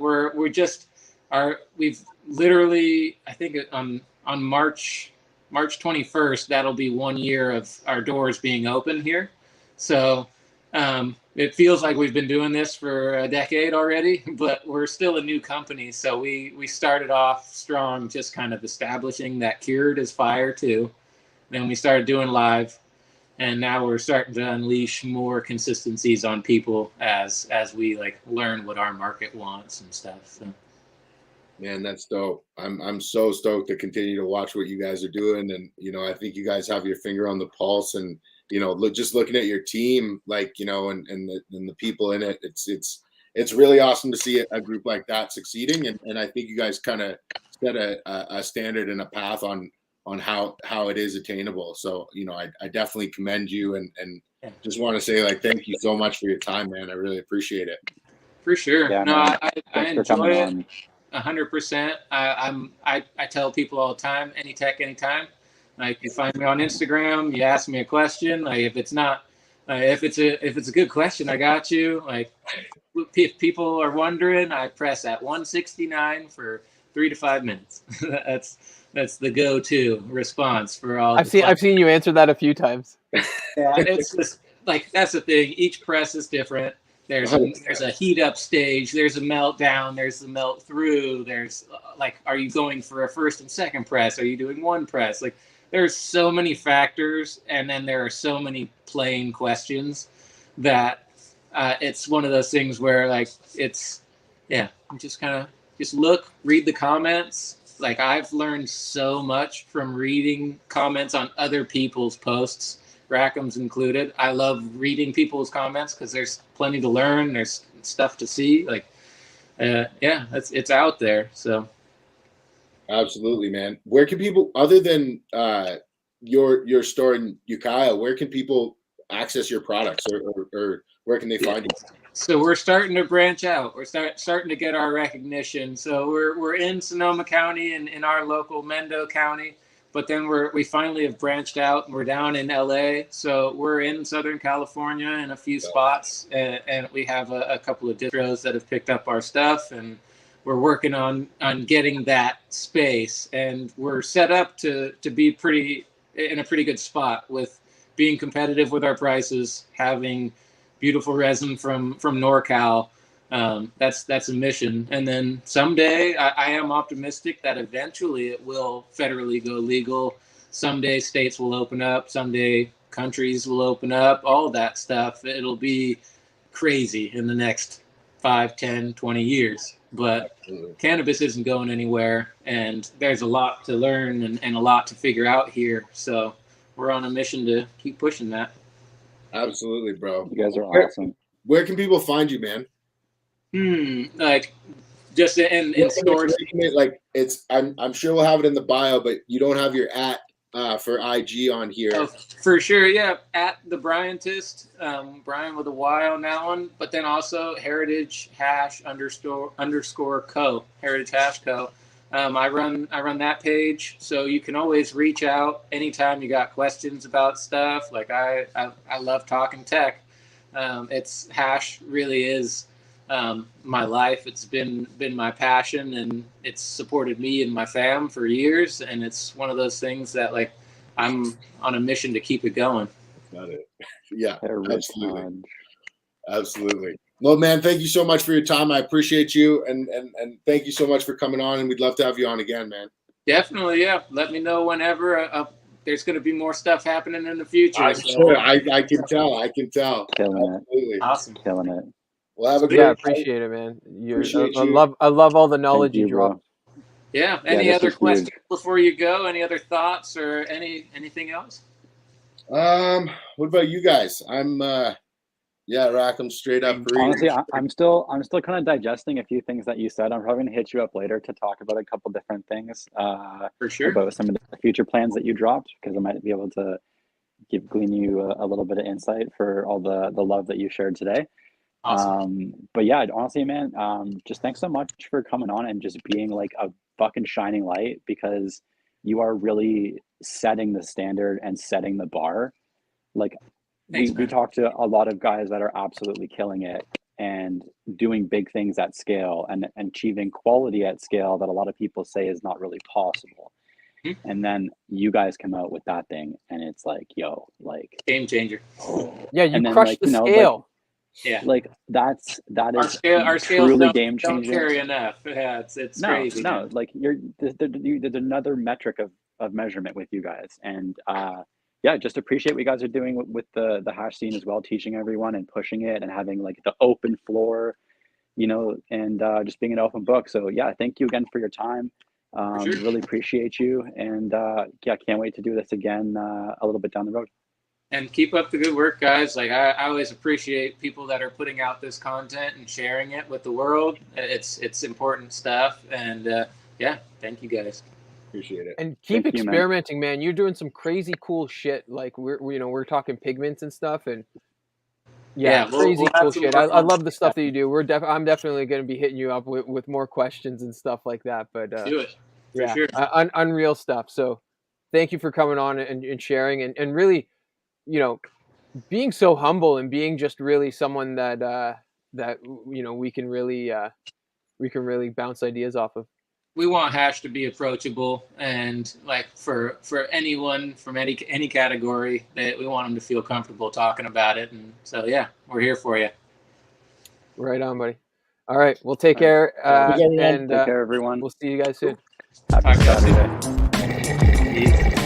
we've literally, I think on March 21st, that'll be 1 year of our doors being open here. So It feels like we've been doing this for a decade already, but we're still a new company. So we started off strong, just kind of establishing that cured is fire too. Then we started doing live, and now we're starting to unleash more consistencies on people as we like learn what our market wants and stuff. So. Man, that's dope. I'm so stoked to continue to watch what you guys are doing, and I think you guys have your finger on the pulse, and just looking at your team, like and the people in it, it's really awesome to see a group like that succeeding, and I think you guys kind of set a standard and a path on how it is attainable. So I definitely commend you, and just want to say like thank you so much for your time, man. I really appreciate it. For sure. Yeah, no, man. I enjoy it. 100%. I tell people all the time, any tech, anytime. Like you find me on Instagram, you ask me a question. Like if it's not, if it's a good question, I got you. Like if people are wondering, I press at 169 for 3 to 5 minutes. that's the go-to response for all. I've seen you answer that a few times. Yeah, it's just like that's the thing. Each press is different. There's a heat up stage. There's a meltdown. There's the melt through. There's like, are you going for a first and second press? Are you doing one press? Like, there's so many factors, and then there are so many plain questions that it's one of those things where like it's just kind of just look, read the comments. Like I've learned so much from reading comments on other people's posts. Rackham's included. I love reading people's comments because there's plenty to learn. There's stuff to see. Like, it's out there. So, absolutely, man. Where can people, other than your store in Ukiah, where can people access your products, or where can they find you? So we're starting to branch out. We're starting to get our recognition. So we're in Sonoma County and in our local Mendo County. But then we finally have branched out and we're down in LA. So we're in Southern California in a few spots, and we have a couple of distros that have picked up our stuff, and we're working on getting that space. And we're set up to be in a pretty good spot with being competitive with our prices, having beautiful resin from NorCal. That's a mission. And then someday I am optimistic that eventually it will federally go legal. Someday states will open up. Someday countries will open up. All that stuff. It'll be crazy in the next 5, 10, 20 years. But cannabis isn't going anywhere. And there's a lot to learn and a lot to figure out here. So we're on a mission to keep pushing that. Absolutely, bro. You guys are awesome. Where can people find you, man? Like just in stores. Like I'm sure we'll have it in the bio, but you don't have your for IG on here. Oh, for sure, yeah. At the Bryantist, Brian with a Y on that one, but then also Heritage Hash __ Co. Heritage Hash Co. I run that page, so you can always reach out anytime you got questions about stuff. Like I love talking tech. It's Hash really is my life. It's been my passion, and it's supported me and my fam for years. And it's one of those things that like I'm on a mission to keep it going. Got it. Yeah, absolutely. Absolutely. Well, man, thank you so much for your time. I appreciate you, and thank you so much for coming on. And we'd love to have you on again, man. Definitely, yeah. Let me know whenever. There's going to be more stuff happening in the future. I'm sure. I can tell. I can tell. Killing Absolutely. it. Awesome. Killing it. Well, have a great appreciate it, man. I love all the knowledge you drop. Yeah. Any other questions before you go? Any other thoughts or anything else? What about you guys? I'm Rackham straight up. Honestly, I'm still kind of digesting a few things that you said. I'm probably gonna hit you up later to talk about a couple different things. For sure. About some of the future plans that you dropped, because I might be able to glean you a little bit of insight for all the love that you shared today. Awesome. But yeah, honestly, man, just thanks so much for coming on and just being like a fucking shining light, because you are really setting the standard and setting the bar. Like we talk to a lot of guys that are absolutely killing it and doing big things at scale and achieving quality at scale that a lot of people say is not really possible. And then you guys come out with that thing, and it's like, yo, like game changer. Yeah, you and then, crushed like, the you know, like, scale. Yeah, like that our is scales truly game don't changing. carry enough. Yeah, it's crazy. No, Man. like there's another metric of measurement with you guys, and yeah, just appreciate what you guys are doing with the hash scene as well, teaching everyone and pushing it and having like the open floor, you know, and just being an open book. So yeah, thank you again for your time. Sure. Really appreciate you, and yeah, can't wait to do this again a little bit down the road. And keep up the good work, guys. Like I always appreciate people that are putting out this content and sharing it with the world. It's important stuff, and yeah, thank you guys. Appreciate it. And keep Thank you, man. experimenting, man. You're doing some crazy cool shit. Like we're talking pigments and stuff, and yeah, crazy we'll cool have to shit. work I on love the stuff that you do. I'm definitely going to be hitting you up with more questions and stuff like that. But do it for yeah, sure. Unreal stuff. So thank you for coming on and sharing and really, you know, being so humble and being just really someone that you know we can really bounce ideas off of. We want hash to be approachable and like for anyone from any category that we want them to feel comfortable talking about it. And so yeah, we're here for you. Right on, buddy. All right, well, take care, Take and care, everyone. we'll see you guys soon. Happy Talk to you Saturday. soon.